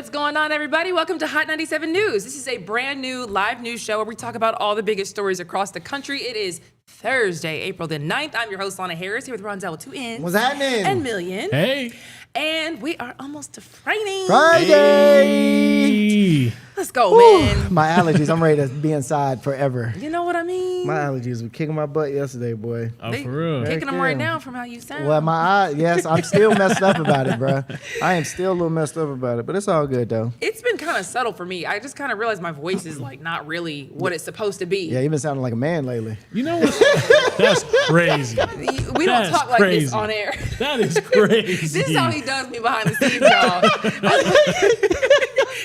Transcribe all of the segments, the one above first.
What's going on, everybody? Welcome to Hot 97 News. This is a brand new live news show where we talk about all the biggest stories across the country. It is Thursday, April the 9th. I'm your host, Lana Harris, here with Ronzel with 2 N's. What's happening? And Million. Hey. And we are almost to Friday. Friday! Let's go, man. My allergies, I'm ready to be inside forever. You know what I mean? My allergies were kicking my butt yesterday, boy. Oh, They for real? Kicking them Heck right yeah. now from how you sound. Well, my eye, yes, I'm still messed up about it, bro. I am still a little messed up about it, but it's all good, though. It's been kind of subtle for me. I just kind of realized my voice is like not really what it's supposed to be. Yeah, you've been sounding like a man lately. You know what? That's crazy. We don't That's talk like crazy. this on air. That is crazy. This is how he does me behind the scenes, y'all.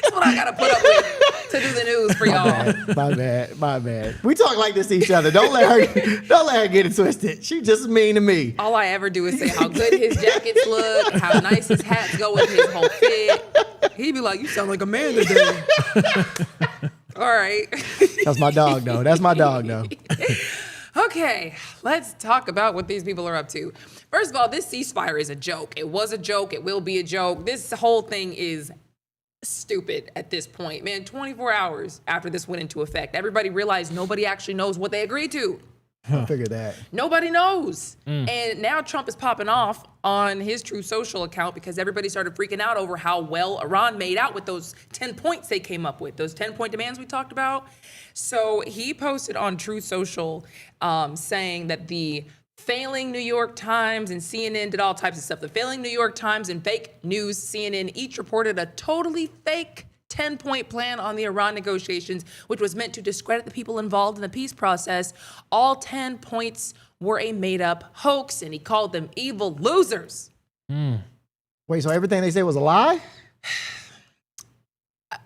That's what I gotta put up with to do the news for y'all. My bad. We talk like this to each other. Don't let her get it twisted. She just mean to me. All I ever do is say how good his jackets look, how nice his hats go with his whole fit. He'd be like, "You sound like a man today." All right. That's my dog, though. That's my dog, though. Okay, let's talk about what these people are up to. First of all, this ceasefire is a joke. It was a joke. It will be a joke. This whole thing is stupid at this point. Man, 24 hours after this went into effect, everybody realized nobody actually knows what they agreed to. I figured that. Nobody knows. And now Trump is popping off on his Truth Social account because everybody started freaking out over how well Iran made out with those 10 points they came up with, those 10-point demands we talked about. So he posted on Truth Social saying that the failing New York Times and CNN did all types of stuff. The failing New York Times and fake news CNN each reported a totally fake 10-point plan on the Iran negotiations, which was meant to discredit the people involved in the peace process. All 10 points were a made-up hoax, and he called them evil losers. Wait, so everything they said was a lie?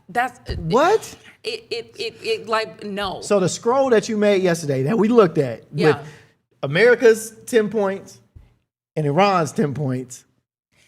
That's What? It like no. So the scroll that you made yesterday that we looked at Yeah. with America's 10 points and Iran's 10 points,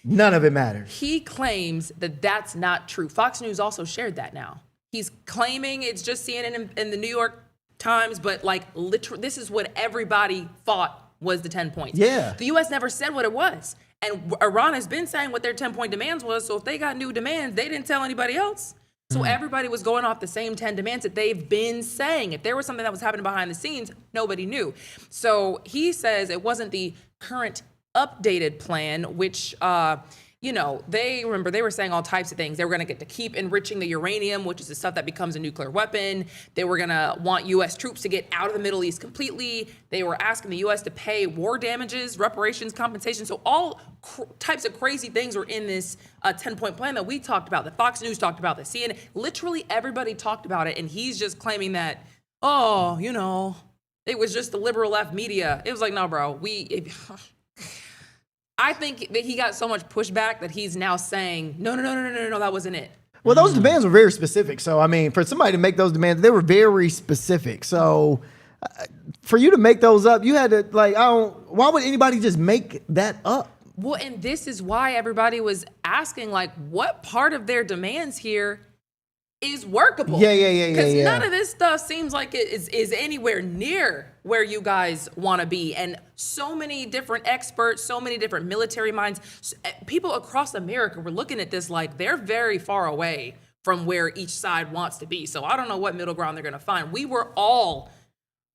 none of it matters. He claims that that's not true. Fox News also shared that now. He's claiming it's just CNN and the New York Times, but like literally, this is what everybody thought was the 10 points. Yeah. The U.S. never said what it was. And Iran has been saying what their 10-point demands was, so if they got new demands, they didn't tell anybody else. So everybody was going off the same 10 demands that they've been saying. If there was something that was happening behind the scenes, nobody knew. So he says it wasn't the current updated plan, which, they were saying all types of things. They were going to get to keep enriching the uranium, which is the stuff that becomes a nuclear weapon. They were going to want U.S. troops to get out of the Middle East completely. They were asking the U.S. to pay war damages, reparations, compensation. So all types of crazy things were in this 10-point plan that we talked about, that Fox News talked about, that CNN, literally everybody talked about it. And he's just claiming that, it was just the liberal left media. It was like, no, bro, I think that he got so much pushback that he's now saying, no, that wasn't it. Well, those demands were very specific. So, I mean, for somebody to make those demands, they were very specific. So, for you to make those up, you had to, why would anybody just make that up? Well, and this is why everybody was asking, what part of their demands here is workable? Yeah. Because none of this stuff seems like it is anywhere near where you guys want to be. And so many different experts, so many different military minds, people across America were looking at this like they're very far away from where each side wants to be. So I don't know what middle ground they're going to find. We were all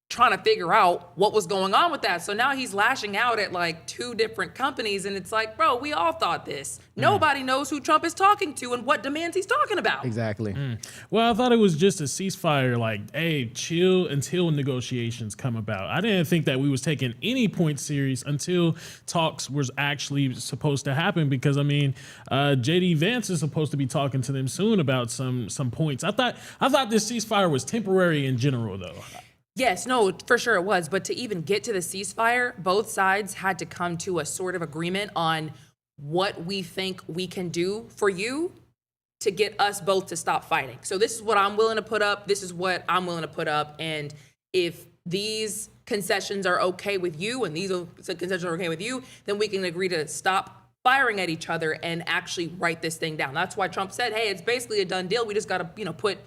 trying to figure out what was going on with that. So now he's lashing out at 2 different companies, and it's like, bro, we all thought this. Nobody knows who Trump is talking to and what demands he's talking about. Exactly. Well, I thought it was just a ceasefire, hey, chill until negotiations come about. I didn't think that we was taking any point serious until talks was actually supposed to happen, because J.D. Vance is supposed to be talking to them soon about some points. I thought this ceasefire was temporary in general, though. Yes, no, for sure it was. But to even get to the ceasefire, both sides had to come to a sort of agreement on what we think we can do for you to get us both to stop fighting. So this is what I'm willing to put up. This is what I'm willing to put up. And if these concessions are okay with you and these concessions are okay with you, then we can agree to stop firing at each other and actually write this thing down. That's why Trump said, hey, it's basically a done deal. We just got to, put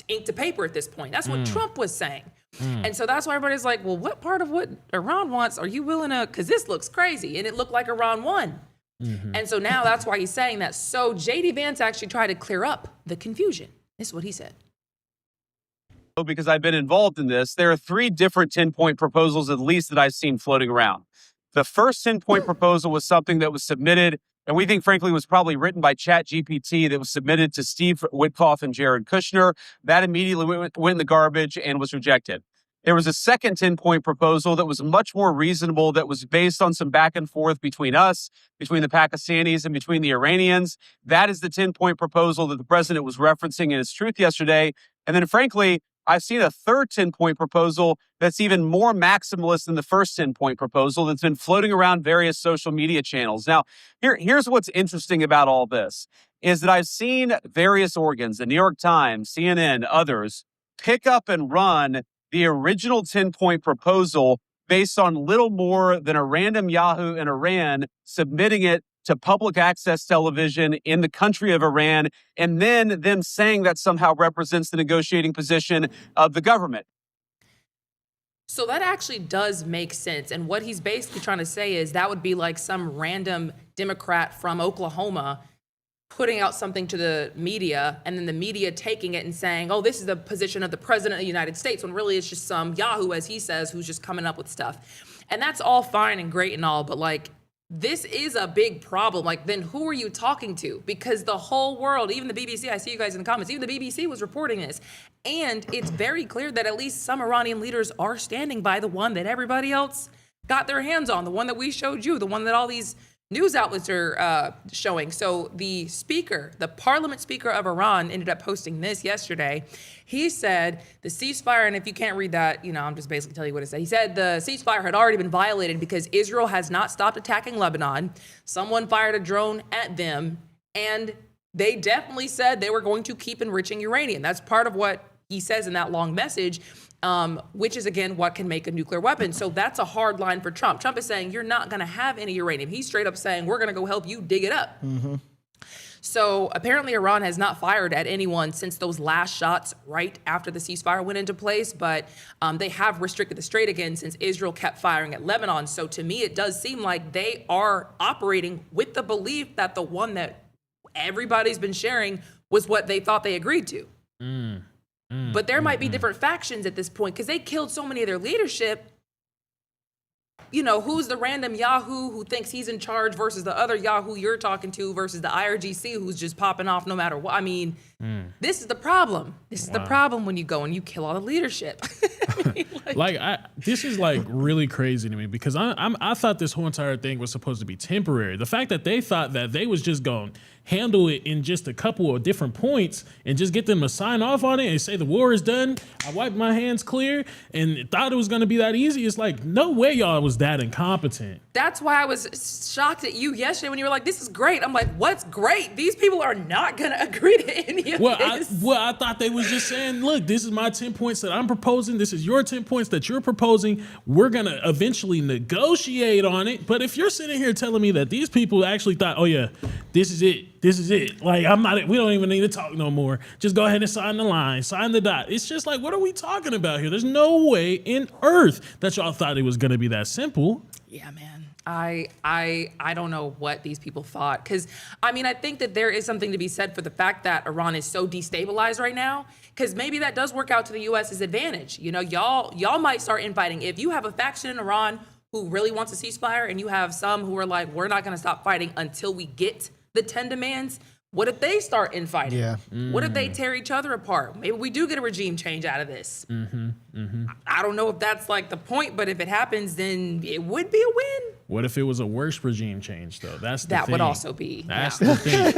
ink to paper at this point. That's what Trump was saying. And so that's why everybody's like, well, what part of what Iran wants are you willing to, because this looks crazy. And it looked like Iran won. And so now that's why he's saying that. So JD Vance actually tried to clear up the confusion. This is what he said. Because I've been involved in this, there are 3 different 10-point proposals at least that I've seen floating around. The first 10-point proposal was something that was submitted, and we think, frankly, was probably written by ChatGPT, that was submitted to Steve Witkoff and Jared Kushner. That immediately went in the garbage and was rejected. There was a second 10-point proposal that was much more reasonable, that was based on some back and forth between us, between the Pakistanis, and between the Iranians. That is the 10-point proposal that the president was referencing in his truth yesterday. And then, frankly, I've seen a third 10-point proposal that's even more maximalist than the first 10-point proposal that's been floating around various social media channels. Now, here's what's interesting about all this, is that I've seen various organs, the New York Times, CNN, others, pick up and run the original 10-point proposal based on little more than a random Yahoo in Iran submitting it to public access television in the country of Iran, and then them saying that somehow represents the negotiating position of the government. So that actually does make sense. And what he's basically trying to say is that would be like some random Democrat from Oklahoma putting out something to the media, and then the media taking it and saying, oh, this is the position of the president of the United States, when really it's just some Yahoo, as he says, who's just coming up with stuff. And that's all fine and great and all, but like, this is a big problem. Like, then who are you talking to? Because the whole world, even the BBC, I see you guys in the comments, even the BBC was reporting this. And it's very clear that at least some Iranian leaders are standing by the one that everybody else got their hands on, the one that we showed you, the one that all these news outlets are showing. So the speaker, the parliament speaker of Iran, ended up posting this yesterday. He said the ceasefire, and if you can't read that, I'm just basically telling you what it said. He said the ceasefire had already been violated because Israel has not stopped attacking Lebanon. Someone fired a drone at them, and they definitely said they were going to keep enriching uranium. That's part of what he says in that long message, which is, again, what can make a nuclear weapon. So that's a hard line for Trump. Trump is saying, you're not going to have any uranium. He's straight up saying, we're going to go help you dig it up. So apparently Iran has not fired at anyone since those last shots right after the ceasefire went into place, but they have restricted the strait again since Israel kept firing at Lebanon. So to me, it does seem like they are operating with the belief that the one that everybody's been sharing was what they thought they agreed to. But there might be different factions at this point because they killed so many of their leadership. Who's the random Yahoo who thinks he's in charge versus the other Yahoo you're talking to versus the IRGC who's just popping off no matter what. I mean, this is the problem. This is the problem when you go and you kill all the leadership. This is like really crazy to me because I thought this whole entire thing was supposed to be temporary. The fact that they thought that they was just going to handle it in just a couple of different points and just get them to sign off on it and say the war is done, I wiped my hands clear, and thought it was going to be that easy. It's like, no way y'all was that incompetent. That's why I was shocked at you yesterday when you were like, this is great. I'm like, what's great? These people are not going to agree to any of this. I thought they was just saying, look, this is my 10 points that I'm proposing. This is your 10 points that you're proposing. We're going to eventually negotiate on it. But if you're sitting here telling me that these people actually thought, oh yeah, this is it. This is it. Like, we don't even need to talk no more. Just go ahead and sign the line, sign the dot. It's just like, what are we talking about here? There's no way in earth that y'all thought it was going to be that simple. Yeah, man. I don't know what these people thought. Because, I think that there is something to be said for the fact that Iran is so destabilized right now. Because maybe that does work out to the U.S.'s advantage. Y'all might start infighting. If you have a faction in Iran who really wants a ceasefire and you have some who are like, we're not going to stop fighting until we get the 10 demands, what if they start infighting? Yeah. What if they tear each other apart? Maybe we do get a regime change out of this. I don't know if that's like the point, but if it happens, then it would be a win. What if it was a worse regime change, though? That's the thing. That would also be. That's the thing.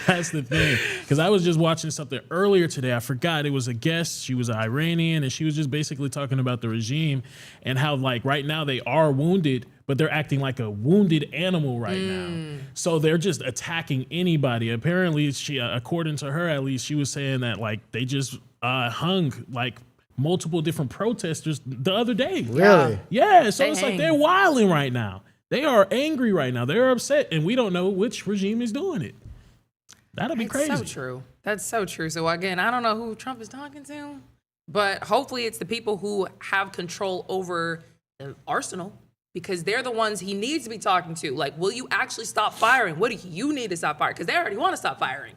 That's the thing. Because I was just watching something earlier today. I forgot. It was a guest. She was an Iranian, and she was just basically talking about the regime and how, like, right now they are wounded, but they're acting like a wounded animal right now. So they're just attacking anybody. Apparently, she, according to her at least, she was saying that, like, they just hung, like, multiple different protesters the other day. Really? Yeah, so it's like they're wilding right now. They are angry right now. They're upset, and we don't know which regime is doing it. That'll be crazy. That's so true. That's so true. So again, I don't know who Trump is talking to, but hopefully it's the people who have control over the arsenal, because they're the ones he needs to be talking to. Like, will you actually stop firing? What do you need to stop firing? Because they already want to stop firing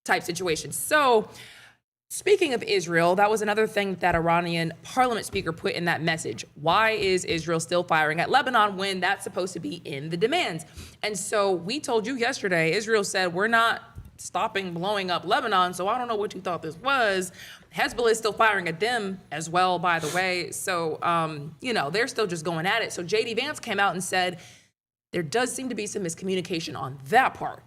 type situation. So speaking of Israel, that was another thing that Iranian parliament speaker put in that message. Why is Israel still firing at Lebanon when that's supposed to be in the demands? And so we told you yesterday, Israel said, we're not stopping blowing up Lebanon, so I don't know what you thought this was. Hezbollah is still firing at them as well, by the way. So, they're still just going at it. So J.D. Vance came out and said there does seem to be some miscommunication on that part.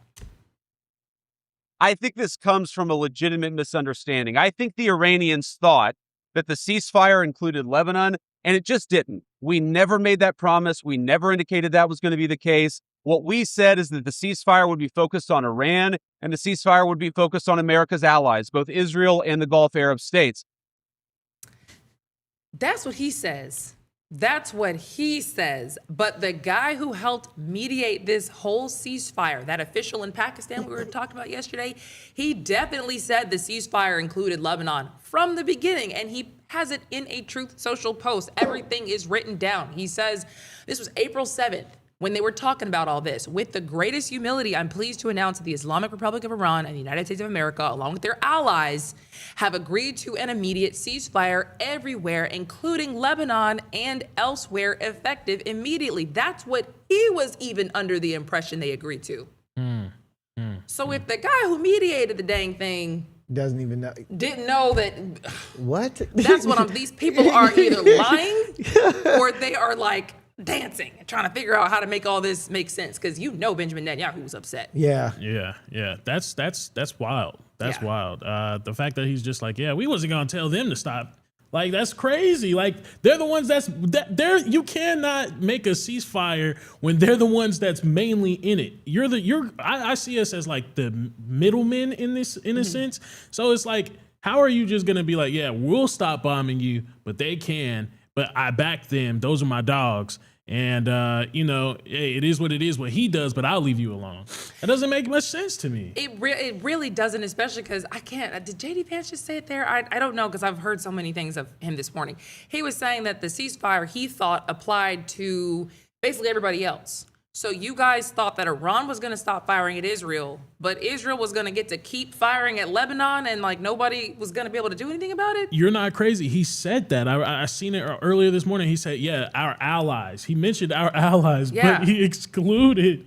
I think this comes from a legitimate misunderstanding. I think the Iranians thought that the ceasefire included Lebanon, and it just didn't. We never made that promise. We never indicated that was going to be the case. What we said is that the ceasefire would be focused on Iran, and the ceasefire would be focused on America's allies, both Israel and the Gulf Arab states. That's what he says. That's what he says. But the guy who helped mediate this whole ceasefire, that official in Pakistan we were talking about yesterday, he definitely said the ceasefire included Lebanon from the beginning, and he has it in a Truth Social post. Everything is written down. He says, this was April 7th. When they were talking about all this, with the greatest humility, I'm pleased to announce that the Islamic Republic of Iran and the United States of America, along with their allies, have agreed to an immediate ceasefire everywhere, including Lebanon and elsewhere, effective immediately. That's what he was even under the impression they agreed to. So if the guy who mediated the dang thing Doesn't even know. didn't know that, What? that's what these people are either lying or they are like dancing and trying to figure out how to make all this make sense, because Benjamin Netanyahu was upset. Yeah. Yeah. That's wild. That's Yeah. wild. The fact that he's just like, yeah, we wasn't gonna tell them to stop. Like, that's crazy. Like, they're the ones you cannot make a ceasefire when they're the ones that's mainly in it. I see us as like the middlemen in this, in a sense. So it's like, how are you just gonna be like, yeah, we'll stop bombing you, but they can. But I back them. Those are my dogs. And, hey, it is what it is, what he does, but I'll leave you alone. That doesn't make much sense to me. It really doesn't, especially because I can't. Did J.D. Vance just say it there? I don't know, because I've heard so many things of him this morning. He was saying that the ceasefire he thought applied to basically everybody else. So you guys thought that Iran was going to stop firing at Israel, but Israel was going to get to keep firing at Lebanon, and like nobody was going to be able to do anything about it? You're not crazy. He said that. I seen it earlier this morning. He said, yeah, our allies. He mentioned our allies, Yeah. but he excluded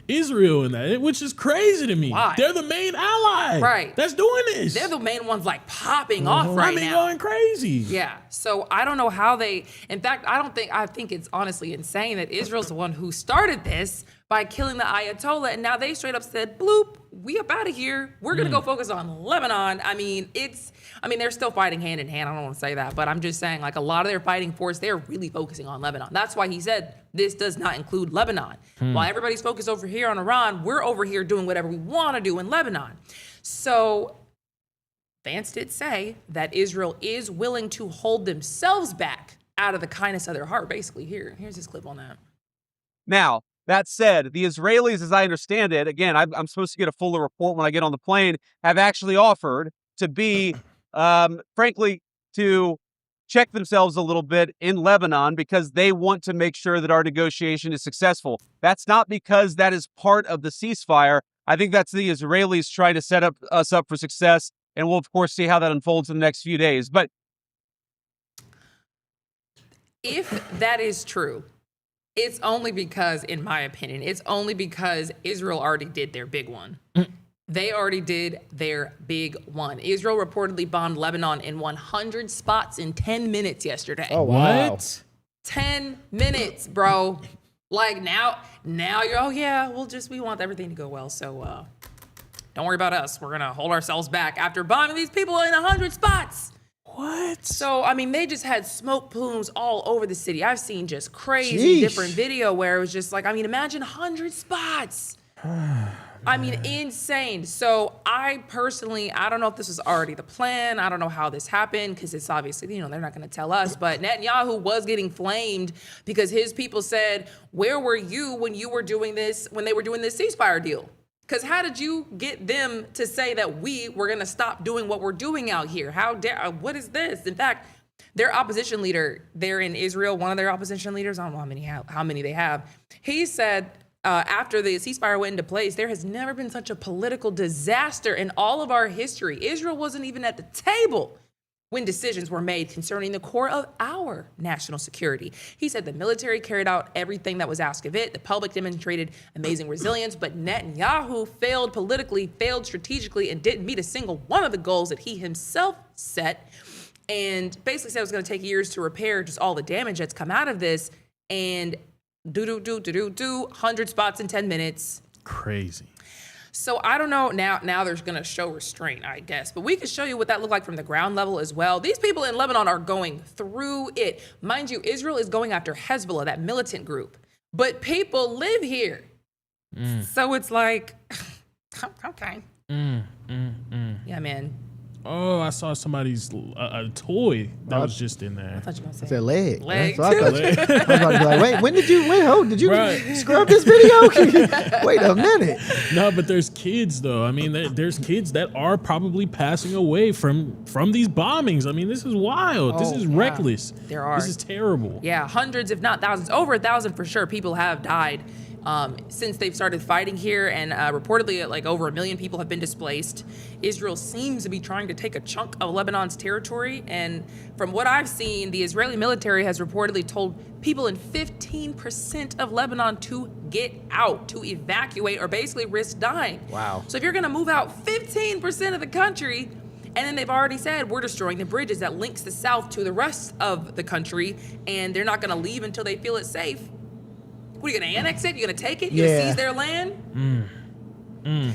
Israel in that, which is crazy to me. Why? They're the main ally. Right. That's doing this. They're the main ones like popping off right now. Going crazy. Yeah. So I don't know how in fact, I think it's honestly insane that Israel's the one who started this by killing the Ayatollah. And now they straight up said, bloop, we up out of here. We're going to go focus on Lebanon. I mean, they're still fighting hand in hand. I don't want to say that, but I'm just saying, like, a lot of their fighting force, they're really focusing on Lebanon. That's why he said this does not include Lebanon. While everybody's focused over here on Iran, we're over here doing whatever we want to do in Lebanon. So Vance did say that Israel is willing to hold themselves back out of the kindness of their heart, basically. Here's his clip on that. Now, that said, the Israelis, as I understand it, again, I'm supposed to get a fuller report when I get on the plane, have actually offered to be, frankly, to check themselves a little bit in Lebanon because they want to make sure that our negotiation is successful. That's not because that is part of the ceasefire. I think that's the Israelis trying to set us up for success, and we'll, of course, see how that unfolds in the next few days. But if that is true, it's only because, in my opinion, Israel already did their big one. They already did their big one. Israel reportedly bombed Lebanon in 100 spots in 10 minutes yesterday. Oh, wow. What? 10 minutes, bro. Like now you're, oh yeah, we want everything to go well. So don't worry about us. We're going to hold ourselves back after bombing these people in 100 spots. What? So, they just had smoke plumes all over the city. I've seen just crazy different video where it was just like, imagine 100 spots. Insane. So I personally, I don't know if this was already the plan. I don't know how this happened because it's obviously, they're not going to tell us. But Netanyahu was getting flamed because his people said, where were you when they were doing this ceasefire deal? Because how did you get them to say that we were going to stop doing what we're doing out here? What is this? In fact, Their opposition leader there in Israel, one of their opposition leaders, I don't know how many they have, he said after the ceasefire went into place, there has never been such a political disaster in all of our history. Israel wasn't even at the table when decisions were made concerning the core of our national security. He said the military carried out everything that was asked of it. The public demonstrated amazing resilience, but Netanyahu failed politically, failed strategically, and didn't meet a single one of the goals that he himself set. And basically said it was going to take years to repair just all the damage that's come out of this. And 100 spots in 10 minutes. Crazy. So I don't know. Now there's going to show restraint, I guess. But we can show you what that looked like from the ground level as well. These people in Lebanon are going through it. Mind you, Israel is going after Hezbollah, that militant group. But people live here. So it's like, okay. Yeah, man. Oh, I saw somebody's a toy that was just in there. I thought you were going to It's say a leg. Leg. That's what I thought. I was about to be like, wait, when did you Right. scrub this video? Wait a minute. No, but there's kids though. I mean, there's kids that are probably passing away from these bombings. I mean, this is wild. This is reckless. There are. This is terrible. Yeah, hundreds, if not thousands, over 1,000 for sure, people have died since they've started fighting here, and reportedly like over 1 million people have been displaced. Israel seems to be trying to take a chunk of Lebanon's territory, and from what I've seen, the Israeli military has reportedly told people in 15% of Lebanon to get out, to evacuate, or basically risk dying. Wow. So if you're gonna move out 15% of the country, and then they've already said we're destroying the bridges that links the south to the rest of the country, and they're not gonna leave until they feel it's safe. What, are you going to annex it? You're going to take it? You're going to seize their land?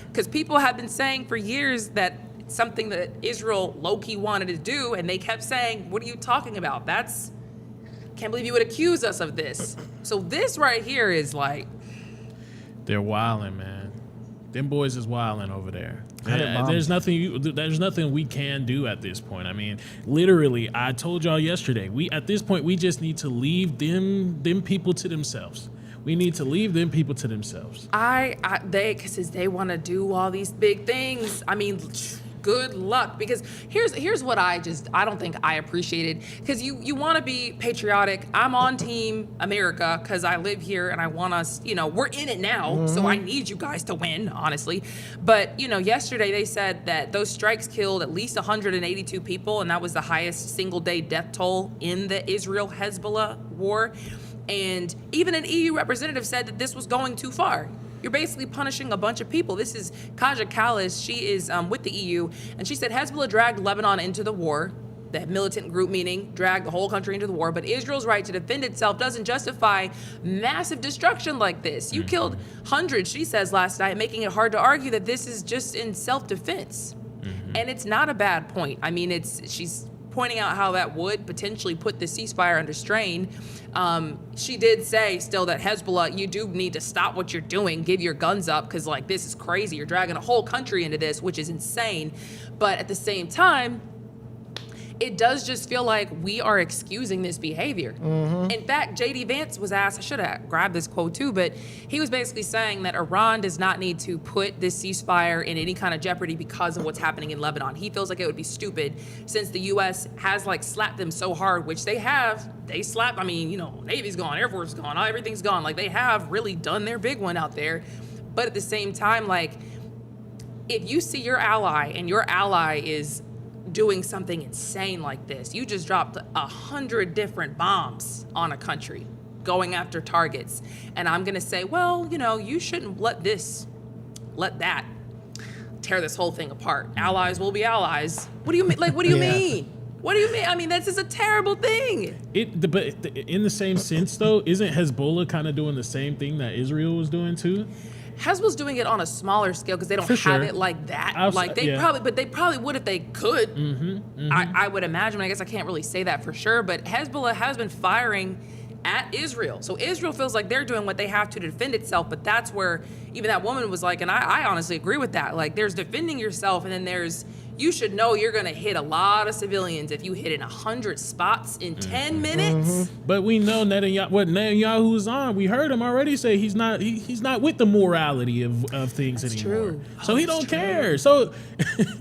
Because people have been saying for years that it's something that Israel low-key wanted to do, and they kept saying, what are you talking about? Can't believe you would accuse us of this. So this right here is like... They're wilding, man. Them boys is wilding over there. Mom. There's nothing we can do at this point. I mean, literally, I told y'all yesterday, at this point, we just need to leave them people to themselves. We need to leave them people to themselves. Because they want to do all these big things. I mean, good luck. Because here's what I don't think I appreciated. Because you want to be patriotic. I'm on Team America because I live here and I want us, we're in it now. So I need you guys to win, honestly. But, yesterday they said that those strikes killed at least 182 people. And that was the highest single day death toll in the Israel-Hezbollah war. And even an EU representative said that this was going too far. You're basically punishing a bunch of people. This is Kaja Kallas. She is with the EU, and she said Hezbollah dragged Lebanon into the war. The militant group, meaning dragged the whole country into the war. But Israel's right to defend itself doesn't justify massive destruction like this. You killed hundreds, she says last night, making it hard to argue that this is just in self-defense. And it's not a bad point. I mean, she's pointing out how that would potentially put the ceasefire under strain. She did say still that Hezbollah, you do need to stop what you're doing, give your guns up, because this is crazy. You're dragging a whole country into this, which is insane. But at the same time, it does just feel like we are excusing this behavior. In fact, J.D. Vance was asked, I should have grabbed this quote too, but he was basically saying that Iran does not need to put this ceasefire in any kind of jeopardy because of what's happening in Lebanon. He feels like it would be stupid since the U.S. has slapped them so hard, which they have. They slapped, Navy's gone, Air Force is gone, everything's gone. They have really done their big one out there. But at the same time, if you see your ally and your ally is doing something insane like this, you just dropped 100 different bombs on a country going after targets, and I'm gonna say, well, you shouldn't let that tear this whole thing apart. Allies will be allies. What do you mean? What do you mean? What do you mean? I mean, this is a terrible thing. But in the same sense, though, isn't Hezbollah kind of doing the same thing that Israel was doing too? Hezbollah's doing it on a smaller scale because they don't have it like that. They probably would if they could. I would imagine. I guess I can't really say that for sure, but Hezbollah has been firing at Israel. So Israel feels like they're doing what they have to defend itself, but that's where even that woman was like, and I honestly agree with that. There's defending yourself, and then there's, you should know you're going to hit a lot of civilians if you hit in 100 spots in 10 minutes. But we know what Netanyahu's on. We heard him already say he's not with the morality of things That's anymore. True. So he don't care. So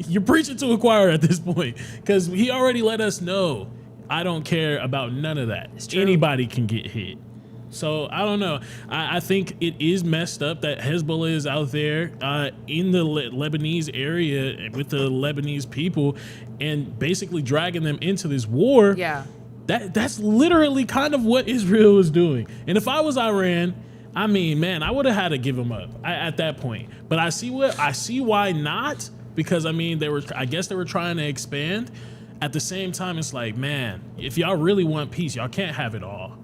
you're preaching to a choir at this point, because he already let us know I don't care about none of that. true. Anybody can get hit. So I don't know. I think it is messed up that Hezbollah is out there in the Lebanese area with the Lebanese people and basically dragging them into this war. Yeah. That's literally kind of what Israel is doing. And if I was Iran, I mean, man, I would have had to give them up at that point. But I see why not, because I mean, I guess they were trying to expand. At the same time, it's like, man, if y'all really want peace, y'all can't have it all.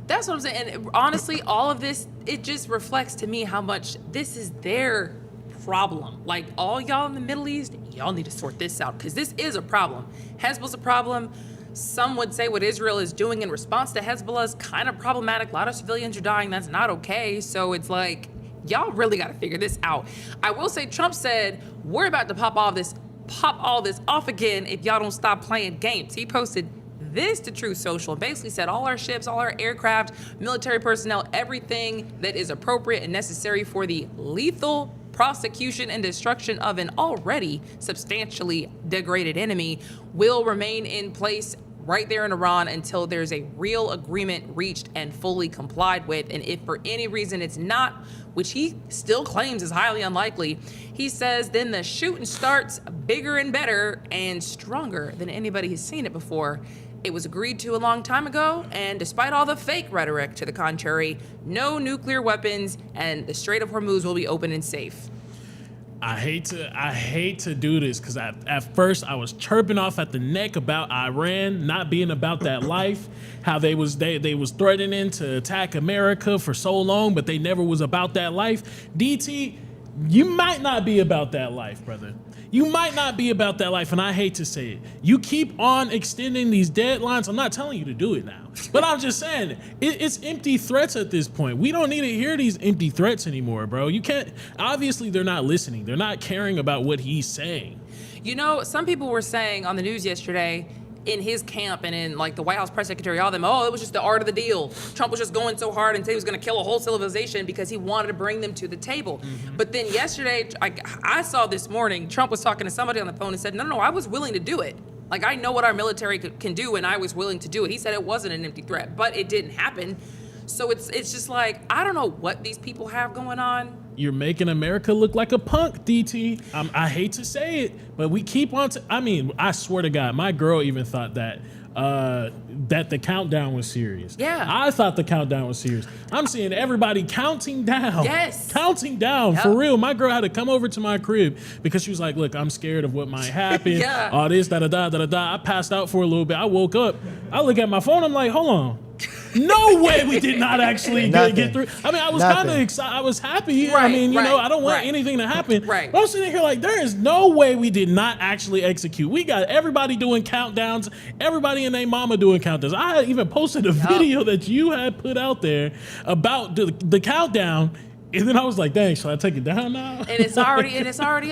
That's what I'm saying. And honestly, all of this, it just reflects to me how much this is their problem. Like, all y'all in the Middle East, y'all need to sort this out, because this is a problem. Hezbollah's a problem. Some would say what Israel is doing in response to Hezbollah is kind of problematic. A lot of civilians are dying. That's not okay. So it's like, y'all really got to figure this out. I will say Trump said, we're about to pop all this off again if y'all don't stop playing games. He posted this to Truth Social and basically said all our ships, all our aircraft, military personnel, everything that is appropriate and necessary for the lethal prosecution and destruction of an already substantially degraded enemy will remain in place right there in Iran until there's a real agreement reached and fully complied with. And if for any reason it's not, which he still claims is highly unlikely, he says then the shooting starts bigger and better and stronger than anybody has seen it before. It was agreed to a long time ago, and despite all the fake rhetoric to the contrary, no nuclear weapons, and the Strait of Hormuz will be open and safe. I hate to do this, because at first I was chirping off at the neck about Iran not being about that life, how they was threatening to attack America for so long, but they never was about that life. DT, you might not be about that life, brother. You might not be about that life, and I hate to say it. You keep on extending these deadlines. I'm not telling you to do it now, but I'm just saying it's empty threats at this point. We don't need to hear these empty threats anymore, bro. You can't. Obviously, they're not listening. They're not caring about what he's saying. You know, some people were saying on the news yesterday, in his camp and in like the White House press secretary, all of them, oh, it was just the art of the deal. Trump was just going so hard and said he was going to kill a whole civilization because he wanted to bring them to the table. Mm-hmm. But then yesterday, I saw this morning, Trump was talking to somebody on the phone and said, no, I was willing to do it. Like, I know what our military can do, and I was willing to do it. He said it wasn't an empty threat, but it didn't happen. So it's just like, I don't know what these people have going on. You're making America look like a punk, DT. I hate to say it, but we keep on. I mean, I swear to God, my girl even thought that the countdown was serious. Yeah. I thought the countdown was serious. I'm seeing everybody counting down. Yes. Counting down, for real. My girl had to come over to my crib because she was like, look, I'm scared of what might happen. Yeah. All this, da-da-da. I passed out for a little bit. I woke up. I look at my phone. I'm like, hold on. No way we did not actually get through. I mean, I was kind of excited. I was happy. Right, I mean, you know, I don't want anything to happen. Right. But I'm sitting here like, there is no way we did not actually execute. We got everybody doing countdowns, everybody and their mama doing countdowns. I had even posted a video that you had put out there about the countdown. And then I was like, dang, should I take it down now? And it's already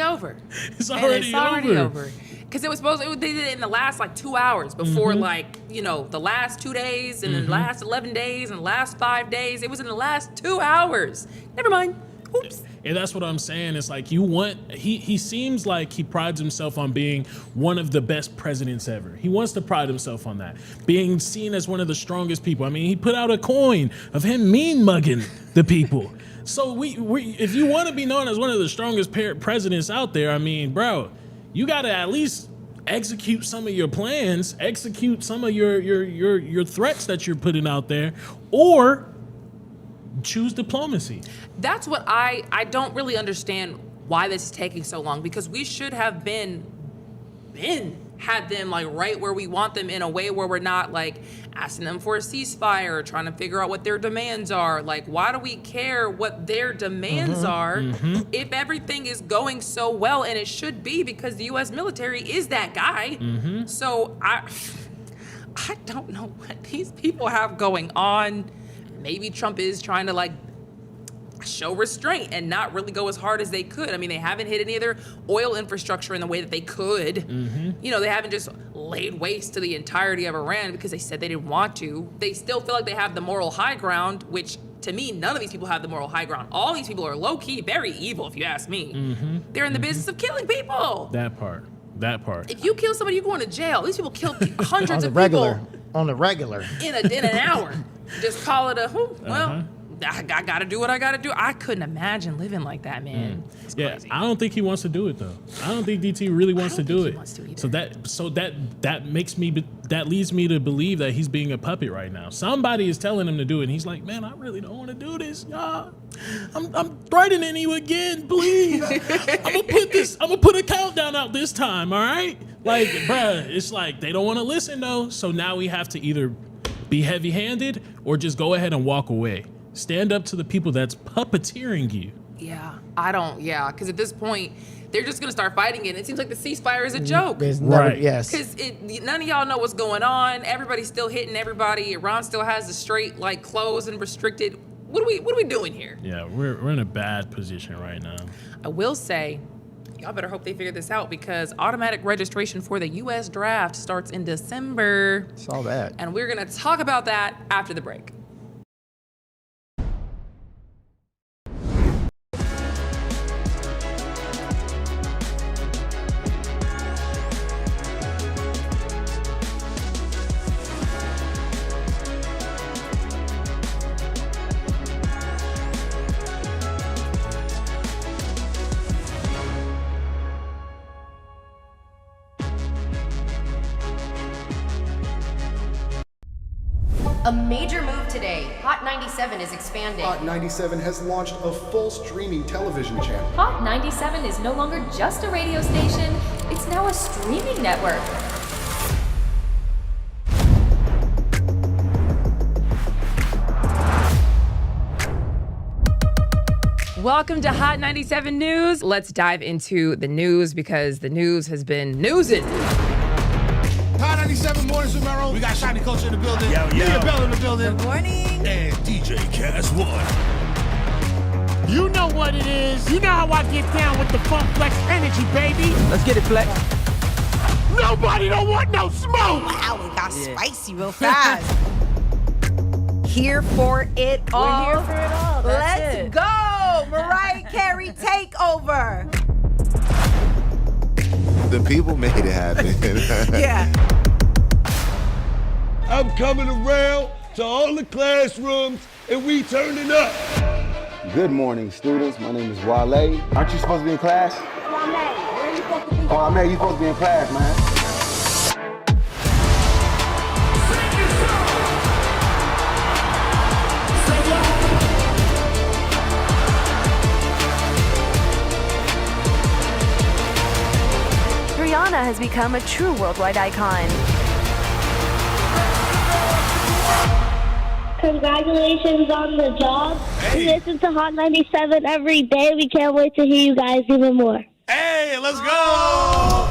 over. It's already over. Because it was they did it in the last like 2 hours before the last 2 days and the last 11 days and the last 5 days. It was in the last 2 hours. Never mind. Oops. And that's what I'm saying. It's like he seems like he prides himself on being one of the best presidents ever. He wants to pride himself on that. Being seen as one of the strongest people. I mean, he put out a coin of him mean mugging the people. So we if you want to be known as one of the strongest presidents out there, I mean, bro, you got to at least execute some of your plans, execute some of your threats that you're putting out there, or choose diplomacy. That's what I don't really understand why this is taking so long, because we should have had them like right where we want them, in a way where we're not like asking them for a ceasefire or trying to figure out what their demands are. Like, why do we care what their demands are if everything is going so well? And it should be, because the U.S. military is that guy. So I don't know what these people have going on. Maybe Trump is trying to like show restraint and not really go as hard as they could. I mean, they haven't hit any of their oil infrastructure in the way that they could. You know, they haven't just laid waste to the entirety of Iran because they said they didn't want to. They still feel like they have the moral high ground, which to me, none of these people have the moral high ground. All these people are low-key very evil, if you ask me. They're in the business of killing people. That part. That part. If you kill somebody, you're going to jail. These people kill hundreds On the of regular. people On the regular. in an hour. Just call it a well. Uh-huh. I got to do what I got to do. I couldn't imagine living like that, man. It's Yeah, crazy. I don't think he wants to do it though. I don't think DT really wants to don't do think it. he wants to either. So that makes me that leads me to believe that he's being a puppet right now. Somebody is telling him to do it, and he's like, "Man, I really don't want to do this, y'all. I'm threatening you again, please. I'm gonna put a countdown out this time, all right? Like, bruh, it's like they don't want to listen though. So now we have to either be heavy-handed or just go ahead and walk away. Stand up to the people that's puppeteering you." Yeah, because at this point, they're just gonna start fighting it. It seems like the ceasefire is a joke. There's never, Right. yes. Because none of y'all know what's going on. Everybody's still hitting everybody. Iran still has the strait like closed and restricted. What are we doing here? Yeah, we're in a bad position right now. I will say, y'all better hope they figure this out because automatic registration for the U.S. draft starts in December. Saw that. And we're gonna talk about that after the break. A major move today. Hot 97 is expanding. Hot 97 has launched a full streaming television channel. Hot 97 is no longer just a radio station, it's now a streaming network. Welcome to Hot 97 News. Let's dive into the news because the news has been newsing. Hot 97 Mornings with Mero. We got Shiny Culture in the building. Leah Bell in the building. Good morning. And DJ Cass One. You know what it is. You know how I get down with the Funk Flex energy, baby. Let's get it, Flex. Nobody don't want no smoke. Wow, it got spicy real fast. Here for it all. We're here for it all. Let's go. Mariah Carey takeover. The people made it happen. Yeah. I'm coming around to all the classrooms and we turning up. Good morning, students. My name is Wale. Aren't you supposed to be in class? Wale, where are you supposed to be? Oh, man, you're supposed to be in class, man. Rihanna has become a true worldwide icon. Congratulations on the job. We listen to Hot 97 every day. We can't wait to hear you guys even more. Hey, let's go.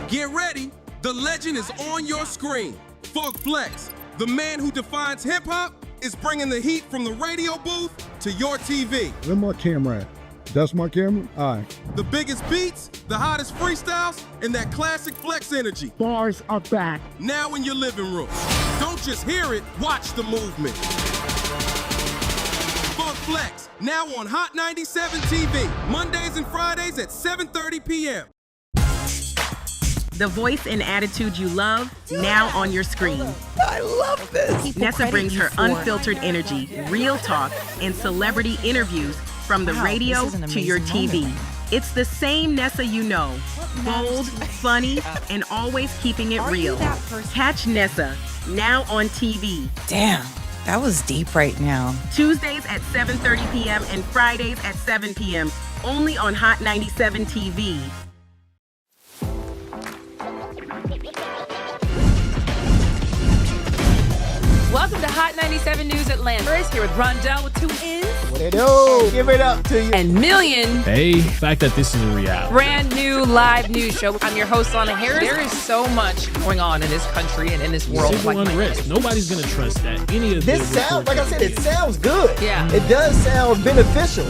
Get ready. The legend is on your screen. Funk Flex, the man who defines hip-hop, is bringing the heat from the radio booth to your TV. Where's my camera at? That's my camera? All right. The biggest beats, the hottest freestyles, and that classic Flex energy. Bars are back. Now in your living room. Don't just hear it, watch the movement. Funk Flex, now on Hot 97 TV, Mondays and Fridays at 7:30 p.m. The voice and attitude you love, now on your screen. I love this. Nessa brings her unfiltered energy, real talk, and celebrity interviews from the radio to your TV. It's the same Nessa you know. Bold, funny, and always keeping it real. Catch Nessa, now on TV. Damn, that was deep right now. Tuesdays at 7:30 p.m. and Fridays at 7 p.m. Only on Hot 97 TV. Welcome to Hot 97 News Atlanta. Here with Rondell with 2 N's. What it do? Give it up to you. And Million. Hey, the fact that this is a reality. Brand new live news show. I'm your host, Lana Harris. There is so much going on in this country and in this world. Civil unrest. Nobody's gonna trust that. Any of This sounds, like I said, it sounds good. Yeah. It does sound beneficial.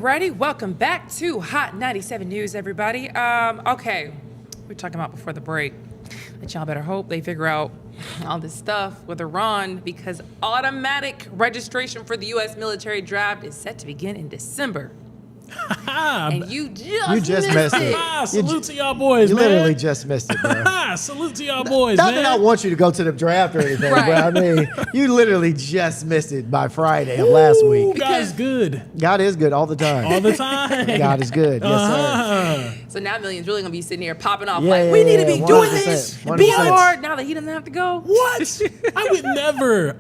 Alrighty, welcome back to Hot 97 News, everybody. Okay, we were talking about before the break that y'all better hope they figure out all this stuff with Iran, because automatic registration for the U.S. military draft is set to begin in December. And you just missed it. Salute to y'all boys, you man. You literally just missed it, bro. Salute to y'all boys, Not man. that I want you to go to the draft or anything, Right. bro. I mean, you literally just missed it by Friday of last week. God's good. God is good all the time. All the time. God is good. Yes, sir. So now Million's really gonna be sitting here popping off Yeah, like, we need to be 100%, doing this. 100%. Be hard now that he doesn't have to go. What? I would never.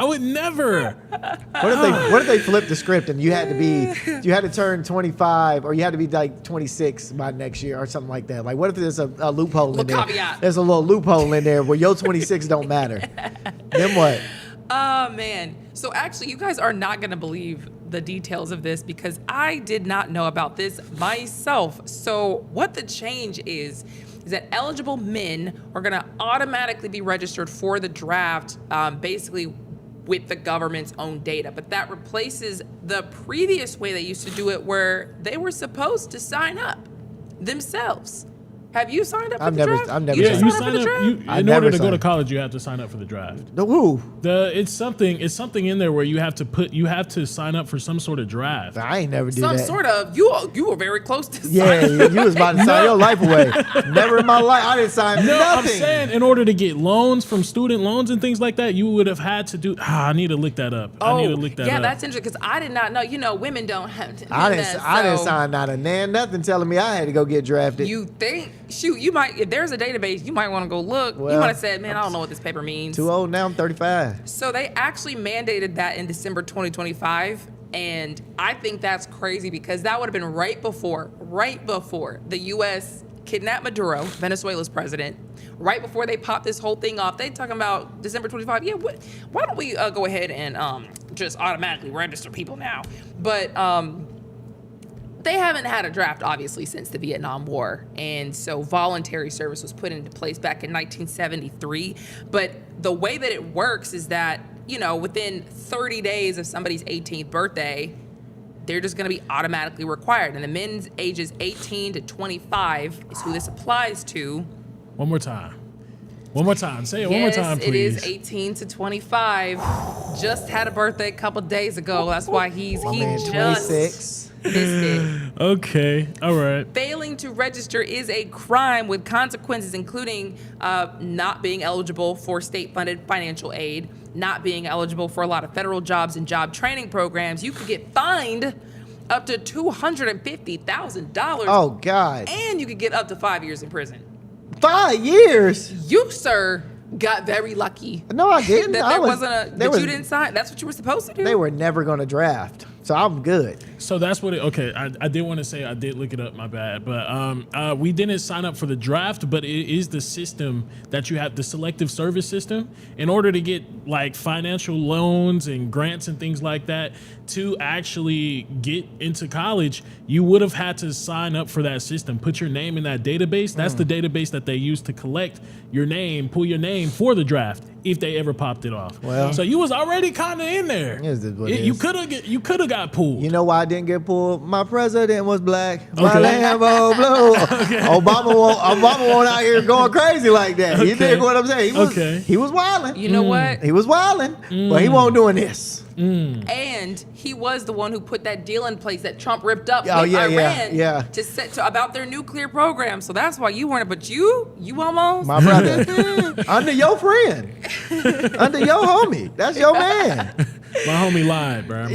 What if they flipped the script and you had to turn 25 or you had to be like 26 by next year or something like that? Like, what if there's a loophole in there? Caveat. There's a little loophole in there where your 26 don't matter. Then what? Oh, man. So actually, you guys are not going to believe the details of this because I did not know about this myself. So what the change is that eligible men are going to automatically be registered for the draft, basically with the government's own data. But that replaces the previous way they used to do it where they were supposed to sign up themselves. Have you signed up for the draft? I've never Yeah, signed you up. sign up. In order to go to college, you have to sign up for the draft. Who? It's something in there where you have to sign up for some sort of draft. I ain't never do Some that. sort of. You were very close to Yeah, you was about to sign your life away. Never in my life. I didn't sign No, nothing. I'm saying in order to get loans from student loans and things like that, you would have had to do. I need to look that up. I need to look that up. Yeah, that's interesting because I did not know. You know, women don't have to. I didn't sign not a nothing telling me I had to go get drafted. You think? Shoot, you might. If there's a database, you might want to go look. Well, you might have said, "Man, I don't know what this paper means." Too old now. I'm 35. So they actually mandated that in December 2025, and I think that's crazy because that would have been right before the U.S. kidnapped Maduro, Venezuela's president. Right before they popped this whole thing off, they talking about December 25. Yeah, why don't we go ahead and just automatically register people now? But they haven't had a draft, obviously, since the Vietnam War. And so voluntary service was put into place back in 1973. But the way that it works is that, within 30 days of somebody's 18th birthday, they're just going to be automatically required. And the men's ages 18 to 25 is who this applies to. One more time. Say it one more time, please. It is 18 to 25. Just had a birthday a couple days ago. That's why he just 26. missed it. Okay. All right. Failing to register is a crime with consequences, including not being eligible for state-funded financial aid, not being eligible for a lot of federal jobs and job training programs. You could get fined up to $250,000. Oh, God. And you could get up to 5 years in prison. 5 years? You, sir, got very lucky. No, I didn't. that you didn't sign. That's what you were supposed to do. They were never going to draft. So I'm good. So that's what I did want to say, I did look it up, my bad. But we didn't sign up for the draft, but it is the system that you have, the selective service system. In order to get like financial loans and grants and things like that to actually get into college, you would have had to sign up for that system, put your name in that database. That's the database that they use to collect your name, pull your name for the draft if they ever popped it off. Well, so you was already kind of in there. You could have got pulled. You know why I didn't get pulled? My president was black. My Lambo blue. Obama won't out here going crazy like that. You dig what I'm saying? He was wilding. You know what? He was wilding, but he won't doing this. And he was the one who put that deal in place that Trump ripped up with Iran about their nuclear program. So that's why you weren't. But you almost. My brother, under your friend, under your homie. That's your man. My homie lied, bro.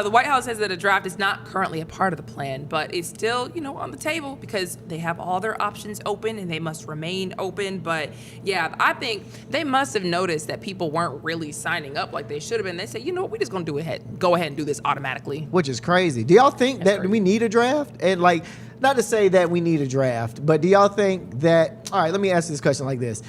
The White House says that a draft is not currently a part of the plan, but it's still, on the table because they have all their options open and they must remain open. But yeah, I think they must have noticed that people weren't really signing up like they should have been. They say, what, we're just gonna go ahead and do this automatically. Which is crazy. Do y'all think that we need a draft? And like, not to say that we need a draft, but do y'all think that? All right, let me ask this question like this.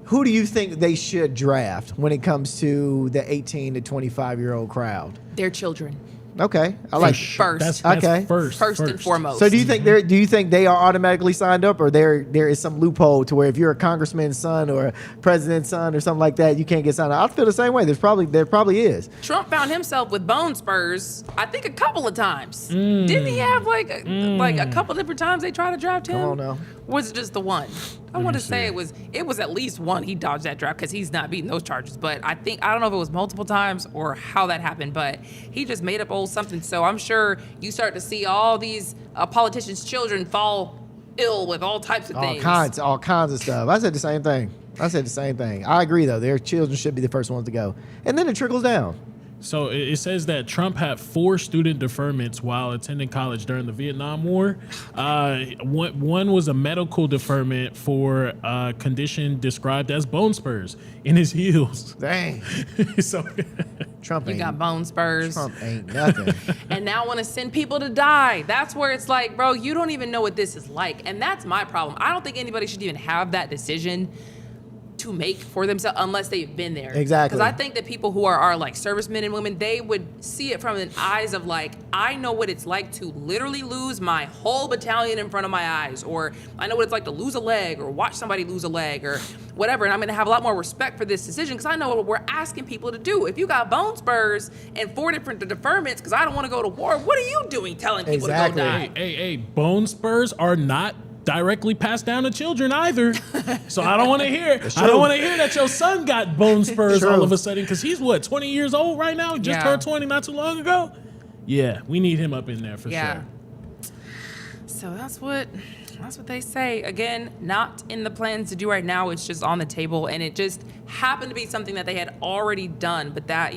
Who do you think they should draft when it comes to the 18 to 25-year-old crowd? Their children. Okay, I like first. That's Okay. first and foremost. So do you think they are automatically signed up, or there is some loophole to where if you're a congressman's son or a president's son or something like that, you can't get signed up? I feel the same way. There probably is. Trump found himself with bone spurs, I think, a couple of times. Didn't he have like a couple different times they tried to draft him? Come on now. Was it just the one? I want to say it was at least one he dodged that draft because he's not beating those charges. But I don't know if it was multiple times or how that happened, but he just made up old something. So I'm sure you start to see all these politicians' children fall ill with all types of things. All kinds of stuff. I said the same thing. I agree though. Their children should be the first ones to go, and then it trickles down. So it says that Trump had 4 student deferments while attending college during the Vietnam War. One was a medical deferment for a condition described as bone spurs in his heels. Dang. So Trump You got bone spurs. Trump ain't nothing. And now want to send people to die. That's where it's like, bro, you don't even know what this is like. And that's my problem. I don't think anybody should even have that decision to make for themselves unless they've been there. Exactly. Because I think that people who are like servicemen and women, they would see it from the eyes of like, I know what it's like to literally lose my whole battalion in front of my eyes, or I know what it's like to lose a leg or watch somebody lose a leg or whatever. And I'm gonna have a lot more respect for this decision because I know what we're asking people to do. If you got bone spurs and 4 different deferments because I don't want to go to war, what are you doing telling people to go die? Hey, bone spurs are not directly passed down to children either. So I don't want to hear. I don't want to hear that your son got bone spurs all of a sudden because he's 20 years old right now. Just turned 20 not too long ago. Yeah, we need him up in there for sure. So that's what they say. Again, not in the plans to do right now. It's just on the table, and it just happened to be something that they had already done. But that,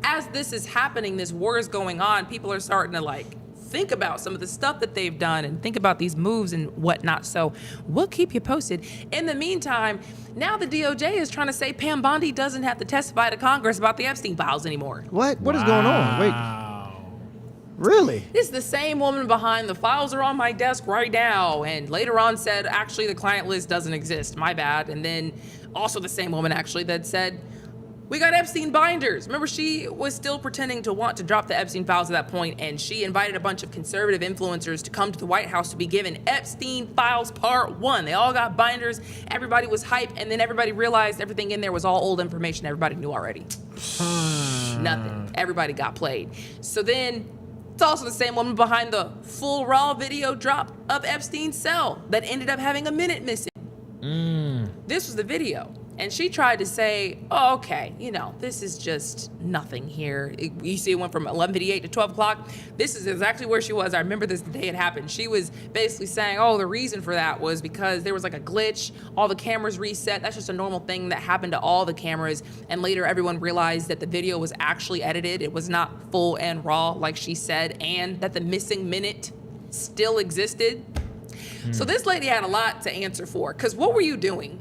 as this is happening, this war is going on, people are starting to like think about some of the stuff that they've done and think about these moves and whatnot. So we'll keep you posted. In the meantime, now the DOJ is trying to say Pam Bondi doesn't have to testify to Congress about the Epstein files anymore. What is going on? Wait. Really? It's the same woman behind the files are on my desk right now, and later on said, actually, the client list doesn't exist. My bad. And then also the same woman actually that said, we got Epstein binders. Remember, she was still pretending to want to drop the Epstein files at that point, and she invited a bunch of conservative influencers to come to the White House to be given Epstein Files Part 1. They all got binders. Everybody was hyped, and then everybody realized everything in there was all old information everybody knew already. Nothing. Everybody got played. So then it's also the same woman behind the full raw video drop of Epstein's cell that ended up having a minute missing. This was the video. And she tried to say, oh, okay, this is just nothing here. You see it went from 11:58 to 12 o'clock. This is exactly where she was. I remember this the day it happened. She was basically saying, oh, the reason for that was because there was like a glitch. All the cameras reset. That's just a normal thing that happened to all the cameras. And later everyone realized that the video was actually edited. It was not full and raw like she said, and that the missing minute still existed. So this lady had a lot to answer for, because what were you doing?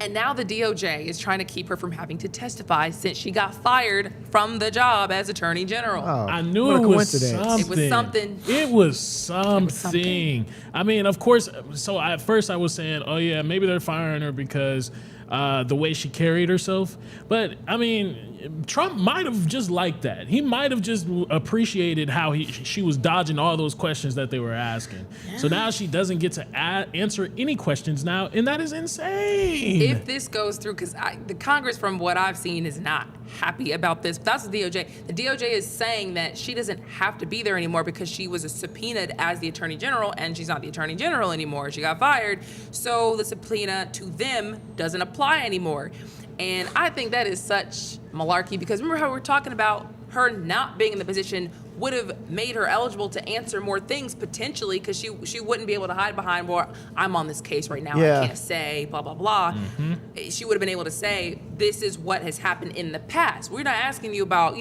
And now the DOJ is trying to keep her from having to testify since she got fired from the job as Attorney General. Oh, I knew it was something. It was something. It was something. I mean, of course, so at first I was saying, oh yeah, maybe they're firing her because the way she carried herself. But I mean, Trump might have just liked that. He might have just appreciated how she was dodging all those questions that they were asking. Yeah. So now she doesn't get to answer any questions now, and that is insane. If this goes through, because the Congress, from what I've seen, is not happy about this. But that's the DOJ. The DOJ is saying that she doesn't have to be there anymore because she was subpoenaed as the Attorney General, and she's not the Attorney General anymore. She got fired. So the subpoena to them doesn't apply anymore. And I think that is such malarkey, because remember how we were talking about her not being in the position would have made her eligible to answer more things potentially, because she wouldn't be able to hide behind, well, I'm on this case right now, I can't say, blah, blah, blah. She would have been able to say, this is what has happened in the past. We're not asking you about,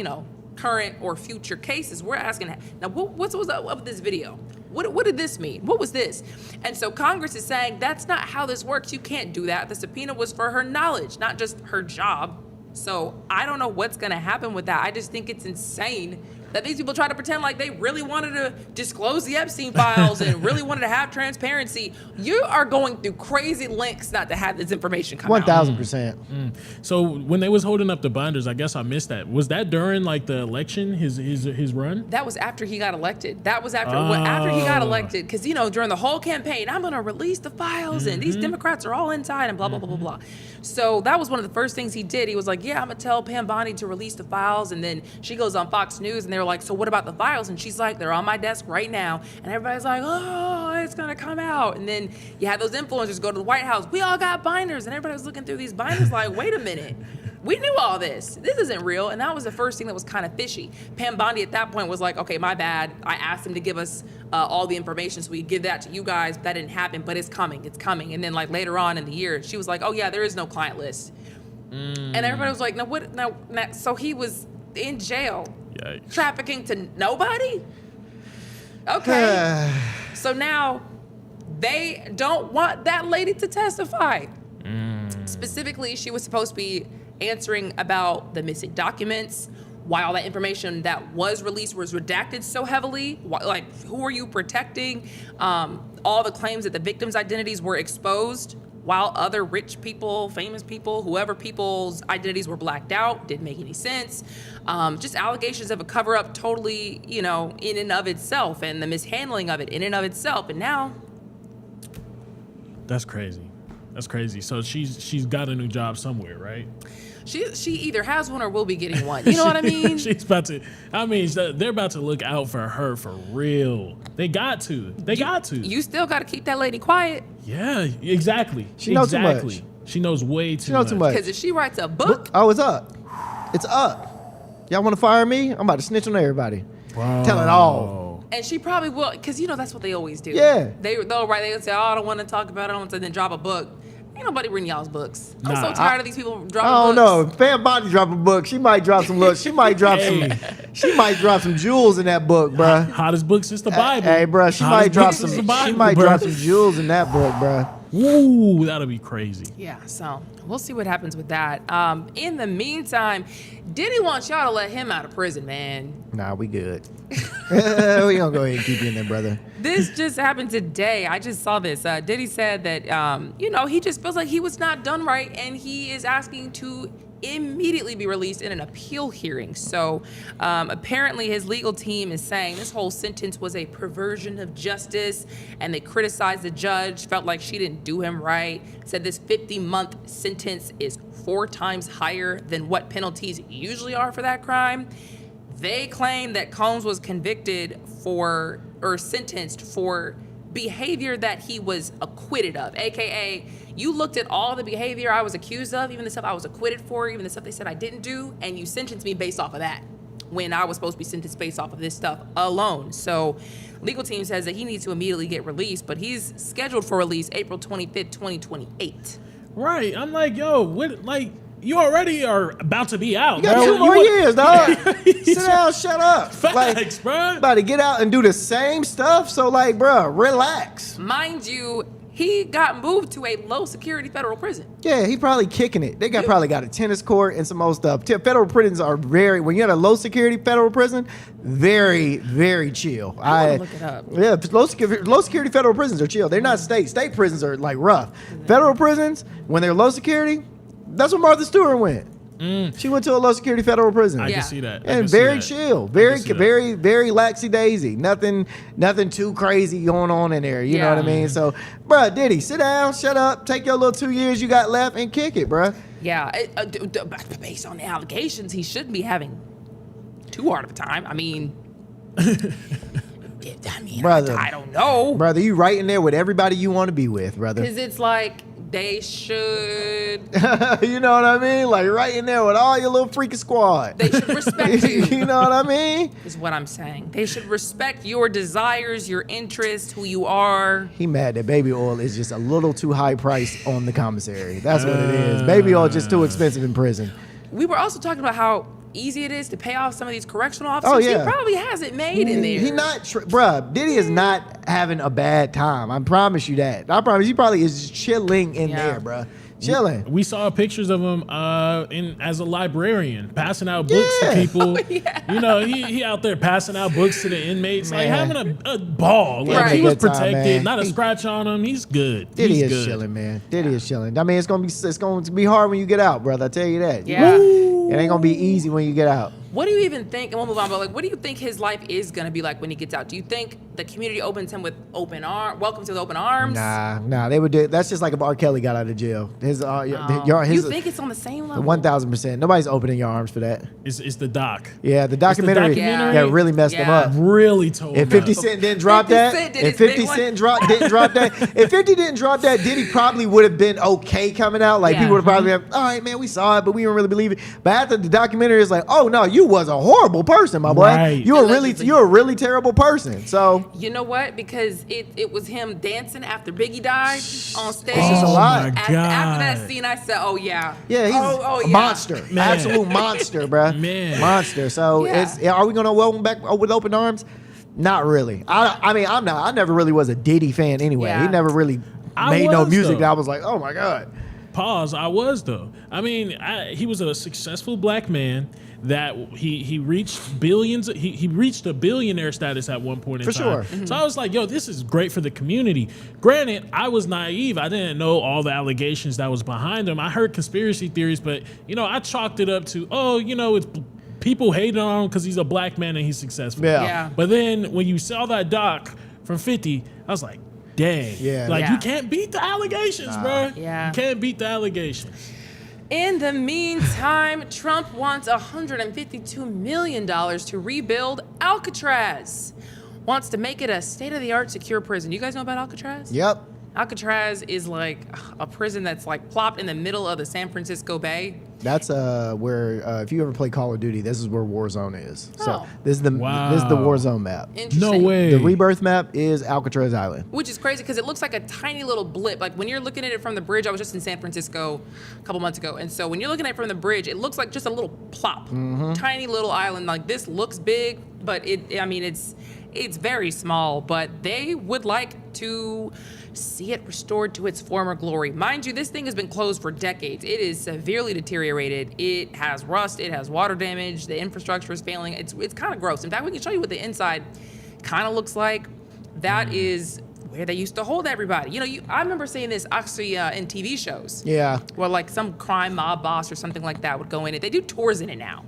current or future cases. We're asking, now, what was up with this video? What did this mean? What was this? And so Congress is saying, that's not how this works. You can't do that. The subpoena was for her knowledge, not just her job. So I don't know what's going to happen with that. I just think it's insane that these people try to pretend like they really wanted to disclose the Epstein files and really wanted to have transparency. You are going through crazy lengths not to have this information come out. 1,000%. So when they was holding up the binders, I guess I missed that. Was that during like the election, his run? That was after he got elected. That was after he got elected, because during the whole campaign, I'm gonna release the files, and these Democrats are all inside, and blah blah blah blah blah. So that was one of the first things he did. He was like, "Yeah, I'm gonna tell Pam Bondi to release the files," and then she goes on Fox News, and they were like, "So what about the files?" And she's like, "They're on my desk right now," and everybody's like, "Oh, it's gonna come out." And then you had those influencers go to the White House. We all got binders, and everybody was looking through these binders like, "Wait a minute." We knew all this. This isn't real. And that was the first thing that was kind of fishy. Pam Bondi at that point was like, okay, my bad. I asked him to give us all the information so we could give that to you guys. That didn't happen, but it's coming. It's coming. And then like later on in the year, she was like, oh yeah, there is no client list. And everybody was like, no, what? No. So he was in jail. Yikes. Trafficking to nobody? Okay. So now they don't want that lady to testify. Specifically, she was supposed to be answering about the missing documents, why all that information that was released was redacted so heavily, like who are you protecting, all the claims that the victims' identities were exposed while other rich people, famous people, whoever people's identities were blacked out, didn't make any sense. Just allegations of a cover-up totally, in and of itself, and the mishandling of it in and of itself. And now... That's crazy. That's crazy. So she's got a new job somewhere, right? She either has one or will be getting one. You know what I mean? She's about to. I mean, they're about to look out for her for real. They got to. You still got to keep that lady quiet. Yeah, exactly. She knows too much. She knows way too much. Because if she writes a book, oh, it's up. It's up. Y'all want to fire me? I'm about to snitch on everybody. Wow. Tell it all. And she probably will, because that's what they always do. Yeah. They'll write. They'll say, "Oh, I don't want to talk about it," and then drop a book. Ain't nobody reading y'all's books. I'm so tired of these people dropping books. I don't know. If Pam Bondi drop a book, she might drop some looks. She might drop some jewels in that book, bruh. Hottest book since the Bible. Hey, bruh, she might drop some jewels in that book, bruh. Ooh, that'll be crazy. Yeah, so we'll see what happens with that. In the meantime, Diddy wants y'all to let him out of prison, man. Nah, we good. We gonna go ahead and keep you in there, brother. This just happened today. I just saw this. Diddy said that, he just feels like he was not done right, and he is asking to immediately be released in an appeal hearing. So apparently his legal team is saying this whole sentence was a perversion of justice, and they criticized the judge, felt like she didn't do him right, said this 50-month sentence is 4 times higher than what penalties usually are for that crime. They claim that Combs was convicted for, or sentenced for, behavior that he was acquitted of, aka you looked at all the behavior I was accused of, even the stuff I was acquitted for, even the stuff they said I didn't do, and you sentenced me based off of that, when I was supposed to be sentenced based off of this stuff alone. So legal team says that he needs to immediately get released, but he's scheduled for release April 25th, 2028. Right. I'm like, yo, what, like, you already are about to be out. You got 2 more years, dog. Sit down, shut up. Facts, bro. About to get out and do the same stuff. So, like, bro, relax. Mind you, he got moved to a low security federal prison. Yeah, he probably kicking it. They probably got a tennis court and some old stuff. Federal prisons are when you're at a low security federal prison, very, very chill. I want to look it up. Yeah, low security federal prisons are chill. They're not state. State prisons are like rough. Federal prisons, when they're low security, that's where Martha Stewart went. She went to a low security federal prison. I can see that. And very chill, very laxy daisy. Nothing too crazy going on in there. You know what I mean? So, bruh, Diddy, sit down, shut up, take your little 2 years you got left and kick it, bruh. Yeah, based on the allegations, he shouldn't be having too hard of a time. I mean, brother, I don't know. Brother, you right in there with everybody you want to be with, brother. Because it's like, they should. You know what I mean? Like right in there with all your little freaking squad. They should respect you. You know what I mean? Is what I'm saying. They should respect your desires, your interests, who you are. He mad that baby oil is just a little too high priced on the commissary. That's what it is. Baby oil just too expensive in prison. We were also talking about how easy it is to pay off some of these correctional officers. Oh, yeah. He probably has it made in there. He not, bruh, Diddy is not having a bad time. I promise you that. I promise he probably is just chilling in there, bruh. chilling. We saw pictures of him as a librarian, passing out books to people. You know, he out there passing out books to the inmates, like having a ball. Like he was protected, not a scratch on him. He's good. Diddy is chilling, man. Diddy is chilling. I mean, it's going to be hard when you get out, brother. I tell you that. Yeah. It ain't going to be easy when you get out. What do you even think, and we'll move on, but like, what do you think his life is going to be like when he gets out? Do you think the community opens him with welcomes with open arms? Nah, they would do. That's just like if R. Kelly got out of jail. You think it's on the same level? 1,000%. Nobody's opening your arms for that. It's the doc. Yeah, the documentary that really messed them up. Really told If 50 Cent didn't drop that, if 50 Cent didn't drop that, if 50 didn't drop that, Diddy probably would have been okay coming out. Like people would have probably been, all right, man, we saw it, but we didn't really believe it. But after the documentary, it's like, oh no, you was a horrible person, my boy. Right. You're a really terrible person. So you know what? Because it was him dancing after Biggie died on stage. It's just a lot. After that scene, I said, oh yeah. Yeah, he's a monster. Absolute monster, bruh. Man. Monster. So are we gonna welcome back with open arms? Not really. I mean, I'm not. I never really was a Diddy fan anyway. He never really made no music that I was like, oh my God. Pause. I was though. I mean, he was a successful black man that he reached billions. He reached a billionaire status at one point in time. For sure. Mm-hmm. So I was like, yo, this is great for the community. Granted, I was naive. I didn't know all the allegations that was behind him. I heard conspiracy theories, but I chalked it up to, it's people hating on him because he's a black man and he's successful. Yeah. But then when you saw that doc from 50, I was like, dang. Yeah. You can't beat the allegations, bro. Yeah. You can't beat the allegations. In the meantime, Trump wants $152 million to rebuild Alcatraz. Wants to make it a state-of-the-art secure prison. You guys know about Alcatraz? Yep. Alcatraz is like a prison that's like plopped in the middle of the San Francisco Bay. That's where if you ever play Call of Duty, this is where Warzone is. So Oh. this is the Warzone map. Interesting. No way. The rebirth map is Alcatraz Island. Which is crazy because it looks like a tiny little blip. Like when you're looking at it from the bridge, I was just in San Francisco a couple months ago. And so when you're looking at it from the bridge, it looks like just a little plop, tiny little island. Like this looks big, but it's very small, but they would like to see it restored to its former glory. Mind you, this thing has been closed for decades. It is severely deteriorated. It has rust, it has water damage, the infrastructure is failing. It's kind of gross. In fact, we can show you what the inside kind of looks like. That is where they used to hold everybody. I remember seeing this actually in TV shows. Yeah. Where like some crime mob boss or something like that would go in it. They do tours in it now.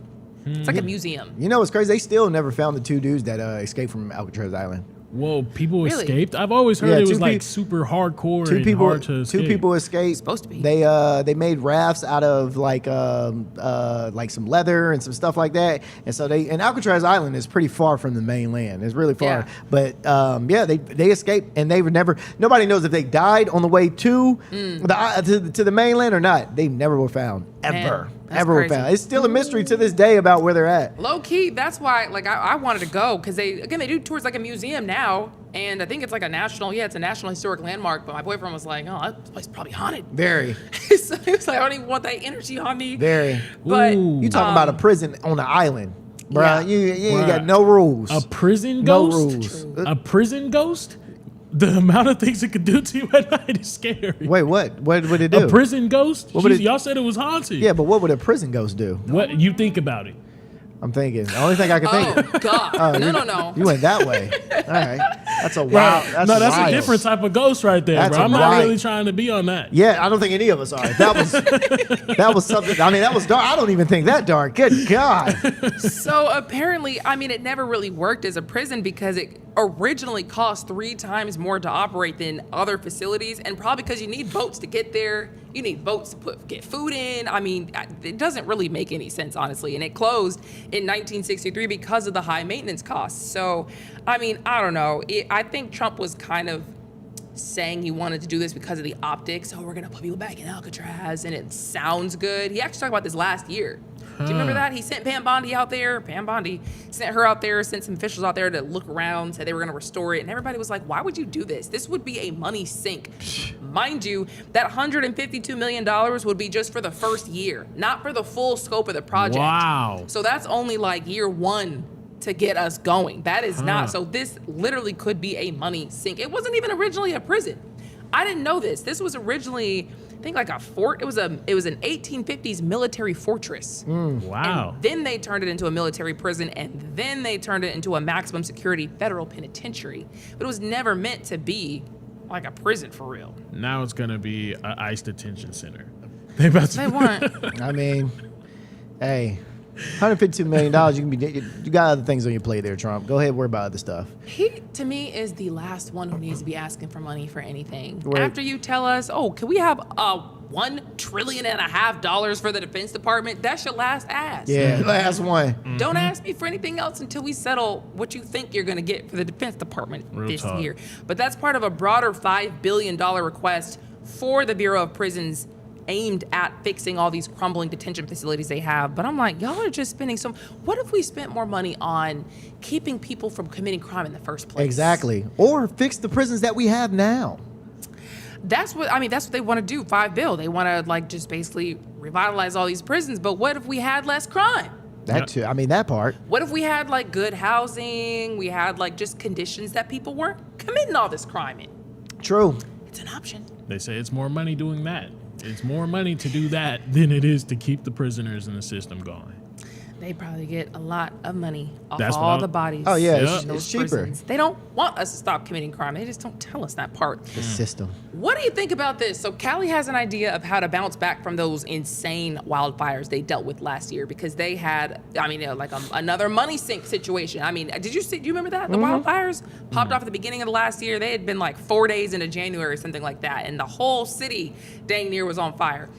It's like a museum. You know what's crazy? They still never found the two dudes that escaped from Alcatraz Island. Whoa, people Really? escaped? I've always heard it was like super hardcore and hard to escape. Two people escaped. Supposed to be. They made rafts out of like some leather and some stuff like that. And so and Alcatraz Island is pretty far from the mainland. It's really far. Yeah. But they escaped and they were never. Nobody knows if they died on the way to the mainland or not. They never were found ever. That's Ever were crazy. found. It's still a mystery to this day about where they're at. Low key, that's why I wanted to go because they do tours like a museum now, and I think it's like it's a national historic landmark. But my boyfriend was like, "Oh, that place is probably haunted." Very. So he was like, "I don't even want that energy on me." Very. But You talking about a prison on an island, bruh. Yeah. You ain't got no rules. A prison No ghost? rules. A prison ghost? The amount of things it could do to you at night is scary. Wait, what? What would it do? A prison ghost? What would Jeez, y'all said it was haunted. Yeah, but what would a prison ghost do? What you think about it? I'm thinking. The only thing I can think. Oh God! No. You went that way. All right. That's a wild. That's wild. a different type of ghost right there, That's bro. a I'm not wild- really trying to be on that. Yeah, I don't think any of us are. That was something. I mean, that was dark. I don't even think that dark. Good God. So apparently, it never really worked as a prison because it originally cost 3 times more to operate than other facilities, and probably because you need boats to get there. You need boats to get food in. It doesn't really make any sense, honestly. And it closed in 1963 because of the high maintenance costs. So, I don't know. I think Trump was kind of saying he wanted to do this because of the optics. Oh, we're going to put people back in Alcatraz, and it sounds good. He actually talked about this last year. Do you remember that? He sent Pam Bondi out there. Pam Bondi sent her out there, sent some officials out there to look around, said they were going to restore it. And everybody was like, why would you do this? This would be a money sink. Mind you, that $152 million would be just for the first year, not for the full scope of the project. Wow. So that's only like year 1 to get us going. That is not. So this literally could be a money sink. It wasn't even originally a prison. I didn't know this. This was originally think like a fort. It was an 1850s military fortress. Wow. And then they turned it into a military prison, and then they turned it into a maximum security federal penitentiary. But it was never meant to be like a prison for real. Now it's gonna be an ICE detention center. They want. I mean, hey, $152 million. You got other things on your plate there, Trump. Go ahead, worry about other stuff. He, to me, is the last one who needs to be asking for money for anything. Right. After you tell us, oh, can we have $1.5 trillion for the Defense Department? That's your last ask. Yeah, last one. Don't ask me for anything else until we settle what you think you're going to get for the Defense Department this year. But that's part of a broader $5 billion request for the Bureau of Prisons aimed at fixing all these crumbling detention facilities they have. But I'm like, y'all are just spending what if we spent more money on keeping people from committing crime in the first place? Exactly. Or fix the prisons that we have now. That's what they want to do. $5 billion. They want to like just basically revitalize all these prisons. But what if we had less crime? That too. I mean, that part. What if we had like good housing? We had like just conditions that people weren't committing all this crime in. True. It's an option. They say it's more money doing that. It's more money to do that than it is to keep the prisoners in the system going. They probably get a lot of money off That's all the bodies. Oh, yeah, in it's those cheaper. prisons. They don't want us to stop committing crime. They just don't tell us that part. The system. What do you think about this? So Cali has an idea of how to bounce back from those insane wildfires they dealt with last year because they had, another money sink situation. I mean, do you remember that? The wildfires popped off at the beginning of the last year. They had been like 4 days into January or something like that. And the whole city dang near was on fire.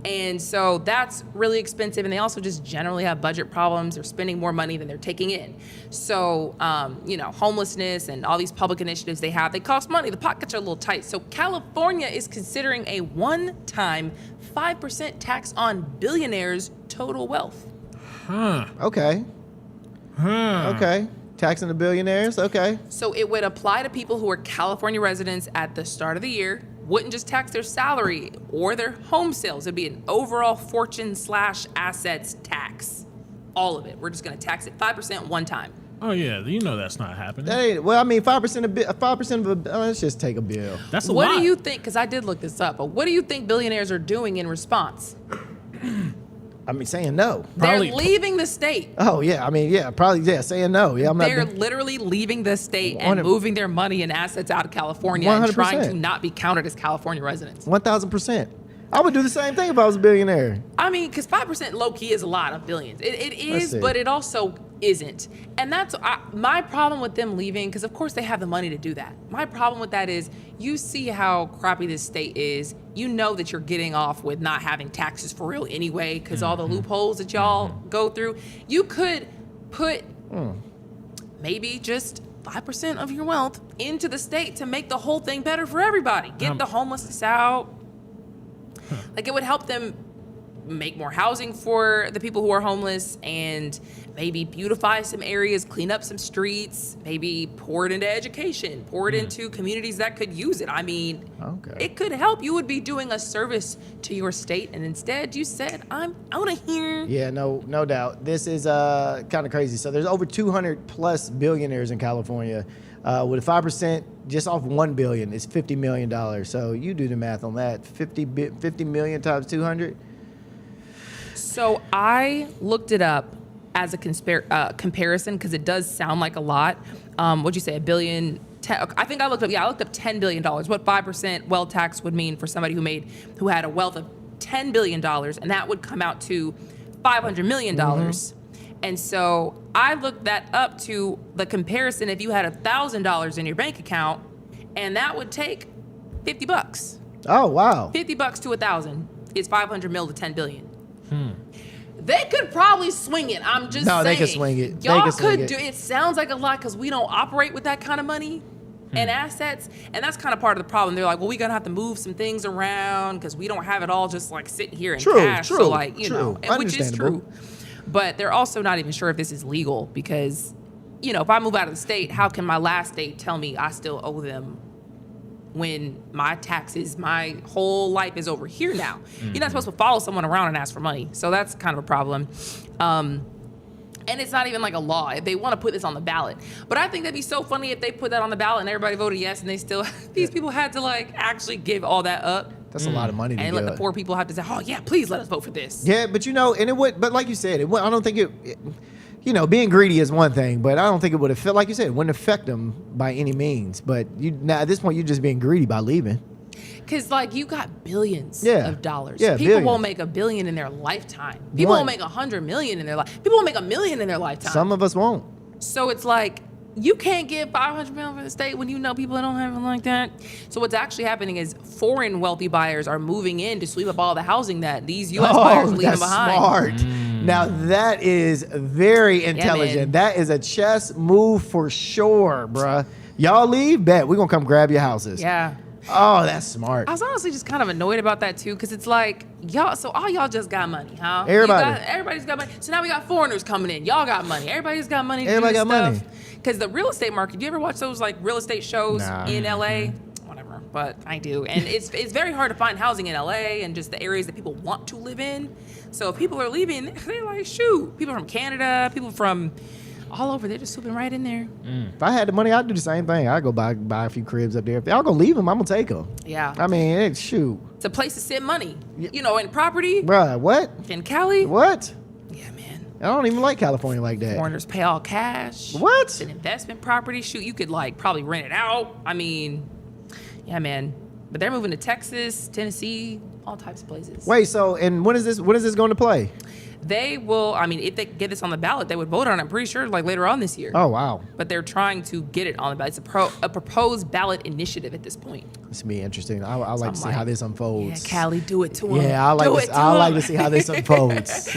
And so that's really expensive. And they also just generally have budget problems. They're spending more money than they're taking in. So, homelessness and all these public initiatives they cost money. The pockets are a little tight. So California is considering a one-time 5% tax on billionaires' total wealth. Okay. Okay. Taxing the billionaires. Okay. So it would apply to people who are California residents at the start of the year. Wouldn't just tax their salary or their home sales. It'd be an overall fortune/assets tax. All of it. We're just going to tax it 5% one time. Oh yeah, you know that's not happening. That ain't, well, I mean, 5% of a. Let's just take a bill. That's a lot. What do you think? Because I did look this up. But what do you think billionaires are doing in response? I mean, saying no. They're leaving the state. Oh yeah, I mean, yeah, probably saying no. Yeah, They're literally leaving the state and moving their money and assets out of California and trying to not be counted as California residents. 1,000%. I would do the same thing if I was a billionaire. I mean, because 5% low-key is a lot of billions. It is, but it also isn't. And that's my problem with them leaving, because of course they have the money to do that. My problem with that is you see how crappy this state is. You know that you're getting off with not having taxes for real anyway, because all the loopholes that y'all go through. You could put maybe just 5% of your wealth into the state to make the whole thing better for everybody. Get the homelessness out. Like, it would help them make more housing for the people who are homeless and maybe beautify some areas, clean up some streets, maybe pour it into education, pour it into communities that could use it. I mean, it could help. You would be doing a service to your state, and instead you said, I want to hear. Yeah, no doubt. This is kind of crazy. So there's over 200 plus billionaires in California. With 5% just off $1 billion, it's $50 million. So you do the math on that. 50 million times 200. So I looked it up as a comparison because it does sound like a lot. What'd you say? $1 billion? I think I looked up $10 billion. What 5% wealth tax would mean for somebody who had a wealth of $10 billion, and that would come out to $500 million. And so I looked that up to the comparison if you had $1,000 in your bank account, and that would take $50. Oh, wow. $50 to 1,000 is 500 mil to 10 billion. They could probably swing it. I'm just saying. No, they could swing it. Y'all could do it. Sounds like a lot because we don't operate with that kind of money and assets. And that's kind of part of the problem. They're like, well, we're going to have to move some things around because we don't have it all just like sitting here in cash. True, so like, you know, which is understandable. true. But they're also not even sure if this is legal because, you know, if I move out of the state, how can my last state tell me I still owe them when my taxes, my whole life is over here now? You're not supposed to follow someone around and ask for money. So that's kind of a problem. And it's not even like a law. If they want to put this on the ballot. But I think that'd be so funny if they put that on the ballot and everybody voted yes and they still, these people had to like actually give all that up That's a lot of money to and give. let the poor people have to say, oh yeah, please let us vote for this. Yeah, but and it would. But like you said, I don't think it. Being greedy is one thing, but I don't think it would affect. Like you said, it wouldn't affect them by any means. But now at this point, you're just being greedy by leaving. Because, you got billions of dollars. Yeah, people billions. won't make $1 billion in their lifetime. People won't make $100 million in their life. People won't make $1 million in their lifetime. Some of us won't. So it's you can't get $500 million for the state when people don't have it like that. So what's actually happening is foreign wealthy buyers are moving in to sweep up all the housing that these U.S. buyers are leaving behind. Smart. Now that is very intelligent. man. That is a chess move for sure, bruh. Y'all leave, bet we're gonna come grab your houses. Yeah. Oh, that's smart. I was honestly just kind of annoyed about that too, because it's y'all. So all y'all just got money, huh? Everybody's got money. So now we got foreigners coming in. Y'all got money. Everybody's got money. Everybody got money. Because the real estate market. Do you ever watch those real estate shows in LA? Whatever, but I do, and it's very hard to find housing in LA and just the areas that people want to live in. So if people are leaving, they're shoot. People from Canada, people from all over, they're just swooping right in there. If I had the money, I'd do the same thing. I'd go buy a few cribs up there. If y'all gonna leave them, I'm gonna take them. Yeah. I mean, shoot. It's a place to sit money. In property. Bruh, what? In Cali. What? Yeah, man. I don't even like California like that. Foreigners pay all cash. What? It's an investment property. Shoot, you could probably rent it out. I mean, yeah, man. But they're moving to Texas, Tennessee, all types of places. Wait, so when is this going to play? They will, if they get this on the ballot, they would vote on it, I'm pretty sure, later on this year. Oh, wow. But they're trying to get it on the ballot. It's a proposed ballot initiative at this point. This will be interesting. I like to see how this unfolds. Yeah, Cali, do it to them. Yeah, I like to see how this unfolds.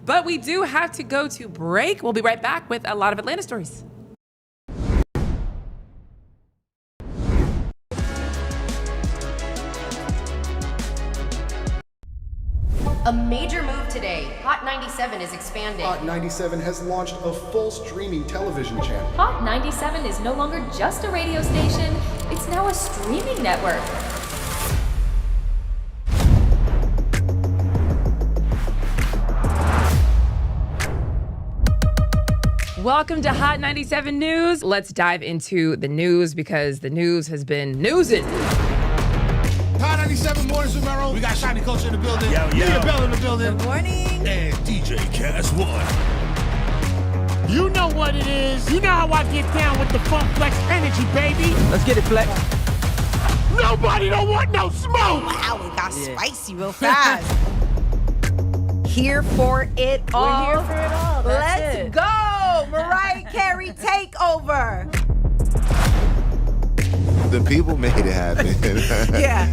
But we do have to go to break. We'll be right back with a lot of Atlanta stories. A major move today. Hot 97 is expanding. Hot 97 has launched a full streaming television channel. Hot 97 is no longer just a radio station, it's now a streaming network. Welcome to Hot 97 News. Let's dive into the news because the news has been newsing. Hot 97 mornings with Mero. We got Shiny Culture in the building. Leah Bell in the building. Good morning. And DJ Cass One. You know what it is. You know how I get down with the Funk Flex energy, baby. Let's get it, Flex. Nobody don't want no smoke. Wow, it got spicy real fast. Here for it all. We're here for it all. Let's go. Mariah Carey takeover. The people made it happen. Yeah.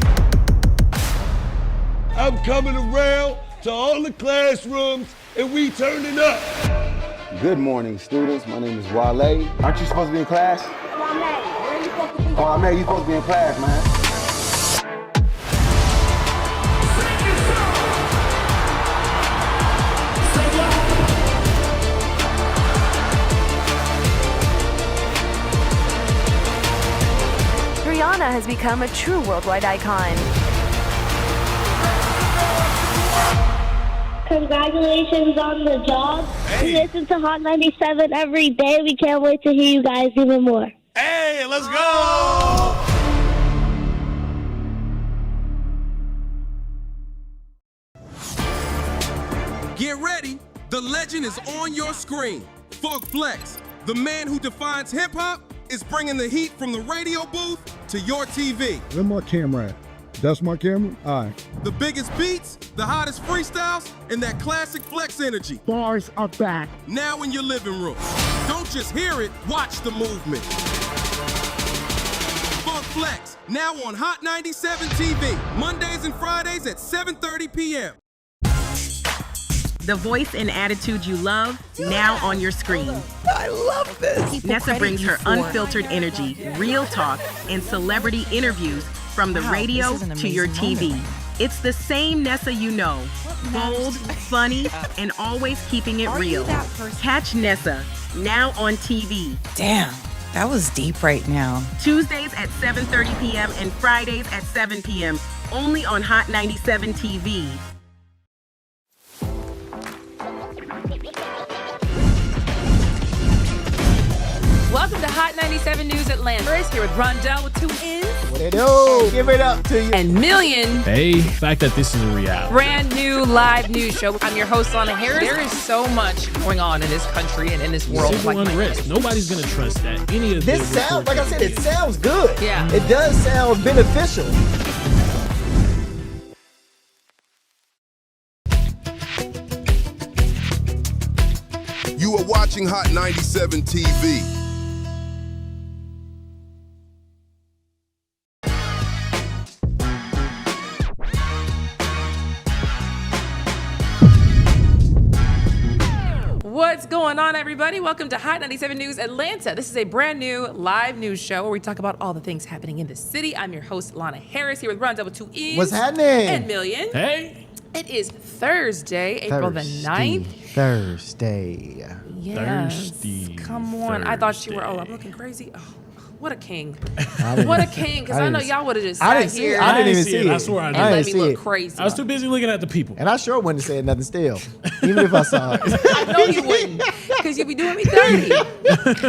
I'm coming around to all the classrooms and we turning up. Good morning, students. My name is Wale. Aren't you supposed to be in class? Wale, where are you supposed to be? Oh, man, you supposed to be in class, man. Rihanna has become a true worldwide icon. Congratulations on the job. We listen to Hot 97 every day. We can't wait to hear you guys even more. Hey, let's go. Get ready. The legend is on your screen. Funk Flex, the man who defines hip-hop, is bringing the heat from the radio booth to your TV. Where's my camera at? That's my camera? All right. The biggest beats, the hottest freestyles, and that classic Flex energy. Bars are back. Now in your living room. Don't just hear it, watch the movement. Funk Flex, now on Hot 97 TV, Mondays and Fridays at 7:30 p.m. The voice and attitude you love, now on your screen. I love this. Nessa brings her unfiltered energy, real talk, and celebrity interviews from the radio to your TV. It's the same Nessa you know. Bold, funny, and always keeping it real. Catch Nessa, now on TV. Damn, that was deep right now. Tuesdays at 7:30 p.m. and Fridays at 7 p.m. Only on Hot 97 TV. Welcome to Hot 97 News Atlanta. First, here with Rondell with 2 N's. What they do? Give it up to you. And Million. Hey, the fact that this is a reality. Brand new live news show. I'm your host, Lana Harris. There is so much going on in this country and in this world. Civil unrest. Nobody's going to trust that. Any of this sounds, like I said, it sounds good. Yeah. It does sound beneficial. You are watching Hot 97 TV. What's going on, everybody? Welcome to Hot 97 News Atlanta. This is a brand new live news show where we talk about all the things happening in the city. I'm your host, Lana Harris, here with Rondell with 2 E's. What's happening? And Million. Hey. It is Thursday, April the 9th. Thursday. Yes. Thirsty Come on. Thursday. I thought you were, I'm looking crazy. Oh, what a king. What a king, because I know y'all would have just I sat didn't see here it. I didn't even see it. I swear I and didn't. let me look crazy. I was too busy looking at the people. And I sure wouldn't have said nothing still, even if I saw it. I know you wouldn't, because you be doing me dirty.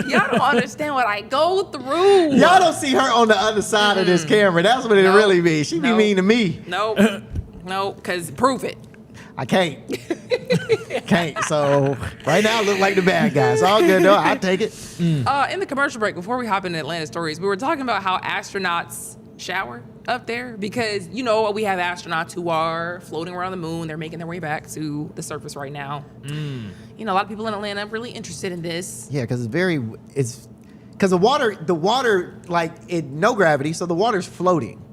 Y'all don't understand what I go through. Y'all don't see her on the other side of this camera. That's what it really means. She be mean to me. Nope. Nope, because prove it. I can't. So right now I look like the bad guy. It's all good though. I'll take it. In the commercial break, before we hop into Atlanta stories, we were talking about how astronauts shower up there because, you know, we have astronauts who are floating around the moon. They're making their way back to the surface right now. You know, a lot of people in Atlanta are really interested in this. Yeah, because it's because the water, like no gravity, so the water's floating.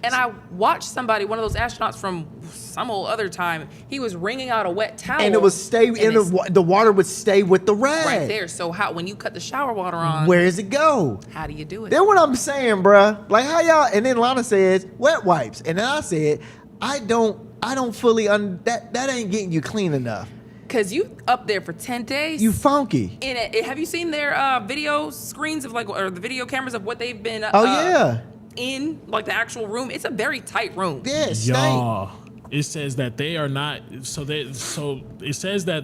And I watched somebody, one of those astronauts from some old other time, he was wringing out a wet towel. And it would stay in the water would stay with the rag. Right there. So how, when you cut the shower water on, where does it go? How do you do it? Then what I'm saying, bruh, like how y'all, and then Lana says wet wipes. And then I said, I don't fully, that ain't getting you clean enough. Cause you up there for 10 days. You funky. In it, have you seen their video screens of or the video cameras of what they've been in like the actual room? It's a very tight room. Yeah, Y'all, it says that they are not, so it says that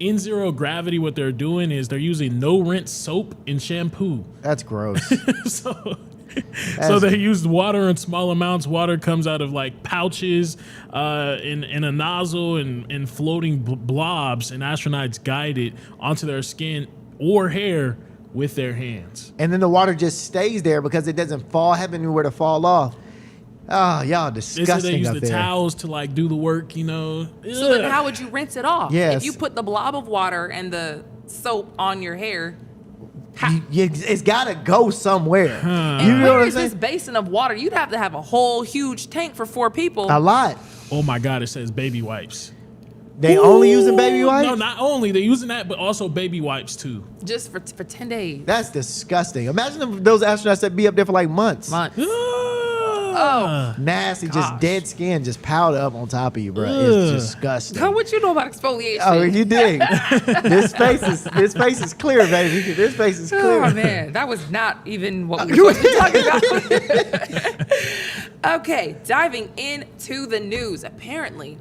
in zero gravity, what they're doing is they're using no rinse soap and shampoo. That's gross. So they use water in small amounts. Water comes out of like pouches in a nozzle and floating blobs, and astronauts guide it onto their skin or hair with their hands. And then the water just stays there because it doesn't have anywhere to fall off. Oh, y'all disgusting. They use up the there. towels to like do the work, you know. So then how would you rinse it off? Yes. If you put the blob of water and the soap on your hair, it's got to go somewhere. And You know where what I'm is saying? this basin of water? You'd have to have a whole huge tank for 4 people. A lot. Oh my God, it says baby wipes. They only using baby wipes? No, not only. They're using that, but also baby wipes too. Just for 10 days. That's disgusting. Imagine if those astronauts that be up there for like months. Oh, nasty, just gosh. dead skin, just piled up on top of you, bro. It's disgusting. What you know about exfoliation? Oh, you dig? This face is clear, baby. This face is clear. Oh man, that was not even what we were supposed to talk about. Okay, diving into the news. Apparently,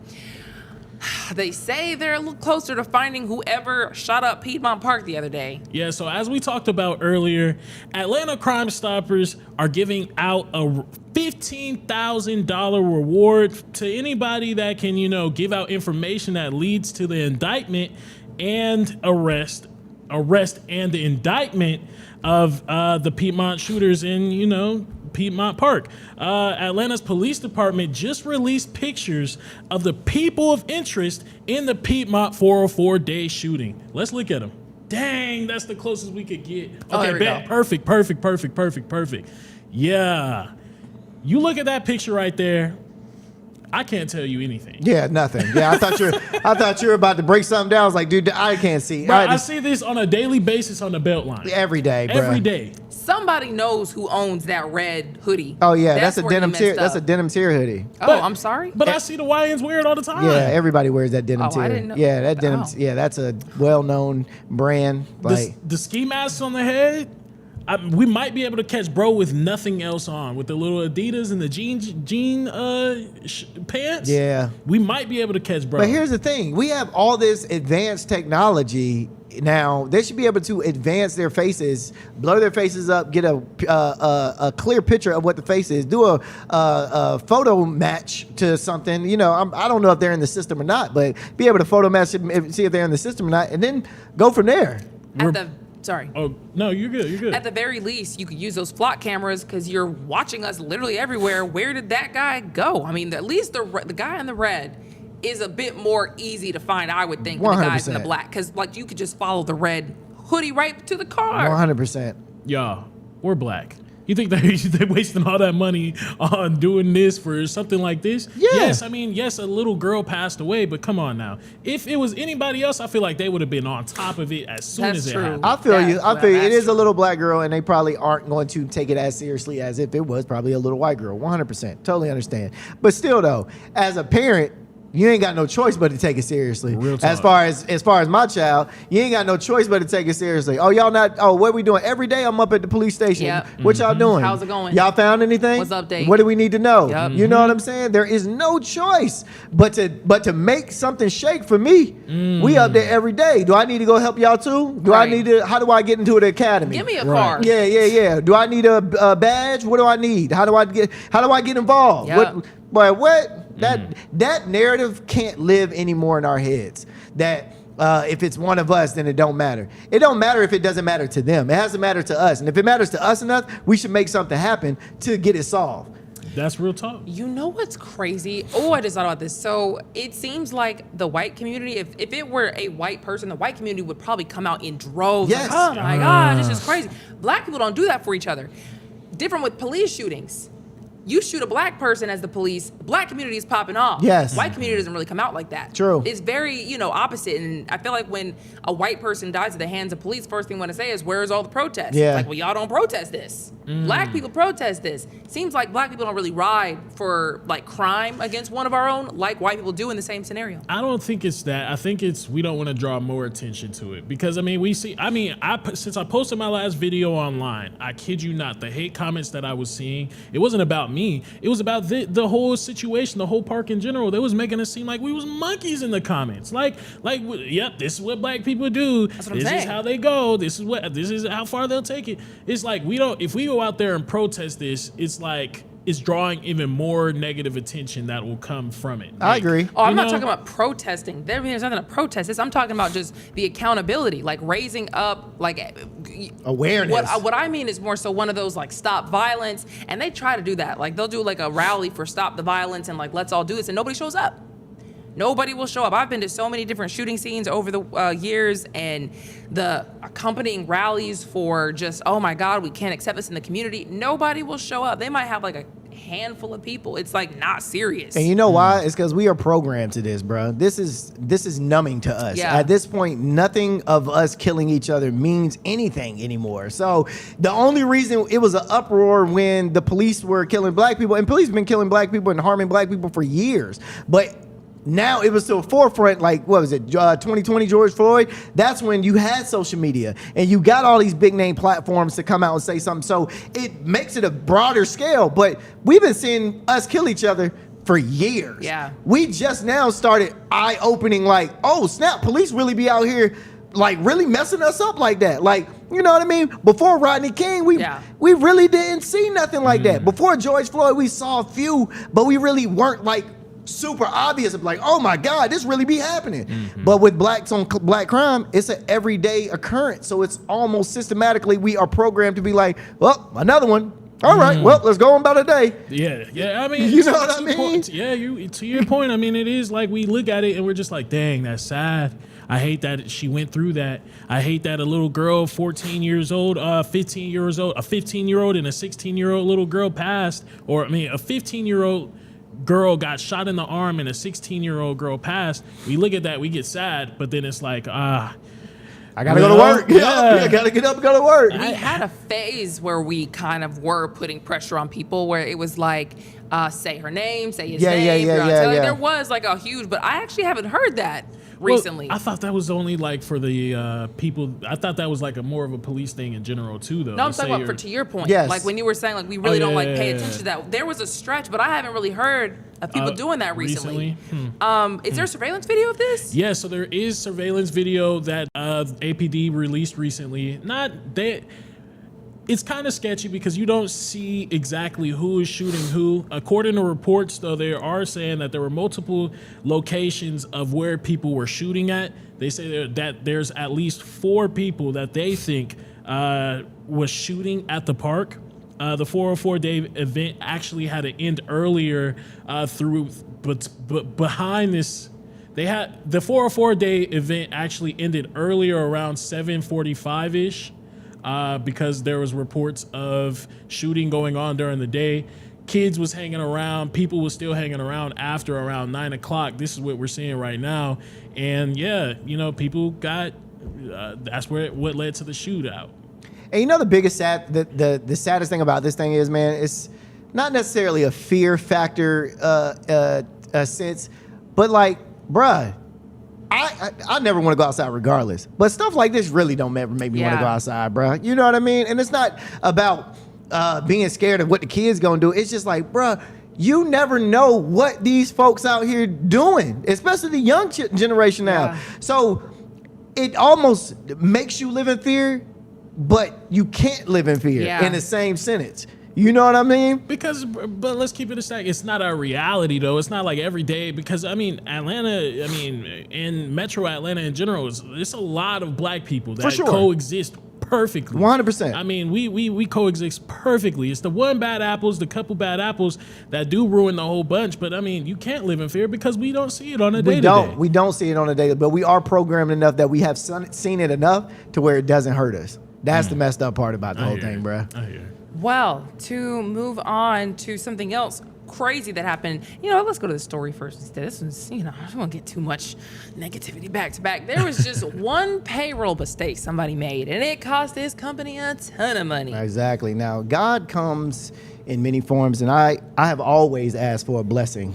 they say they're a little closer to finding whoever shot up Piedmont Park the other day. Yeah, so as we talked about earlier, Atlanta Crime Stoppers are giving out a $15,000 reward to anybody that can, give out information that leads to the indictment and arrest and the indictment of the Piedmont shooters in, Piedmont Park. Atlanta's police department just released pictures of the people of interest in the Piedmont 404 day shooting. Let's look at them. Dang, that's the closest we could get. Okay, bet. Perfect. Yeah. You look at that picture right there. I can't tell you anything. Yeah, nothing. Yeah, I thought you were about to break something down. I was like, dude, I can't see. Bro, I see this on a daily basis on the Beltline. Every day, bro. Every day. Somebody knows who owns that red hoodie. Oh yeah, that's a where you denim messed tier. up. That's a denim tier hoodie. Oh, I'm sorry. But I see the YNs wear it all the time. Yeah, everybody wears that denim tier. I didn't know. Yeah, that denim. Oh. Yeah, that's a well-known brand. Like the ski masks on the head. We might be able to catch bro with nothing else on, with the little Adidas and the jean pants. Yeah, we might be able to catch bro. But here's the thing: we have all this advanced technology. Now they should be able to advance their faces, blur their faces up, get a clear picture of what the face is, do a photo match to something. You know, I don't know if they're in the system or not, but be able to photo match it, see if they're in the system or not, and then go from there. Sorry. Oh, no, you're good. You're good. At the very least, you could use those flock cameras because you're watching us literally everywhere. Where did that guy go? I mean, at least the guy in the red is a bit more easy to find, I would think, than the guys in the black. Because, like, you could just follow the red hoodie right to the car. 100%. Y'all, we're black. You think they're wasting all that money on doing this for something like this? Yeah. Yes, I mean, yes, a little girl passed away, but come on now. If it was anybody else, I feel like they would have been on top of it as soon as it happened. I feel you. It is a little black girl, and they probably aren't going to take it as seriously as if it was probably a little white girl. 100%. Totally understand. But still, though, as a parent, you ain't got no choice but to take it seriously. Real talk. As far as my child, you ain't got no choice but to take it seriously. Oh, y'all not? Oh, what we doing? Every day I'm up at the police station. Yep. What y'all doing? How's it going? Y'all found anything? What's update? What do we need to know? Yep. You know what I'm saying? There is no choice but to make something shake for me. We up there every day. Do I need to go help y'all too? Do I need to? How do I get into the academy? Give me a car. Yeah. Do I need a badge? What do I need? How do I get involved? Yep. What? That narrative can't live anymore in our heads. That if it's one of us, then it don't matter. It don't matter if it doesn't matter to them. It has to matter to us. And if it matters to us enough, we should make something happen to get it solved. That's real talk. You know what's crazy? Oh, I just thought about this. So it seems like the white community, if it were a white person, the white community would probably come out in droves. Yes. Like, oh my God, this is crazy. Black people don't do that for each other. Different with police shootings. You shoot a black person as the police, black community is popping off. Yes. White community doesn't really come out like that. True. It's very, opposite. And I feel like when a white person dies at the hands of police, first thing I want to say is, where's all the protests? Yeah. It's like, well, y'all don't protest this. Black people protest this. Seems like black people don't really ride for like crime against one of our own like white people do in the same scenario. I don't think it's that. I think it's we don't want to draw more attention to it because since I posted my last video online, I kid you not, the hate comments that I was seeing, it wasn't about me. It was about the whole situation, the whole park in general. They was making us seem like we was monkeys in the comments. Yep, this is what black people do. That's what I'm saying. This is how they go. This is how far they'll take it. It's like if we go out there and protest this, it's like it's drawing even more negative attention that will come from it. I agree. Oh, I'm not talking about protesting. There's nothing to protest. I'm talking about just the accountability, like raising up, like awareness. What I mean is more so one of those like stop violence, and they try to do that. Like they'll do like a rally for stop the violence and like let's all do this, and nobody shows up. Nobody will show up. I've been to so many different shooting scenes over the years, and the accompanying rallies for just, oh my God, we can't accept this in the community. Nobody will show up. They might have like a handful of people. It's like not serious. And you know why? It's because we are programmed to this, bro. This is numbing to us. Yeah. At this point, nothing of us killing each other means anything anymore. So the only reason it was an uproar when the police were killing black people, and police have been killing black people and harming black people for years, but now it was to the forefront, like, what was it, 2020 George Floyd? That's when you had social media and you got all these big name platforms to come out and say something. So it makes it a broader scale, but we've been seeing us kill each other for years. Yeah. We just now started eye-opening, like, oh, snap, police really be out here like really messing us up like that. Like, you know what I mean? Before Rodney King, we really didn't see nothing like that. Before George Floyd, we saw a few, but we really weren't like super obvious of like, oh my God, this really be happening. But with blacks on black crime, it's an everyday occurrence. So it's almost systematically we are programmed to be like, well, another one. All right, well, let's go on about a day. Yeah. I mean, you know what I mean? To your point, I mean, it is like we look at it and we're just like, dang, that's sad. I hate that she went through that. I hate that a little girl, 14 years old, 15 years old, a 15-year-old and a 16-year-old little girl passed. Or, I mean, a 15-year-old girl got shot in the arm and a 16-year-old girl passed. We look at that, we get sad, but then it's like, I gotta go to work. Yeah, I gotta get up and go to work. We had a phase where we kind of were putting pressure on people where it was like, say her name, say his name. Yeah. There was like a huge, but I actually haven't heard that. recently. I thought that was only like for the people. I thought that was like a more of a police thing in general too, though. No, I'm talking about to your point. Yes. Like when you were saying like we really don't like pay attention to that. There was a stretch, but I haven't really heard of people doing that recently. Is there surveillance video of this? Yeah, so there is surveillance video that APD released recently. It's kind of sketchy because you don't see exactly who is shooting who. According to reports, though, they are saying that there were multiple locations of where people were shooting at. They say that there's at least 4 people that they think was shooting at the park. The 404-day event actually had to end earlier but behind this, they had the 404-day event actually ended earlier around 7:45-ish. Because there was reports of shooting going on during the day. Kids was hanging around. People was still hanging around after around 9 o'clock. This is what we're seeing right now. And yeah, people got, that's what led to the shootout. And the biggest the saddest thing about this thing is, man, it's not necessarily a fear factor sense, but like, bruh, I never want to go outside regardless. But stuff like this really don't ever make me want to go outside, bro. You know what I mean? And it's not about being scared of what the kids gonna do. It's just like, bro, you never know what these folks out here doing, especially the young generation now. Yeah. So it almost makes you live in fear, but you can't live in fear in the same sentence. You know what I mean? But let's keep it a stack. It's not our reality, though. It's not like every day because, Atlanta, and Metro Atlanta in general, it's a lot of black people that coexist perfectly. 100%. We coexist perfectly. It's the the couple bad apples that do ruin the whole bunch. But, you can't live in fear because we don't see it on a day-to-day. We don't see it on a day, but we are programmed enough that we have seen it enough to where it doesn't hurt us. That's the messed up part about the whole thing, bro. I hear it. Well, to move on to something else crazy that happened, let's go to the story first instead. This was, I don't want to get too much negativity back to back. There was just one payroll mistake somebody made, and it cost this company a ton of money. Exactly. Now, God comes in many forms, and I have always asked for a blessing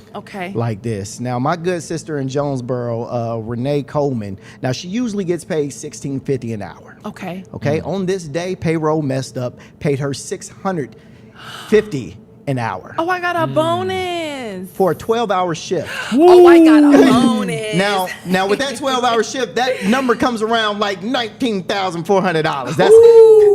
like this. Now, my good sister in Jonesboro, Renee Coleman, now she usually gets paid $16.50 an hour. Okay. On this day, payroll messed up, paid her $650 an hour. Oh, I got a bonus. For a 12-hour shift. Oh, I got a bonus. Now with that 12-hour shift, that number comes around like $19,400. That's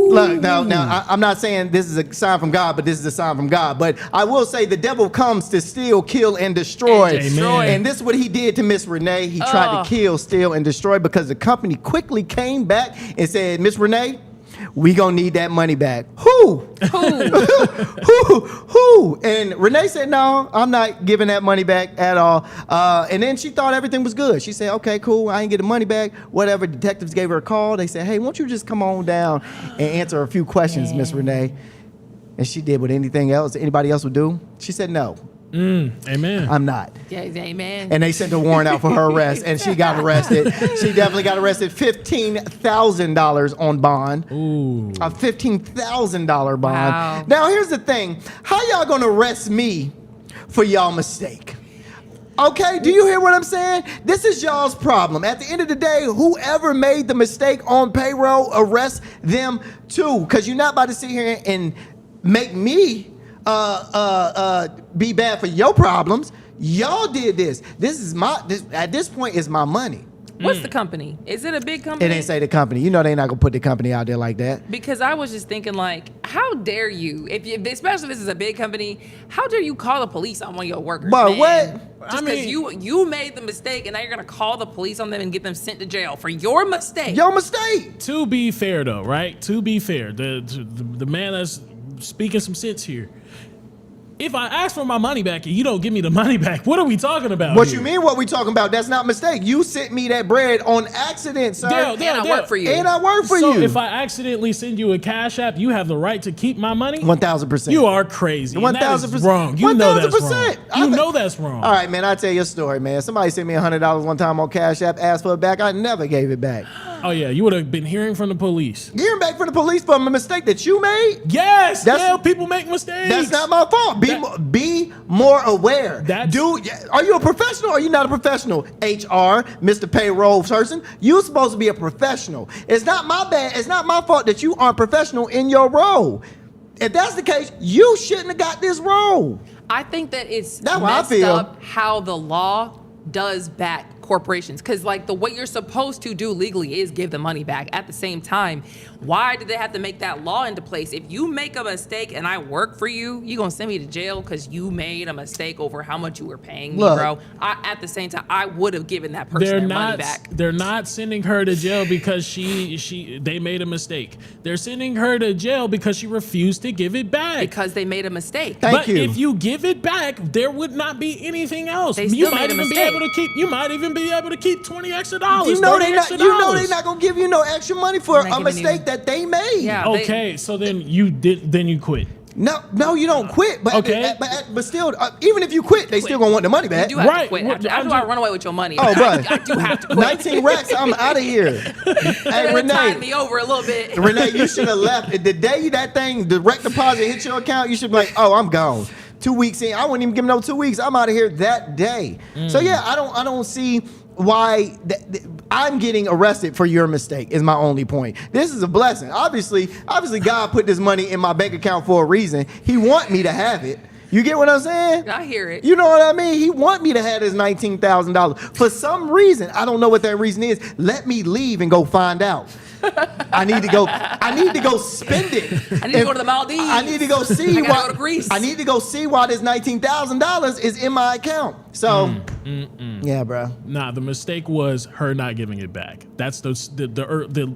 look, now I'm not saying this is a sign from God, but this is a sign from God. But I will say the devil comes to steal, kill, and destroy. And this is what he did to Miss Renee. He tried to kill, steal, and destroy because the company quickly came back and said, Miss Renee, we gonna need that money back. Who? And Renee said, no, I'm not giving that money back at all. And then she thought everything was good. She said, okay, cool, I ain't get the money back. Whatever, detectives gave her a call. They said, hey, won't you just come on down and answer a few questions, Miss Renee? And she did what anybody else would do. She said, no. Amen. I'm not. Yeah, amen. And they sent a warrant out for her arrest, and she got arrested. She definitely got arrested. $15,000 on bond. Ooh. A $15,000 bond. Wow. Now, here's the thing. How y'all gonna arrest me for y'all mistake? Okay, do you hear what I'm saying? This is y'all's problem. At the end of the day, whoever made the mistake on payroll, arrest them too. Because you're not about to sit here and make me be bad for your problems. Y'all did this. At this point is my money. What's the company? Is it a big company? It ain't say the company. You know they not gonna put the company out there like that. Because I was just thinking, like, how dare you? Especially if this is a big company, how dare you call the police on one of your workers? But what? Just because you made the mistake and now you're gonna call the police on them and get them sent to jail for your mistake. Your mistake. To be fair, though, right? To be fair, the man that's speaking some sense here. If I ask for my money back and you don't give me the money back, what are we talking about? What you mean what we talking about? That's not a mistake. You sent me that bread on accident, sir. And I work for you. And I work for you. So if I accidentally send you a Cash App, you have the right to keep my money? 1,000%. You are crazy. 1,000% wrong. You know that's wrong. You know that's wrong. All right, man, I'll tell you a story, man. Somebody sent me $100 one time on Cash App, asked for it back. I never gave it back. Oh, yeah. You would have been hearing from the police. Hearing back from the police for a mistake that you made? Yes. People make mistakes. That's not my fault. Be more aware. Are you a professional or are you not a professional? HR, Mr. Payroll person, you're supposed to be a professional. It's not my bad. It's not my fault that you aren't professional in your role. If that's the case, you shouldn't have got this role. I think that it's That's messed how I feel. up how the law does back corporations, because like what you're supposed to do legally is give the money back. At the same time, why did they have to make that law into place? If you make a mistake and I work for you, you gonna send me to jail because you made a mistake over how much you were paying me, bro. At the same time, I would have given that person their money back. They're not sending her to jail because they made a mistake. They're sending her to jail because she refused to give it back. Because they made a mistake. But if you give it back, there would not be anything else. You might even be able to keep $20 extra. You know they're not gonna give you no extra money for a mistake that they made. Yeah, okay, so then you quit. No, you don't quit. But but still, even if you quit, they still gonna want the money back. You do have to quit. After I run away with your money, oh, bro, I do have to quit. 19 racks, I'm out of here. Hey, Renee, tied me over a little bit. Renee, you should have left the day that thing direct deposit hit your account. You should be like, oh, I'm gone. 2 weeks in, I wouldn't even give them no 2 weeks. I'm out of here that day. So yeah, I don't see why I'm getting arrested for your mistake is my only point. This is a blessing. Obviously God put this money in my bank account for a reason. He want me to have it. You get what I'm saying? I hear it. You know what I mean? He want me to have this $19,000. For some reason, I don't know what that reason is. Let me leave and go find out. I need to go spend it. I need to go to the Maldives. I need to go see why. Go to Greece. I need to go see why this $19,000 is in my account. So, yeah, bro. Nah, the mistake was her not giving it back. That's the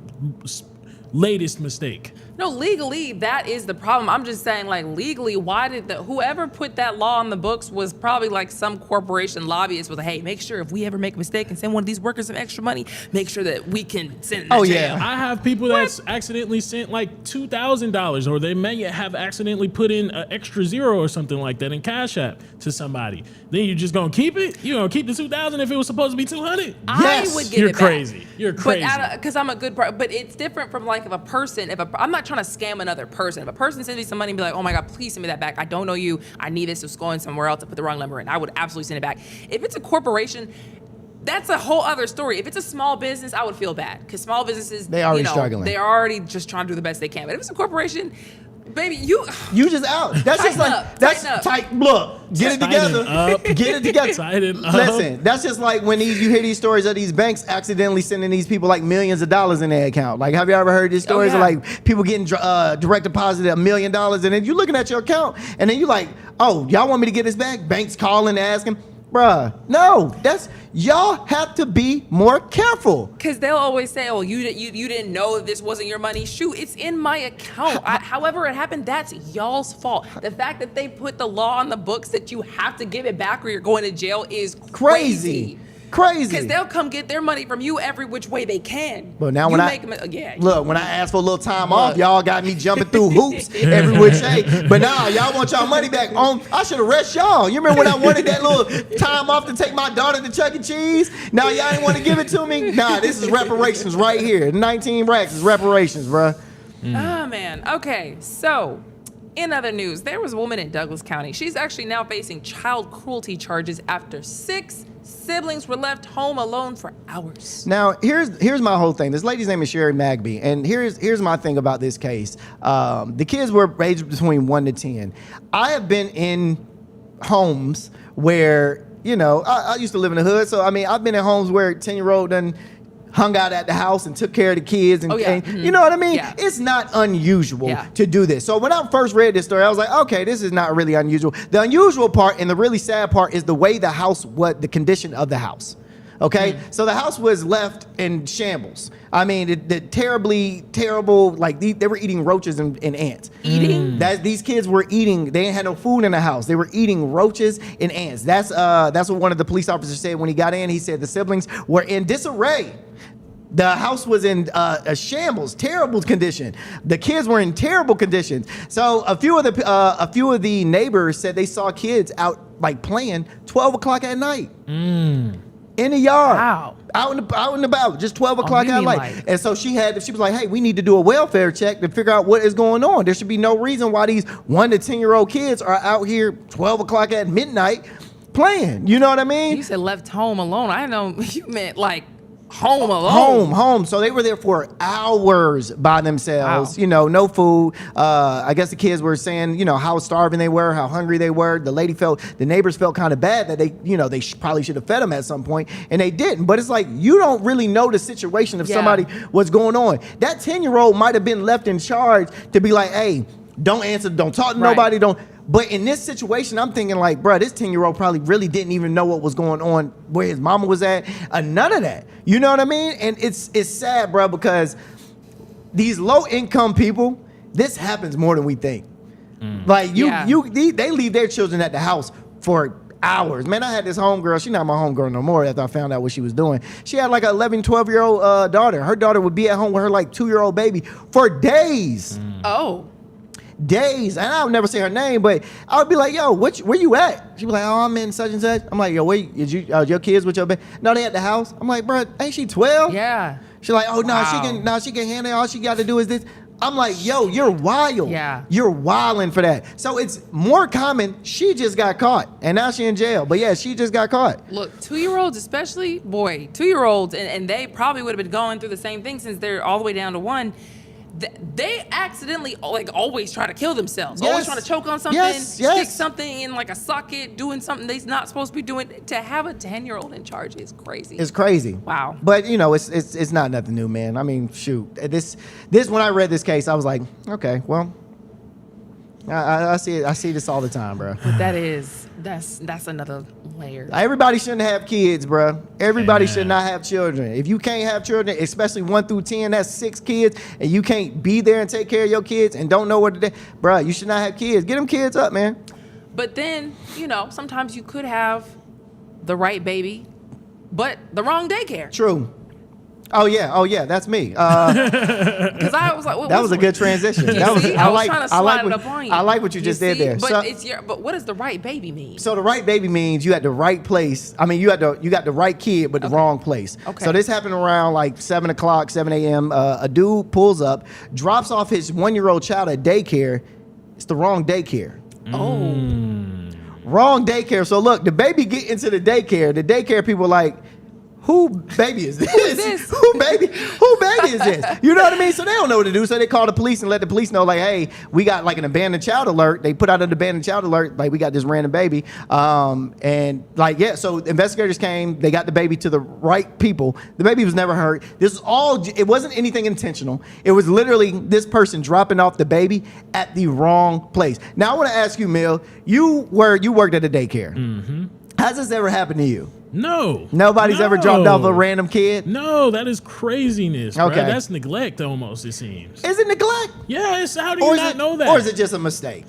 latest mistake. No, legally, that is the problem. I'm just saying, like, legally, why did whoever put that law on the books was probably like some corporation lobbyist with, hey, make sure if we ever make a mistake and send one of these workers some extra money, make sure that we can send them to jail. I have people that's accidentally sent like $2,000, or they may have accidentally put in an extra zero or something like that in Cash App to somebody. Then you just gonna keep it? You gonna keep the $2,000 if it was supposed to be $200? I would give You're it crazy. back. You're crazy. Because I'm a good person. But it's different from like if a person, I'm not trying to scam another person. If a person sends me some money and be like, oh my God, please send me that back. I don't know you. I need this. It's going somewhere else. I put the wrong number in. I would absolutely send it back. If it's a corporation, that's a whole other story. If it's a small business, I would feel bad because small businesses, they already struggling. They're already just trying to do the best they can. But if it's a corporation, baby, you just out. That's just like that's tight. Look, get it together. Get it together. Listen, that's just like when you hear these stories of these banks accidentally sending these people like millions of dollars in their account. Like, have you ever heard these stories of like people getting direct deposited $1 million, and then you looking at your account, and then you like, oh, y'all want me to get this back? Banks calling asking. Bruh, no, y'all have to be more careful. Because they'll always say, oh, you didn't know this wasn't your money. Shoot, it's in my account. However it happened, that's y'all's fault. The fact that they put the law on the books that you have to give it back or you're going to jail is crazy. Because they'll come get their money from you every which way they can. But now when I ask for a little time off, y'all got me jumping through hoops every which way. But now y'all want y'all money back. I should arrest y'all. You remember when I wanted that little time off to take my daughter to Chuck E. Cheese? Now y'all ain't want to give it to me? Nah, this is reparations right here. 19 racks is reparations, bruh. Oh, man. Okay, so in other news, there was a woman in Douglas County. She's actually now facing child cruelty charges after 6 siblings were left home alone for hours. Now, here's my whole thing. This lady's name is Sherry Magby, and here's my thing about this case. The kids were aged between 1 to 10. I have been in homes where, I used to live in the hood, so I mean, I've been in homes where 10-year-old done hung out at the house and took care of the kids, and you know what I mean? Yeah. It's not unusual to do this. So when I first read this story, I was like, okay, this is not really unusual. The unusual part and the really sad part is the way the condition of the house. Okay, so the house was left in shambles. I mean, the terribly terrible, like they were eating roaches and ants. Eating? These kids were eating. They ain't had no food in the house. They were eating roaches and ants. That's what one of the police officers said when he got in. He said the siblings were in disarray. The house was in a shambles, terrible condition. The kids were in terrible conditions. So a few of the neighbors said they saw kids out like playing 12 o'clock at night. In the yard. Wow. out and about, just 12 o'clock you at mean night. And so she was like, hey, we need to do a welfare check to figure out what is going on. There should be no reason why these 1 to 10-year-old kids are out here 12 o'clock at midnight playing. You know what I mean? You said left home alone. I know you meant like home alone. Home. So they were there for hours by themselves. Wow. You know, no food. I guess the kids were saying, you know, how starving they were, how hungry they were. The neighbors felt kind of bad that they probably should have fed them at some point, and they didn't. But it's like, you don't really know the situation of somebody, what's going on. That 10-year-old might have been left in charge to be like, hey, don't answer, don't talk to nobody, don't. But in this situation, I'm thinking like, bro, this 10-year-old probably really didn't even know what was going on, where his mama was at, none of that. You know what I mean? And it's sad, bro, because these low-income people, this happens more than we think. Like they leave their children at the house for hours. Man, I had this homegirl. She's not my homegirl no more after I found out what she was doing. She had like an 11, 12-year-old daughter. Her daughter would be at home with her like 2-year-old baby for days. Oh. Days, and I would never say her name, but I would be like, "Yo, where you at?" She'd be like, "Oh, I'm in such and such." I'm like, "Yo, wait, is your kids with your baby?" No, they at the house. I'm like, "Bro, ain't she 12?" Yeah. She's like, "Oh no, she can handle it. All she got to do is this." I'm like, "Yo, you're wild. Yeah, you're wilding for that." So it's more common. She just got caught, and now she in jail. But yeah, she just got caught. Look, 2-year-olds especially, boy, 2-year-olds, and they probably would have been going through the same thing since they're all the way down to 1. They accidentally always try to kill themselves. Always trying to choke on something, stick something in like a socket, doing something they're not supposed to be doing. To have a 10-year-old in charge is crazy. It's crazy. Wow. But you know, it's not nothing new, man. I mean, shoot, this when I read this case, I was like, okay, well, I see it. I see this all the time, bro. But that's another layer. Everybody shouldn't have kids, bro. Everybody should not have children. If you can't have children, especially 1 through 10, that's 6 kids, and you can't be there and take care of your kids and don't know what to do, bro, you should not have kids. Get them kids up, man. But then, you know, sometimes you could have the right baby, but the wrong daycare. True. Oh yeah, that's me. Because I was like, that was a good transition. I was trying to slide it up on you. I like what you just did there. But but what does the right baby mean? So the right baby means you at the right place. I mean, you got the right kid, but the wrong place. Okay. So this happened around like 7 o'clock, 7 a.m. A dude pulls up, drops off his 1-year-old child at daycare. It's the wrong daycare. Oh. Wrong daycare. So look, the baby get into the daycare. The daycare people like, who baby is this? Who baby is this? You know what I mean? So they don't know what to do. So they call the police and let the police know, like, hey, we got like an abandoned child alert. They put out an abandoned child alert, like we got this random baby. And like, yeah, so investigators came, they got the baby to the right people. The baby was never hurt. This is all, it wasn't anything intentional. It was literally this person dropping off the baby at the wrong place. Now I want to ask you, Mill, you worked at a daycare. Mm-hmm. Has this ever happened to you? No. Nobody's ever dropped off a random kid? No, that is craziness. Okay. Bro. That's neglect almost, it seems. Is it neglect? Yes. How do you not know that? Or is it just a mistake?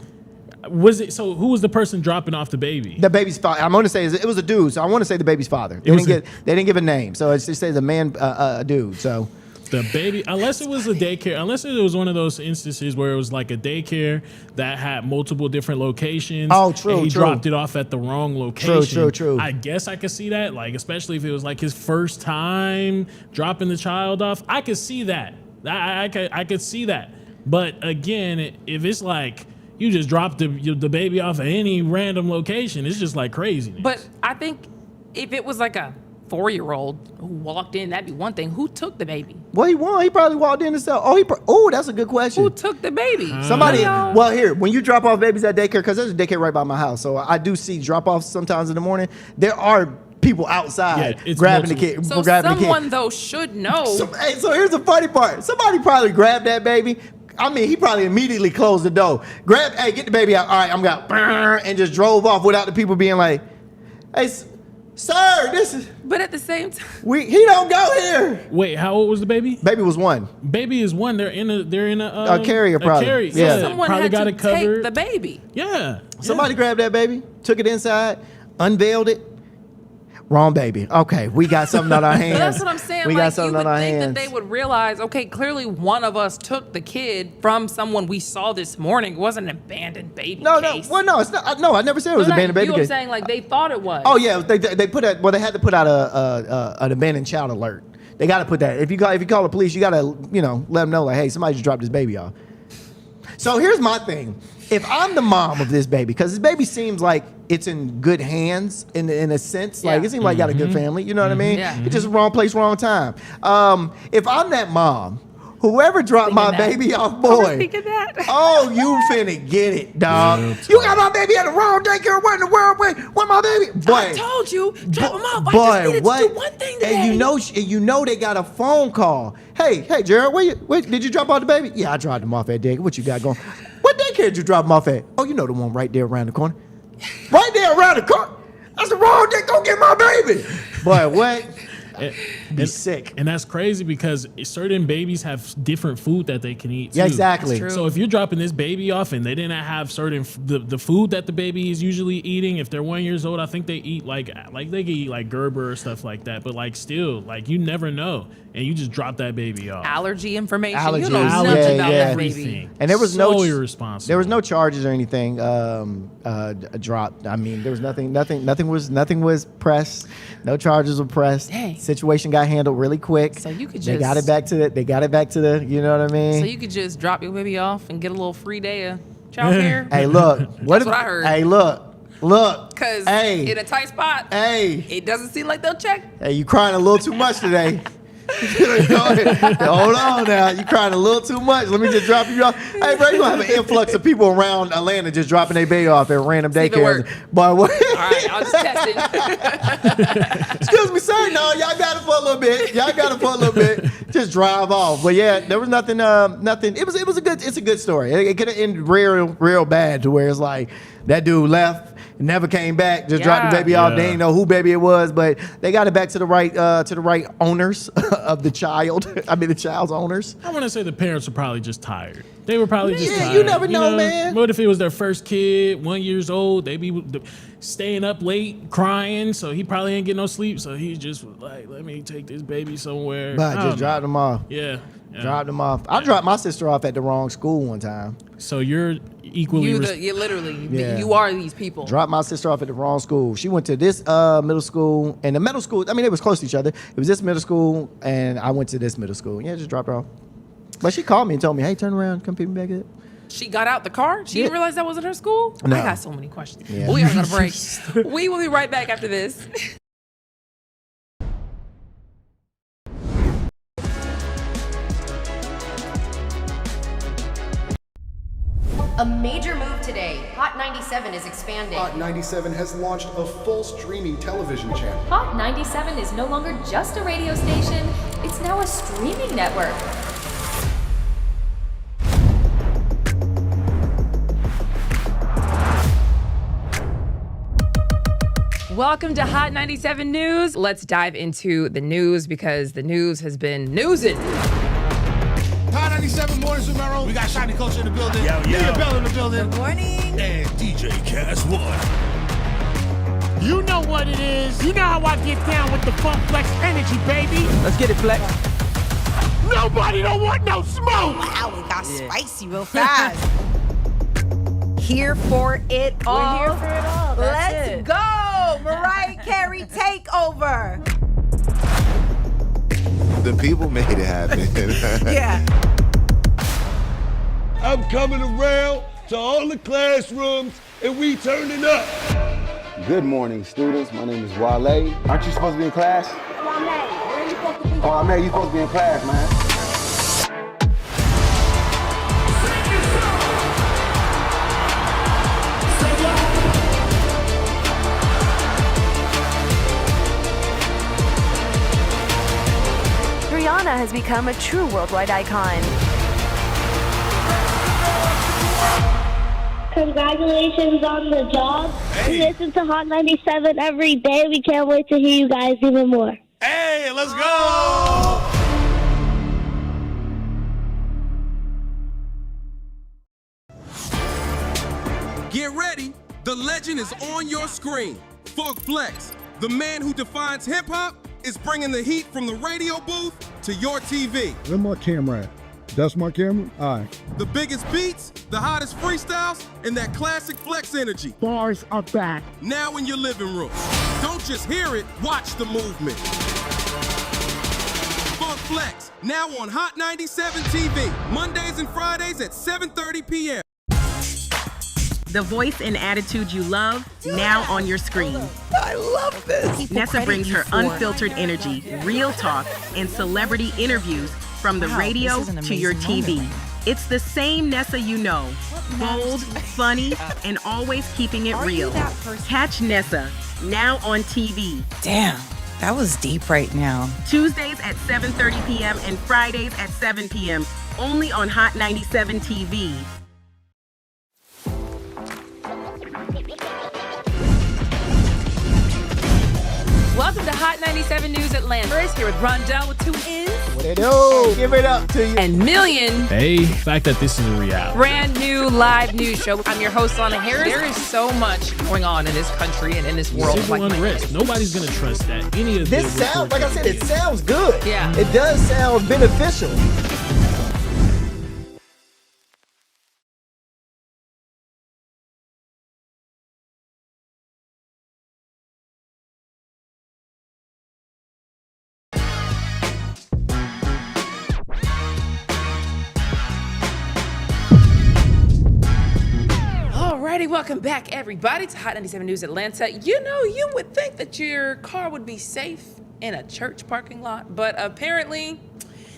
Was it so? Who was the person dropping off the baby? The baby's father. I'm going to say it was a dude, so I want to say the baby's father. They didn't give a name, so it just says a man, a dude. So the baby, unless it was a daycare, unless it was one of those instances where it was like a daycare that had multiple different locations. Oh, true. And he dropped it off at the wrong location. True. I guess I could see that, like especially if it was like his first time dropping the child off. I could see that. I could see that. But again, if it's like you just dropped the baby off at any random location, it's just like crazy. But I think if it was like a 4-year-old who walked in, that'd be one thing. Who took the baby? Well, he probably walked in himself. That's a good question. Who took the baby? Somebody. Well, here, when you drop off babies at daycare, because there's a daycare right by my house, so I do see drop-offs sometimes in the morning. There are people outside grabbing the kid. So someone though should know. So here's the funny part. Somebody probably grabbed that baby. I mean, he probably immediately closed the door. Get the baby out. All right, I'm out. And just drove off without the people being like, hey, sir, this is. But at the same time, he don't go here. Wait, how old was the baby? Baby was 1. Baby is 1. They're in a carrier, probably. A carrier. Yeah. So someone probably had got to it covered. take the baby. Yeah. Somebody grabbed that baby, took it inside, unveiled it. Wrong baby. Okay, we got something on our hands. But that's what I'm saying. We like, got something you would on our think hands. that they would realize, okay, clearly one of us took the kid from someone we saw this morning. It wasn't an abandoned baby case. Well, no, it's not. No, I never said it was abandoned baby You know what I'm case. saying? Like, they thought it was. Oh yeah, they put out. Well, they had to put out an abandoned child alert. They got to put that. If you call the police, you got to let them know like, hey, somebody just dropped this baby off. So here's my thing. If I'm the mom of this baby, because this baby seems like it's in good hands in a sense, like it seems like got a good family. You know what I mean? Yeah. It's just wrong place, wrong time. If I'm that mom, whoever dropped my baby off, boy, oh, you finna get it, dog. You got my baby at the wrong daycare. What in the world? Where my baby? Boy, I told you, drop him off. Boy, I just needed what? to do one thing today. And you know they got a phone call. Hey, Jared, wait, did you drop off the baby? Yeah, I dropped him off at daycare. What you got going? What daycare did you drop him off at? Oh, you know the one right there around the corner. Right there around the corner. That's the wrong day. Go get my baby. Boy, what? Be sick. And that's crazy because certain babies have different food that they can eat too. Yeah, exactly. So if you're dropping this baby off and they didn't have certain the food that the baby is usually eating, if they're 1 year old, I think they eat like they can eat like Gerber or stuff like that. But like still, like you never know, and you just drop that baby off. Allergy information. Allergies. You know nothing about that baby. Everything. And there was so irresponsible. There was no charges or anything dropped. I mean, there was nothing was pressed. No charges were pressed. Dang. Situation got handled really quick. So you could they got it back to the. You know what I mean? So you could just drop your baby off and get a little free day of childcare. Hey, look. What I heard. Hey, look. Because hey, in a tight spot, hey, it doesn't seem like they'll check. Hey, you crying a little too much today. Hold on now. You crying a little too much. Let me just drop you off. Hey, bro, you gonna have an influx of people around Atlanta just dropping their baby off at random daycares. Boy, what? All right, I'll just test it. Excuse me, sir. No, y'all got it for a little bit. Just drive off. But yeah, there was nothing. It's a good story. It could have ended real bad to where it's like that dude left. Never came back. Just dropped the baby off. They didn't know who baby it was, but they got it back to the right owners of the child. I mean, the child's owners. I want to say the parents were probably just tired. They were probably just tired. You never know, man. What if it was their first kid, 1 year old? They be staying up late, crying, so he probably ain't getting no sleep. So he just was like, let me take this baby somewhere. But just dropped them off. Yeah. Dropped them off. I dropped my sister off at the wrong school one time. So you're equally you are these people. Dropped my sister off at the wrong school. She went to this middle school, and the middle school, I mean, it was close to each other. It was this middle school, and I went to this middle school. Yeah, just dropped her off. But she called me and told me, hey, turn around, come pick me back up. She got out the car? She didn't realize that wasn't her school? No. I got so many questions. Yeah. We are going to break. We will be right back after this. A major move today. Hot 97 is expanding. Hot 97 has launched a full streaming television channel. Hot 97 is no longer just a radio station, it's now a streaming network. Welcome to Hot 97 News. Let's dive into the news because the news has been newsing. Hot 97 mornings with Mero. We got Shiny Culture in the building. Leah Bell in the building. Good morning. And DJ Cast One. You know what it is. You know how I get down with the Funk Flex energy, baby. Let's get it, Flex. Nobody don't want no smoke. Wow, it got spicy real fast. Here for it all. We're here for it all. Let's go. Mariah Carey takeover. The people made it happen. Yeah. I'm coming around to all the classrooms and we turning up. Good morning, students. My name is Wale. Aren't you supposed to be in class? Wale, where are you supposed to be? Oh, I mean, you supposed to be in class, man. Rihanna has become a true worldwide icon. Congratulations on the job. We listen to Hot 97 every day. We can't wait to hear you guys even more. Hey, let's go. Get ready. The legend is on your screen. Funk Flex, the man who defines hip-hop, is bringing the heat from the radio booth to your TV. Where my camera at? That's my camera? All right. The biggest beats, the hottest freestyles, and that classic flex energy. Bars are back. Now in your living room. Don't just hear it, watch the movement. Funk Flex, now on Hot 97 TV, Mondays and Fridays at 7:30 p.m. The voice and attitude you love, now on your screen. I love this. Nessa brings her unfiltered energy, real talk, and celebrity interviews from the radio to your TV. It's the same Nessa you know. Bold, funny, and always keeping it real. Catch Nessa, now on TV. Damn, that was deep right now. Tuesdays at 7:30 p.m. and Fridays at 7 p.m. only on Hot 97 TV. Welcome to Hot 97 News Atlanta. First, here with Rondell with 2 N's. What it do? Give it up to you. And Million. Hey, the fact that this is a reality. Brand new live news show. I'm your host, Lana Harris. There is so much going on in this country and in this world. Civil unrest. Nobody's going to trust that. Any of This sounds, like I said, it sounds good. Yeah. It does sound beneficial. Alrighty, welcome back everybody to Hot 97 News Atlanta. You know, you would think that your car would be safe in a church parking lot, but apparently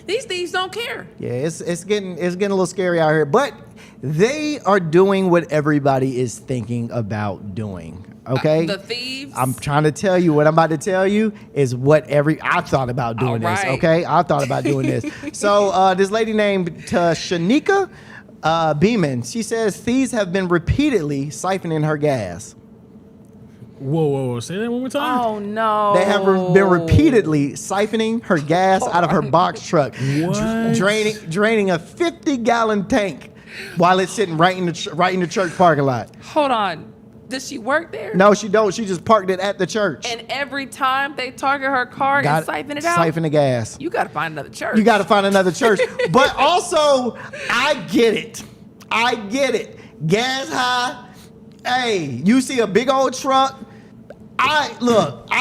these thieves don't care. Yeah, it's getting a little scary out here, but they are doing what everybody is thinking about doing. Okay, the thieves. I'm trying to tell you what I'm about to tell you is what I thought about doing this. Okay, I thought about doing this. So this lady named Shanika Beeman, she says thieves have been repeatedly siphoning her gas. Whoa. Say that one more time. Oh, no. They have been repeatedly siphoning her gas out of her box truck, draining a 50-gallon tank while it's sitting right in the church parking lot. Hold on. Does she work there? No, she don't. She just parked it at the church. And every time they target her car and siphon it out? Siphon the gas. You got to find another church. You got to find another church. But also, I get it. Gas high. Hey, you see a big old truck. I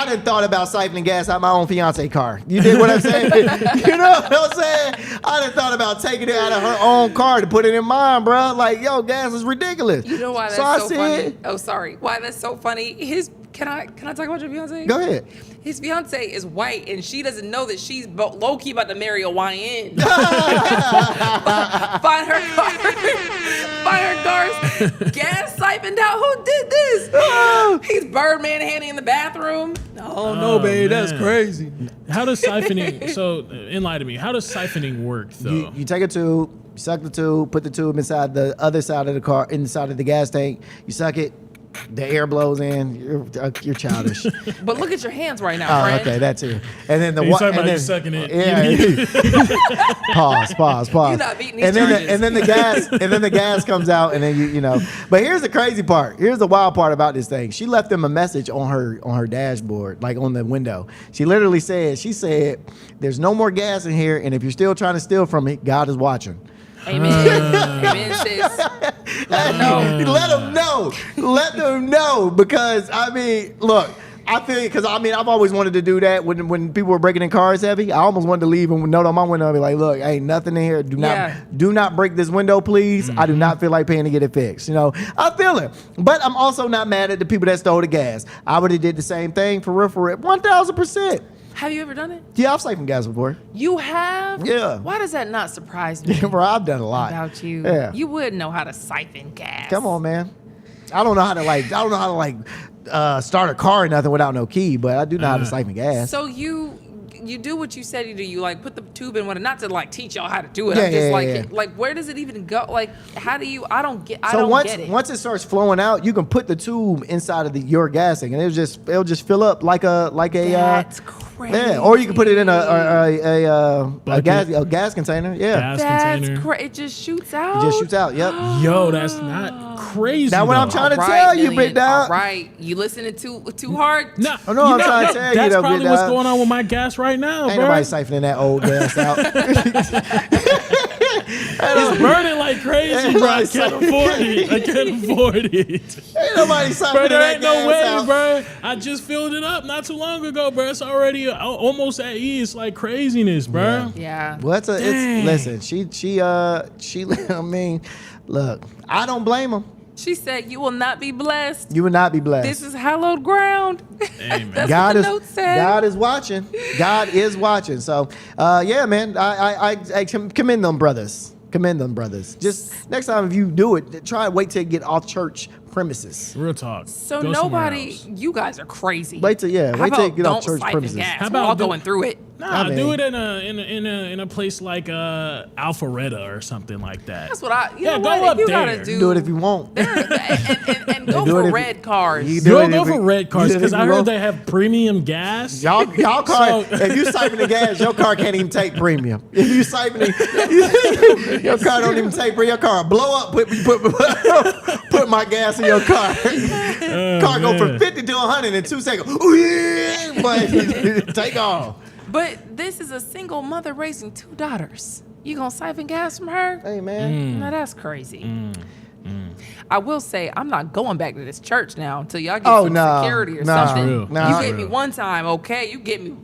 done thought about siphoning gas out my own fiance car. You dig what I'm saying? You know what I'm saying? I done thought about taking it out of her own car to put it in mine, bro. Like, yo, gas is ridiculous. You know why that's so funny? Oh, sorry. Why that's so funny? Can I talk about your fiance? Go ahead. His fiance is white, and she doesn't know that she's low key about to marry a YN. Find her car's gas siphoned out. Who did this? He's Birdman Handy in the bathroom. Oh no, babe, that's crazy. How does siphoning? So enlighten me. How does siphoning work, though? You take a tube, suck the tube, put the tube inside the other side of the car, inside of the gas tank. You suck it. The air blows in. You're childish. But look at your hands right now, friend. Okay, that's it. And then He's talking about you sucking it. Yeah. Pause. You're not beating these and then the gas comes out, and then you know. But here's the crazy part. Here's the wild part about this thing. She left them a message on her dashboard, like on the window. She literally said, "There's no more gas in here, and if you're still trying to steal from me, God is watching." Amen. Amen, sis. Let them know. Let them know. Because, I mean, look, I've always wanted to do that when people were breaking in cars heavy. I almost wanted to leave and note on my window and be like, look, ain't nothing in here. Do not break this window, please. I do not feel like paying to get it fixed. You know, I feel it. But I'm also not mad at the people that stole the gas. I would have did the same thing for real, 1,000%. Have you ever done it? Yeah, I've siphoned gas before. You have? Yeah. Why does that not surprise me? Bro, I've done a lot. About you. Yeah. You would know how to siphon gas. Come on, man. I don't know how to start a car or nothing without no key, but I do know how to siphon gas. So you do what you said you do. You like put the tubing, not to like teach y'all how to do it. Yeah, I'm just yeah. like where does it even go? Like, how do you? I don't get it. Once it starts flowing out, you can put the tube inside of your gas tank, and it'll just fill up like a. That's crazy. Yeah, or you can put it in a gas container. Yeah, That's crazy. It just shoots out. It just shoots out. Yep. Yo, that's not crazy. That's what I'm trying to tell you, Big Dog. Right, you listening too hard? No, I'm trying to tell you. That's though, probably Big what's Dog. going on with my gas right now, Ain't bro. nobody siphoning that old gas out. It's burning like crazy, bro. I can't afford it. Ain't nobody siphoning Bro, there that ain't no gas way, out. bro. I just filled it up not too long ago, bro. It's already almost at E. It's like craziness, bro. Yeah. Well, listen. She. I mean, look. I don't blame him. She said, "You will not be blessed. You will not be blessed. This is hallowed ground." Amen. That's God what the is note said. God is watching. God is watching. So, yeah, man. I commend them brothers. Commend them brothers. Just next time if you do it, try and wait till you get off church premises. Real talk. So Go nobody, you guys are crazy. Wait till How till you about get off don't church siphon premises. gas? How We're about all do- going through it? Nah, I mean- do it in a place like Alpharetta or something like that. That's what I. You Yeah, know go what? up If you there. gotta do Do it if you want. and go Do for it if- red cars. You do it Go if for you- red cars you do it because if I you heard want. they have premium gas. Y'all car. So- If you siphoning gas, your car can't even take premium. If you siphoning, your car don't even take premium. Your car will blow up. Put my gas in your car. Car go from 50 to 100 in 2 seconds. Ooh, yeah, but take off. But this is a single mother raising 2 daughters. You gonna siphon gas from her? Hey man. Now that's crazy. I will say I'm not going back to this church now until y'all get Oh, some no. security or No. something. True. No. You get me one time, okay? You get me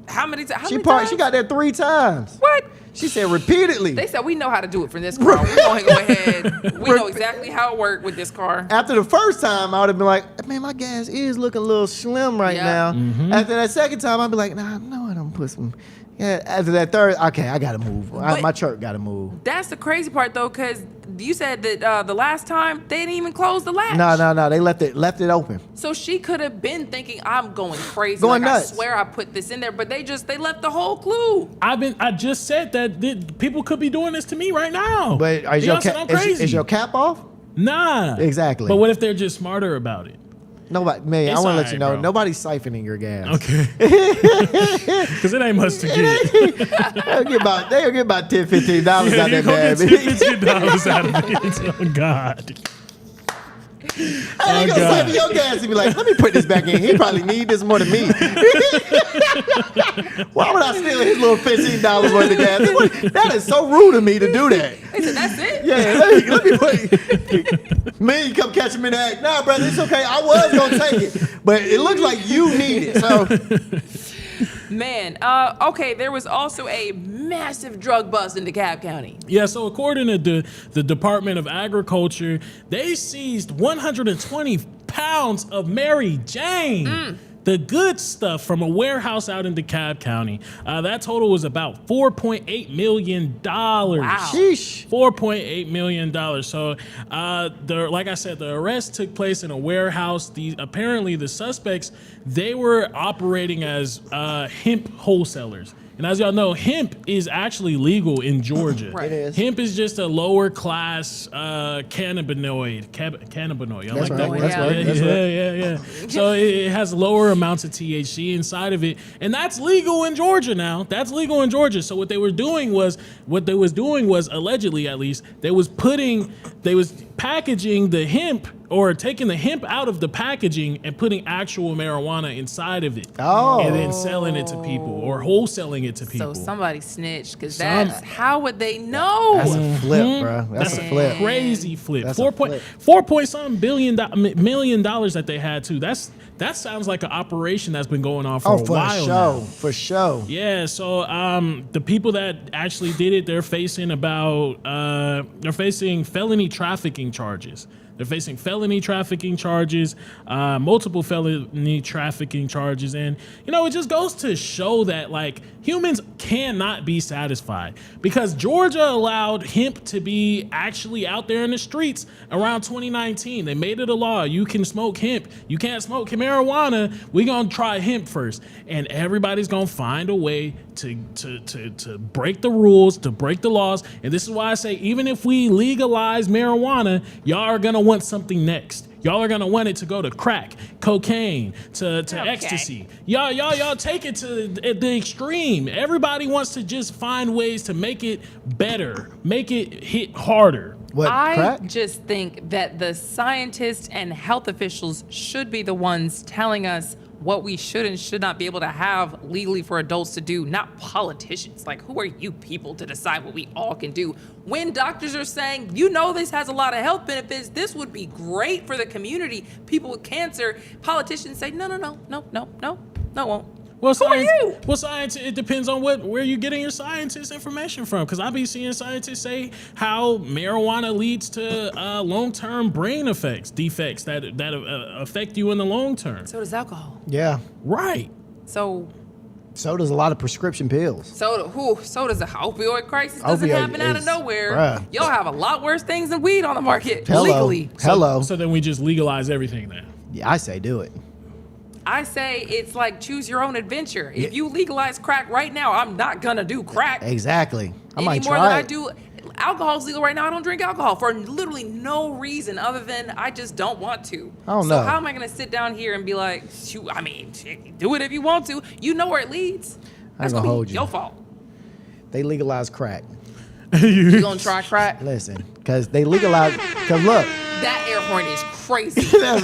how many times? She got there 3 times. What? She said repeatedly. They said we know how to do it for this car. We're gonna go ahead. We know exactly how it worked with this car. After the first time, I would have been like, man, my gas is looking a little slim right Yeah. now. After that second time, I'd be like, nah, no, I don't put some. Yeah. After that third, okay, I gotta move. My truck gotta move. That's the crazy part though, because you said that the last time they didn't even close the latch. No. They left it open. So she could have been thinking I'm going crazy. Going like nuts. I swear I put this in there, but they left the whole clue. I just said that people could be doing this to me right now. But is You your know, so I'm cap crazy. is your cap off? Nah. Exactly. But what if they're just smarter about it? Nobody, man. It's I want to let alright, you know, bro. nobody's siphoning your gas. Okay. Because it ain't much to get. They'll get about $10, $15 out Yeah, that you go bad. get $15 out of it. Oh, God. I ain't gonna God. siphon your gas and be like, let me put this back in. He probably need this more than me. Why would I steal his little $15 worth of gas? That is so rude of me to do that. They said that's it. Yeah, let me put me. You come catch him in the act. Nah, brother, it's okay. I was gonna take it, but it looks like you need it. So Man, okay, there was also a massive drug bust in DeKalb County. Yeah, so according to the Department of Agriculture, they seized 120 pounds of Mary Jane. The good stuff from a warehouse out in DeKalb County. That total was about $4.8 million. Wow. sheesh. $4.8 million. So, like I said, the arrest took place in a warehouse. Apparently, the suspects, they were operating as hemp wholesalers. And as y'all know, hemp is actually legal in Georgia. Right. It is. Hemp is just a lower class cannabinoid. Cannabinoid. Y'all That's like that right. word? That's right. That's Yeah. So it has lower amounts of THC inside of it, and that's legal in Georgia now. That's legal in Georgia. So what they was doing was allegedly, at least, they was packaging the hemp or taking the hemp out of the packaging and putting actual marijuana inside of it. Oh. And then selling it to people or wholesaling it to people. So somebody snitched, because that's how would they know? That's a flip, bro. That's a flip. Crazy flip. That's a flip. $4 point something million that they had too. That sounds like an operation that's been going on for a while now. For sure. Yeah, so the people that actually did it, they're facing felony trafficking charges. They're facing felony trafficking charges, multiple felony trafficking charges. And, you know, it just goes to show that, like, humans cannot be satisfied because Georgia allowed hemp to be actually out there in the streets around 2019. They made it a law. You can smoke hemp. You can't smoke marijuana. We're going to try hemp first. And everybody's going to find a way to break the rules, to break the laws. And this is why I say, even if we legalize marijuana, y'all are going to want something next. Y'all are gonna want it to go to crack, cocaine, to ecstasy. Y'all take it to the extreme. Everybody wants to just find ways to make it better, make it hit harder. I just think that the scientists and health officials should be the ones telling us what we should and should not be able to have legally for adults to do, not politicians. Like, who are you people to decide what we all can do? When doctors are saying, you know, this has a lot of health benefits, this would be great for the community, people with cancer, politicians say, no, it won't. Well, who are you? Well, science, it depends on where you're getting your scientist information from. Because I be seeing scientists say how marijuana leads to long-term brain defects that affect you in the long term. So does alcohol. Yeah. Right. So does a lot of prescription pills. So does the opioid crisis. Doesn't happen out of nowhere. Bruh. Y'all have a lot worse things than weed on the market legally. So then we just legalize everything now. Yeah, I say do it. I say it's like choose your own adventure. If you legalize crack right now, I'm not gonna do crack. Exactly. I might more try than I it. do. Alcohol's legal right now. I don't drink alcohol for literally no reason other than I just don't want to. I don't so know. how am I gonna sit down here and be like, shoot, I mean, do it if you want to. You know where it leads. That's gonna hold you. Your fault. They legalize crack. You gonna try crack? Listen, because they legalize. Because look, that air horn is crazy. That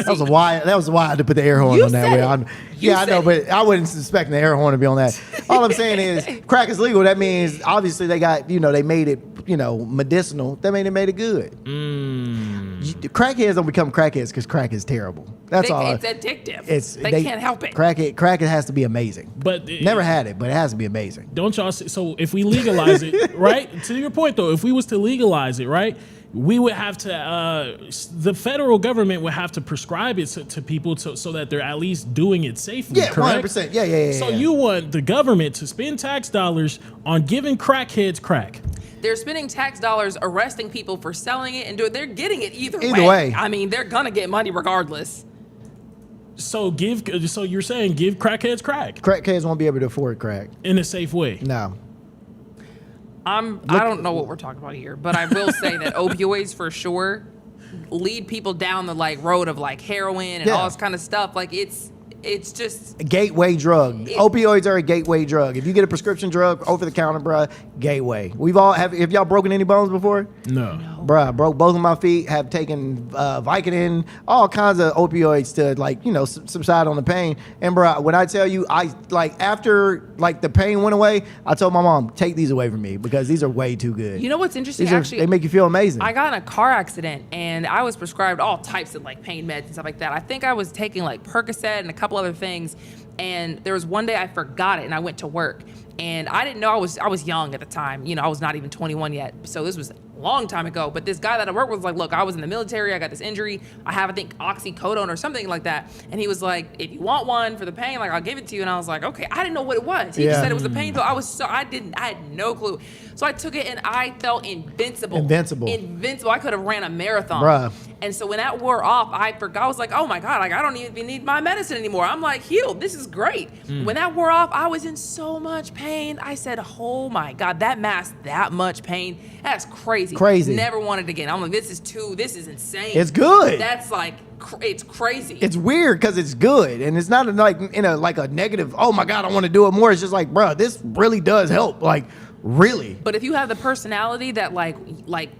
was why I had to put the air horn on that way. I know, but I wasn't expecting the air horn to be on that. All I'm saying is, crack is legal. That means obviously they got, they made it, medicinal. That means they made it good. Crackheads don't become crackheads because crack is terrible. That's all. It's addictive. They can't help it. Crack it has to be amazing. But never had it, but it has to be amazing. Don't y'all see? So if we legalize it, right? To your point though, if we was to legalize it, right? We would have to, the federal government would have to prescribe it to people so that they're at least doing it safely, Yeah, correct? 100%. Yeah. So you want the government to spend tax dollars on giving crackheads crack. They're spending tax dollars arresting people for selling it and doing. They're getting it either way. I mean, they're gonna get money regardless. So you're saying give crackheads crack? Crackheads won't be able to afford crack in a safe way. No. I don't know what we're talking about here, but I will say that opioids for sure lead people down the road of heroin and all this kind of stuff. Like it's just a gateway drug. Opioids are a gateway drug. If you get a prescription drug over the counter, bruh, gateway. Have y'all broken any bones before? No. Bruh, I broke both of my feet, have taken Vicodin, all kinds of opioids to subside on the pain. And bruh, when I tell you, after the pain went away, I told my mom, take these away from me because these are way too good. You know what's interesting? They make you feel amazing. I got in a car accident and I was prescribed all types of pain meds and stuff like that. I think I was taking Percocet and a couple other things. And there was one day I forgot it and I went to work. And I didn't know I was young at the time. I was not even 21 yet. So this was a long time ago. But this guy that I worked with was like, look, I was in the military. I got this injury. I have, I think, oxycodone or something like that. And he was like, if you want one for the pain, I'll give it to you. And I was like, okay. I didn't know what it was. He just said it was a pain pill. I had no clue. So I took it and I felt invincible. I could have ran a marathon. Bruh. And so when that wore off, I forgot. I was like, oh my God, I don't even need my medicine anymore. I'm healed. This is great. When that wore off, I was in so much pain. I said, oh my God, that masked that much pain. That's crazy. Never wanted it again. I'm like, this is insane. It's good. That's it's crazy. It's weird because it's good. And it's not in a negative, oh my God, I want to do it more. It's just bruh, this really does help. Really? But if you have the personality that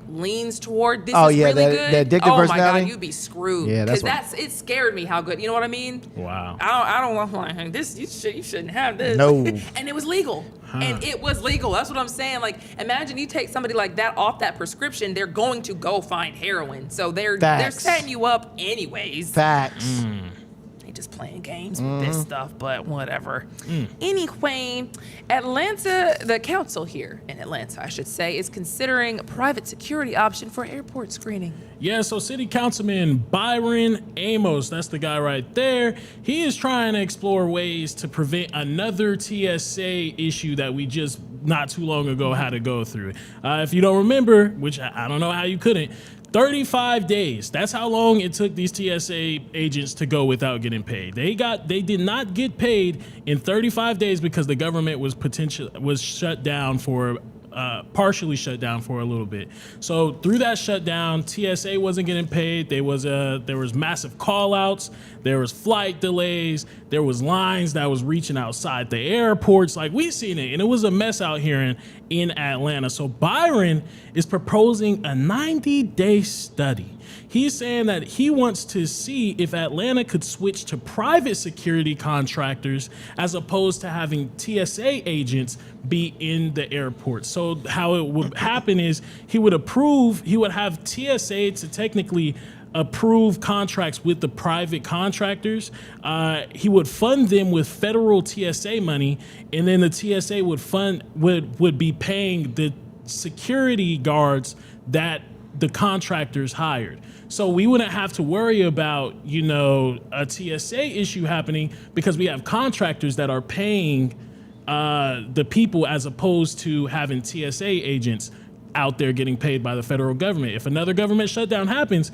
leans toward this is really good, the addictive personality, my God, you'd be screwed. Yeah, because it scared me how good. You know what I mean? Wow. I don't want this. You shouldn't have this. No. And it was legal. And it was legal. That's what I'm saying. Imagine you take somebody like that off that prescription, they're going to go find heroin. So they're setting you up anyways. Facts. just playing games with this stuff, but whatever. Anyway, Atlanta, the council here in Atlanta, I should say, is considering a private security option for airport screening. Yeah, so City Councilman Byron Amos, that's the guy right there, he is trying to explore ways to prevent another TSA issue that we just not too long ago had to go through. If you don't remember, which I don't know how you couldn't, 35 days. That's how long it took these TSA agents to go without getting paid. They did not get paid in 35 days because the government was shut down for partially shut down for a little bit. So through that shutdown, TSA wasn't getting paid. There was massive call outs. There was flight delays. There was lines that was reaching outside the airports. Like, we seen it, and it was a mess out here in Atlanta. So Byron is proposing a 90-day study. He's saying that he wants to see if Atlanta could switch to private security contractors as opposed to having TSA agents be in the airport. So how it would happen is he would have TSA to technically approve contracts with the private contractors. He would fund them with federal TSA money, and then the TSA would be paying the security guards that the contractors hired. So we wouldn't have to worry about, a TSA issue happening because we have contractors that are paying the people as opposed to having TSA agents out there getting paid by the federal government. If another government shutdown happens,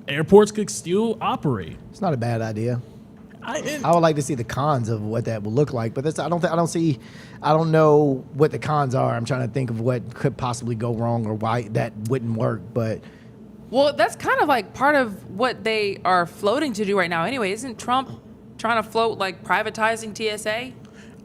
airports could still operate. It's not a bad idea. I would like to see the cons of what that would look like, but I don't know what the cons are. I'm trying to think of what could possibly go wrong or why that wouldn't work. But well, that's kind of like part of what they are floating to do right now. Anyway, isn't Trump trying to float like privatizing TSA?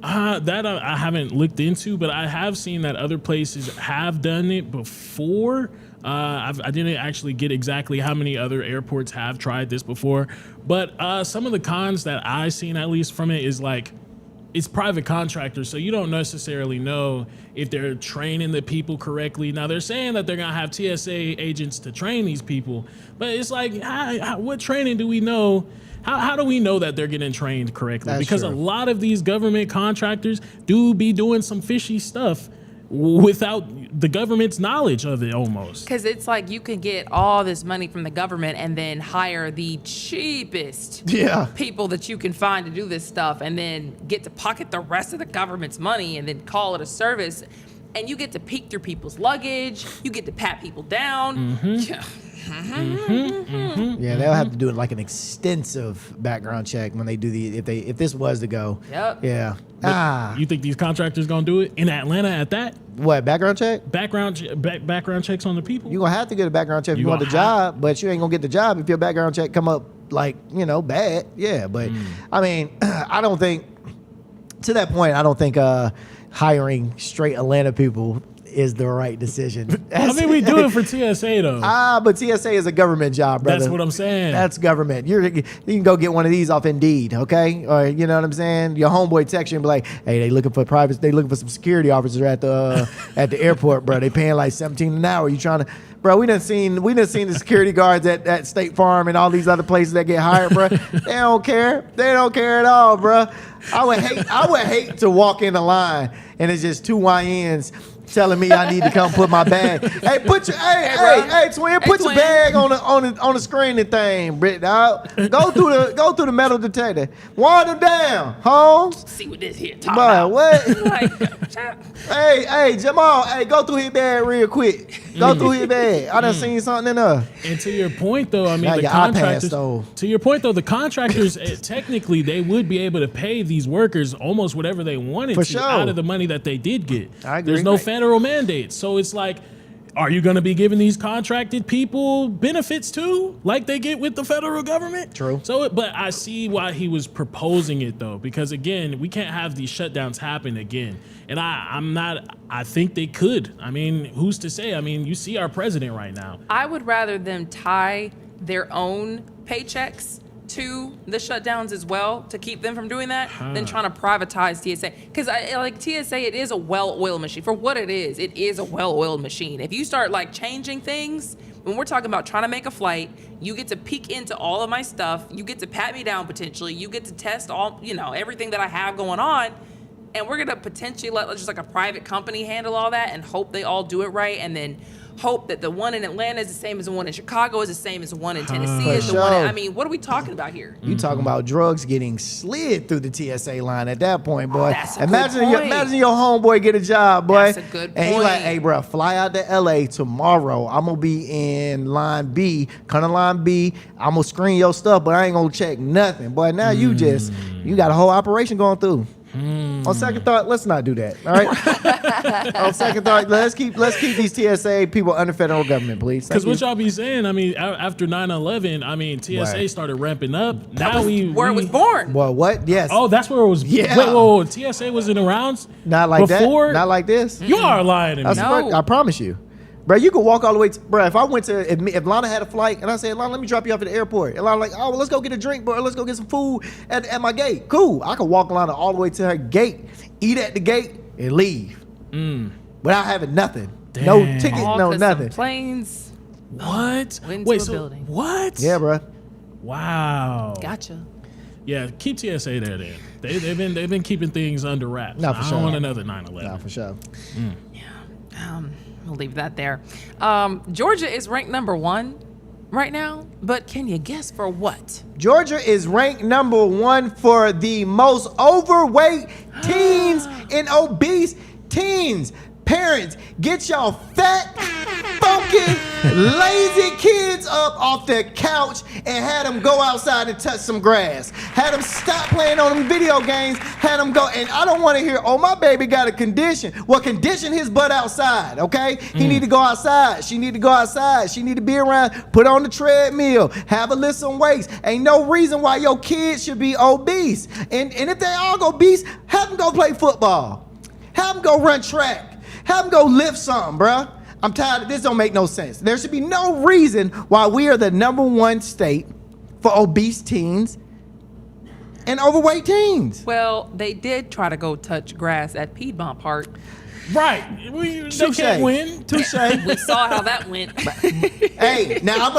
That I haven't looked into, but I have seen that other places have done it before. I didn't actually get exactly how many other airports have tried this before, but some of the cons that I've seen, at least from it, is like it's private contractors, so you don't necessarily know if they're training the people correctly. Now, they're saying that they're going to have TSA agents to train these people, but it's like, what training do we know? How do we know that they're getting trained correctly? That's because true. a lot of these government contractors do be doing some fishy stuff without the government's knowledge of it almost. Because it's like you can get all this money from the government and then hire the cheapest people that you can find to do this stuff and then get to pocket the rest of the government's money and then call it a service. And you get to peek through people's luggage. You get to pat people down. Yeah, they'll have to do it like an extensive background check when they do if this was to go. Yep. Yeah. But you think these contractors gonna do it in Atlanta at that? What, background check? Background checks on the people. You're gonna have to get a background check if you want the job, but you ain't gonna get the job if your background check come up like, bad. Yeah, but I don't think, to that point, I don't think hiring straight Atlanta people is the right decision. We do it for TSA though. But TSA is a government job, brother. That's what I'm saying. That's government. You can go get one of these off Indeed, okay? Or you know what I'm saying? Your homeboy text you and be like, "Hey, they looking for some security officers at the airport, bro. They paying like $17 an hour. You trying to?" Bro, we done seen the security guards at State Farm and all these other places that get hired, bro. They don't care. They don't care at all, bro. I would hate to walk in the line and it's just two YNs telling me I need to come put my bag. Hey, twin, put your bag on the screening thing, Britt, dog. Go through the metal detector. Wind them down, Holmes. See what this here talking about. What? Hey, Jamal, go through his bag real quick. Go through his bag. I done seen something in there. And to your point, though, Now the your contractors. iPad stole. To your point, though, the contractors technically they would be able to pay these workers almost whatever they wanted For to sure. out of the money that they did get. I agree. There's no federal mandates, so it's like, are you going to be giving these contracted people benefits too, like they get with the federal government? True. So, but I see why he was proposing it though, because again, we can't have these shutdowns happen again. And I think they could. Who's to say? You see our president right now. I would rather them tie their own paychecks to the shutdowns as well to keep them from doing that than trying to privatize TSA. Because TSA, it is a well-oiled machine. For what it is a well-oiled machine. If you start changing things, when we're talking about trying to make a flight, you get to peek into all of my stuff. You get to pat me down potentially. You get to test all, everything that I have going on. And we're going to potentially let just like a private company handle all that and hope they all do it right. And then hope that the one in Atlanta is the same as the one in Chicago, is the same as the one in Tennessee, is the one what are we talking about here? You talking about drugs getting slid through the TSA line at that point, boy. That's a good point. Imagine your homeboy get a job, boy. That's a good And he point. like, hey, bro, fly out to LA tomorrow. I'm going to be in line B, come to line B. I'm going to screen your stuff, but I ain't going to check nothing. Boy, now you got a whole operation going through. On second thought, let's not do that. All right. On second thought, let's keep these TSA people under federal government, please. Because what y'all be saying, I mean, after 9/11, I mean, TSA started ramping up. Now where it was born. Well, what? Yes. Oh, that's where it was. Yeah. Wait, whoa, TSA wasn't around. Not like before? that. Not like this. You are lying to me. I promise you. Bro, you could walk all the way bro, if I went to, if Lana had a flight and I said, Lana, let me drop you off at the airport. And Lana like, oh, well, let's go get a drink, bro. Let's go get some food at my gate. Cool. I could walk Lana all the way to her gate, eat at the gate, and leave. Without having nothing. Damn. No ticket, All no 'cause nothing. some planes. What? Went Wait, to a so building. what? Yeah, bro. Wow. Gotcha. Yeah, keep TSA there then. They've been keeping things under wraps. Not for I sure. don't want another 9/11. Nah, for sure. We'll leave that there. Georgia is ranked number 1 right now, but can you guess for what? Georgia is ranked number 1 for the most overweight teens and obese teens. Parents, get y'all fat, funky, lazy kids up off their couch and had them go outside and touch some grass. Had them stop playing on them video games. Had them go, and I don't want to hear, oh, my baby got a condition. Well, condition his butt outside, okay? He need to go outside. She need to go outside. She need to be around, put on the treadmill, have a lift some weights. Ain't no reason why your kids should be obese. And if they all go obese, have them go play football. Have them go run track. Have them go lift something, bruh. I'm tired of this. Don't make no sense. There should be no reason why we are the number 1 state for obese teens and overweight teens. Well, they did try to go touch grass at Piedmont Park. Right. They can't win. Touche. We saw how that went. Hey, now I'm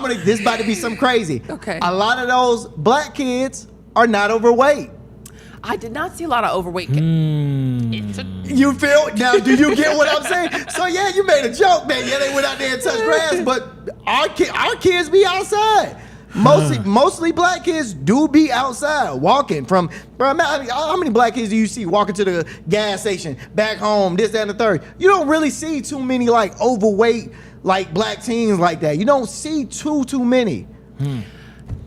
gonna. This is about to be some crazy. Okay. A lot of those black kids are not overweight. I did not see a lot of overweight. You feel? Now, do you get what I'm saying? So yeah, you made a joke, man. Yeah, they went out there and touched grass, but our kids be outside. Mostly black kids do be outside walking from. Bro, how many black kids do you see walking to the gas station, back home, this, that, and the third? You don't really see too many like overweight like black teens like that. You don't see too many.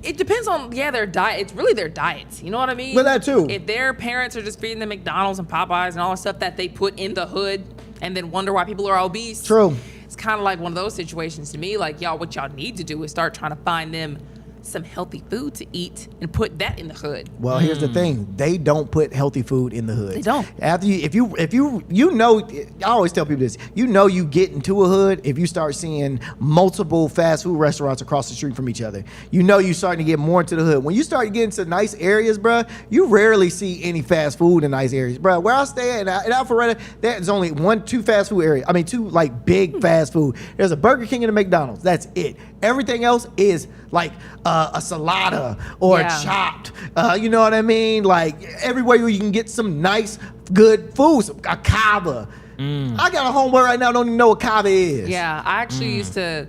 It depends on their diet. It's really their diets. You know what I mean? Well, that too. If their parents are just feeding them McDonald's and Popeyes and all the stuff that they put in the hood, and then wonder why people are obese. True. It's kind of like one of those situations to me. Like, y'all, what y'all need to do is start trying to find them some healthy food to eat and put that in the hood. Well, here's the thing. They don't put healthy food in the hood. They don't. After if you know, I always tell people this, you get into a hood if you start seeing multiple fast food restaurants across the street from each other. You're starting to get more into the hood. When you start getting to nice areas, bruh, you rarely see any fast food in nice areas. Bruh, where I stay in Alpharetta, there's only 2 fast food areas. I mean, 2 like big fast food. There's a Burger King and a McDonald's. That's it. Everything else is like a salada or a chopped. You know what I mean? Like everywhere where you can get some nice, good food. A kava. I got a homeboy right now don't even know what kava is. Yeah, I actually used to.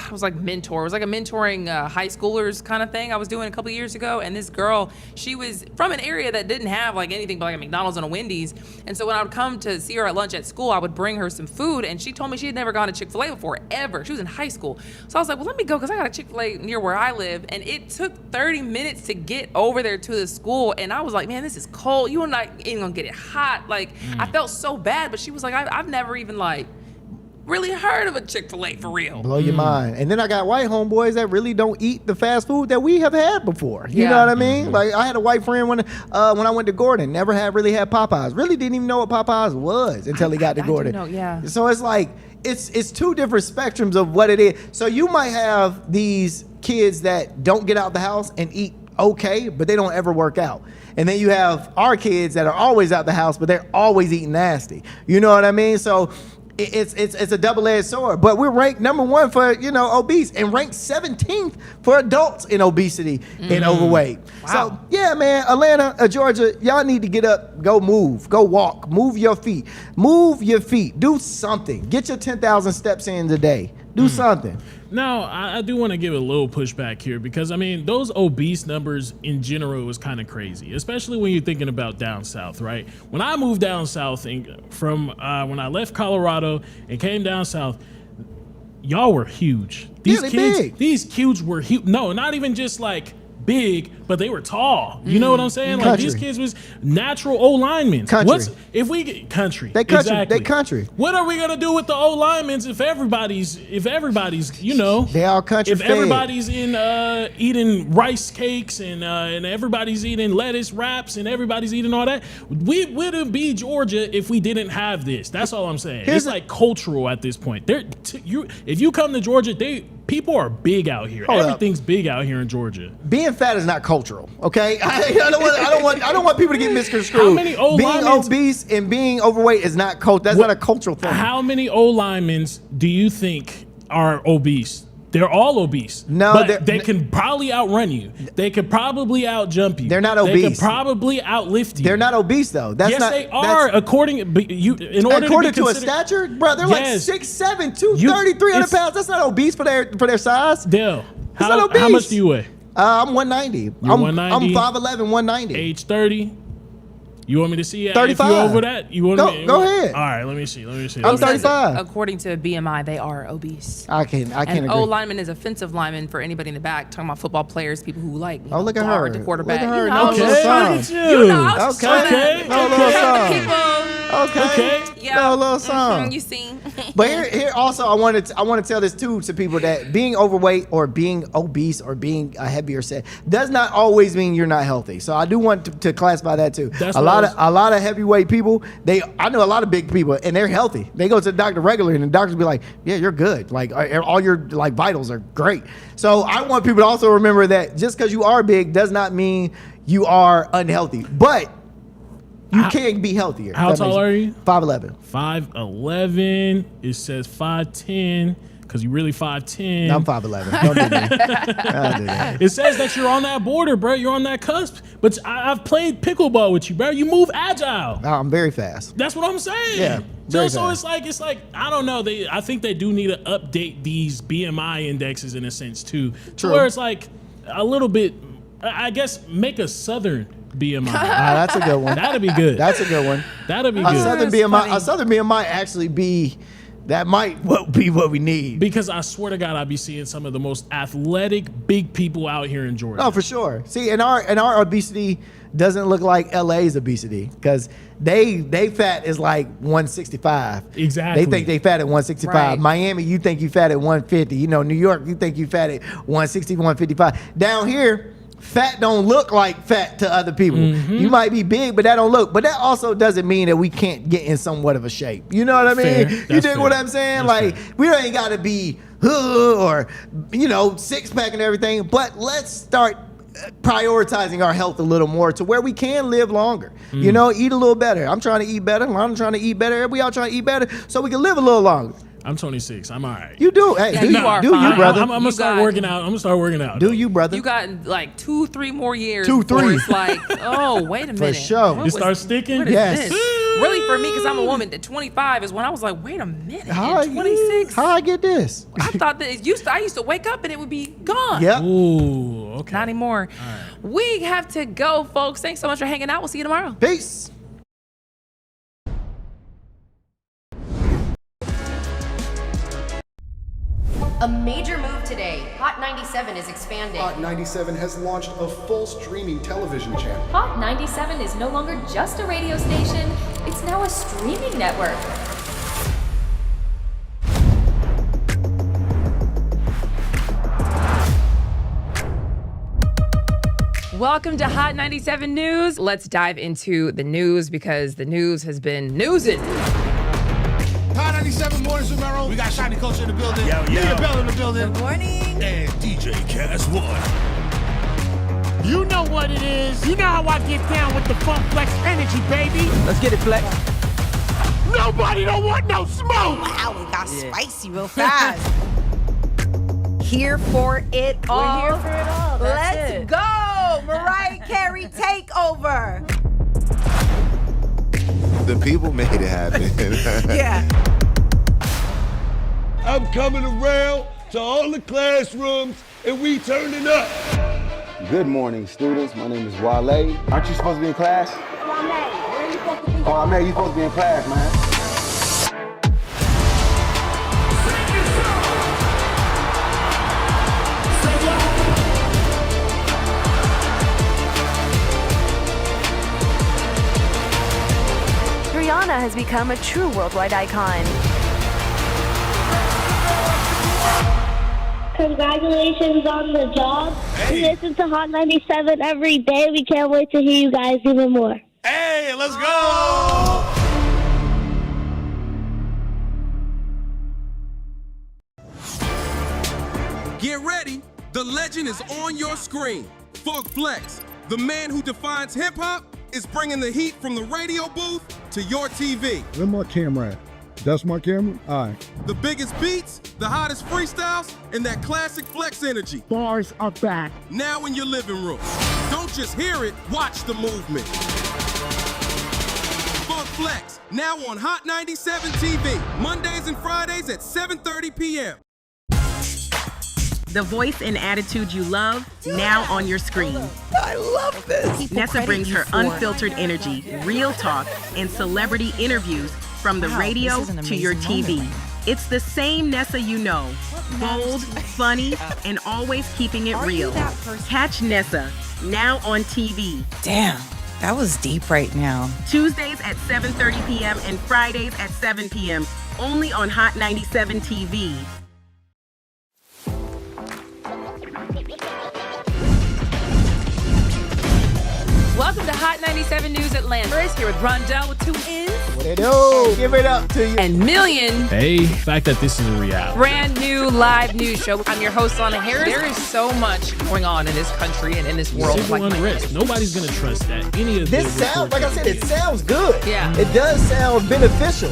I was like mentor. It was like a mentoring high schoolers kind of thing I was doing a couple of years ago. And this girl, she was from an area that didn't have like anything but like a McDonald's and a Wendy's. And so when I would come to see her at lunch at school, I would bring her some food. And she told me she had never gone to Chick-fil-A before, ever. She was in high school. So I was like, well, let me go because I got a Chick-fil-A near where I live. And it took 30 minutes to get over there to the school. And I was like, man, this is cold. You and I ain't gonna get it hot. Like, I felt so bad. But she was like, I've never even like really heard of a Chick-fil-A for real. Blow your mind. And then I got white homeboys that really don't eat the fast food that we have had before. You know what I mean? Like I had a white friend when I went to Gordon, never really had Popeyes. Really didn't even know what Popeyes was until he got to Gordon. I do know, yeah. So it's like it's 2 different spectrums of what it is. So you might have these kids that don't get out the house and eat okay, but they don't ever work out. And then you have our kids that are always out the house, but they're always eating nasty. You know what I mean? So it's a double-edged sword. But we're ranked number 1 for obese, and ranked 17th for adults in obesity and overweight. Wow. So yeah, man, Atlanta, Georgia, y'all need to get up, go move, go walk, move your feet, do something, get your 10,000 steps in today, do something. Now, I do want to give a little pushback here because, I mean, those obese numbers in general was kind of crazy, especially when you're thinking about down south, right? When I moved down south from when I left Colorado and came down south, y'all were huge. These kids were huge. No, not even just like big, but they were tall. You know what I'm saying? Like these kids was natural O-linemen. If we get country? They country. What are we gonna do with the O-linemen if everybody's they all country if fed. everybody's in eating rice cakes and everybody's eating lettuce wraps and everybody's eating all that? We wouldn't be Georgia if we didn't have this. That's all I'm saying. It's like cultural at this point. If you come to Georgia, people are big out here. Everything's big out here in Georgia. Being fat is not cultural, okay? I don't want people to get misconstrued. How many O-linemen? Being obese and being overweight is not That's not a cultural thing. How many O-linemen do you think are obese? They're all obese. No, but they can probably outrun you. They could probably outjump you. They're not obese. They could probably outlift you. They're not obese though. They are. According to a stature, bro, they're like 6'7", 230, 300 pounds. That's not obese for their size. Dale, that's not obese. How much do you weigh? I'm 190. I'm 5'11", 190. Age 30. You want me to see 35. if you're over that? You want me? Go ahead. All right, let me see. I'm 35. According to BMI, they are obese. I can't and agree. O-lineman is offensive lineman for anybody in the back. Talking about football players, people who like look at her. The quarterback. Look at her. Okay. Yeah. A little song. You see. But here also, I want to tell this too to people that being overweight or being obese or being a heavier set does not always mean you're not healthy. So I do want to classify that too. A lot of heavyweight people, I know a lot of big people and they're healthy. They go to the doctor regularly and the doctors be like, yeah, you're good. Like all your like vitals are great. So I want people to also remember that just because you are big does not mean you are unhealthy. But you can be healthier. How tall are you? 5'11". 5'11". It says 5'10". Because you're really 5'10". I'm 5'11". Don't do that. It says that you're on that border, bro. You're on that cusp. But I've played pickleball with you, bro. You move agile. I'm very fast. That's what I'm saying. Yeah. So it's like I don't know. I think they do need to update these BMI indexes in a sense too. True. Where it's like a little bit. I guess make a southern BMI. That's a good one. That'd be good. That's a good one. That'd be good. A southern BMI actually be. That might be what we need. Because I swear to God, I'd be seeing some of the most athletic, big people out here in Georgia. Oh, for sure. See, and our obesity doesn't look like LA's obesity because they fat is like 165. Exactly. They think they fat at 165. Right. Miami, you think you fat at 150. New York, you think you fat at 160, 155. Down here, fat don't look like fat to other people. You might be big, but that don't look. But that also doesn't mean that we can't get in somewhat of a shape. You know what I mean? You dig what I'm saying? We ain't got to be or six pack and everything. But let's start prioritizing our health a little more to where we can live longer. Eat a little better. I'm trying to eat better. I'm trying to eat better. We all trying to eat better so we can live a little longer. I'm 26. I'm all right. You do. Hey, yeah, do you, brother? I'm gonna start working out. I'm gonna start working out. Do you, brother? You got like 2-3 more years. 2-3. It's like, oh, wait a minute. For sure. You start sticking? Yes. Really, for me, because I'm a woman, at 25 is when I was like, wait a minute. At 26? How I get this? I thought that I used to wake up and it would be gone. Yep. Ooh, okay. Not anymore. Right. We have to go, folks. Thanks so much for hanging out. We'll see you tomorrow. Peace. A major move today. Hot 97 is expanding. Hot 97 has launched a full streaming television channel. Hot 97 is no longer just a radio station, it's now a streaming network. Welcome to Hot 97 News. Let's dive into the news because the news has been newsing. Hot 97 Mornings with Mero. We got Shiny Culture in the building. Leah Bell in the building. Good morning. And DJ Cass One. You know what it is. You know how I get down with the Funk Flex energy, baby. Let's get it, Flex. Nobody don't want no smoke. Wow, it got spicy real fast. Here for it all. We're here for it all. That's Let's it. go. Mariah Carey takeover. The people made it happen. Yeah. I'm coming around to all the classrooms and we turning up. Good morning, students. My name is Wale. Aren't you supposed to be in class? Where are you supposed to be? Oh, man, you supposed to be in class, man. Rihanna has become a true worldwide icon. Congratulations on the job. We listen to Hot 97 every day. We can't wait to hear you guys even more. Hey, let's go! Get ready. The legend is on your screen. Funk Flex, the man who defines hip hop, is bringing the heat from the radio booth to your TV. Where my camera at? That's my camera? All right. The biggest beats, the hottest freestyles, and that classic Flex energy. Bars are back. Now in your living room. Don't just hear it, watch the movement. Funk Flex, now on Hot 97 TV, Mondays and Fridays at 7:30 p.m. The voice and attitude you love, now on your screen. I love this. Nessa brings her unfiltered energy, real talk, and celebrity interviews from the radio to your TV. It's the same Nessa you know. Bold, funny, and always keeping it real. Catch Nessa, now on TV. Damn, that was deep right now. Tuesdays at 7:30 p.m. and Fridays at 7 p.m. Only on Hot 97 TV. Welcome to Hot 97 News Atlanta. We're here with Rondell with 2 N's. What it do? Give it up to you. And Million. Hey, the fact that this is a reality. Brand new live news show. I'm your host, Lana Harris. There is so much going on in this country and in this world. Civil unrest. Nobody's gonna trust that. Any of This sounds, like I said, it sounds good. Yeah. It does sound beneficial.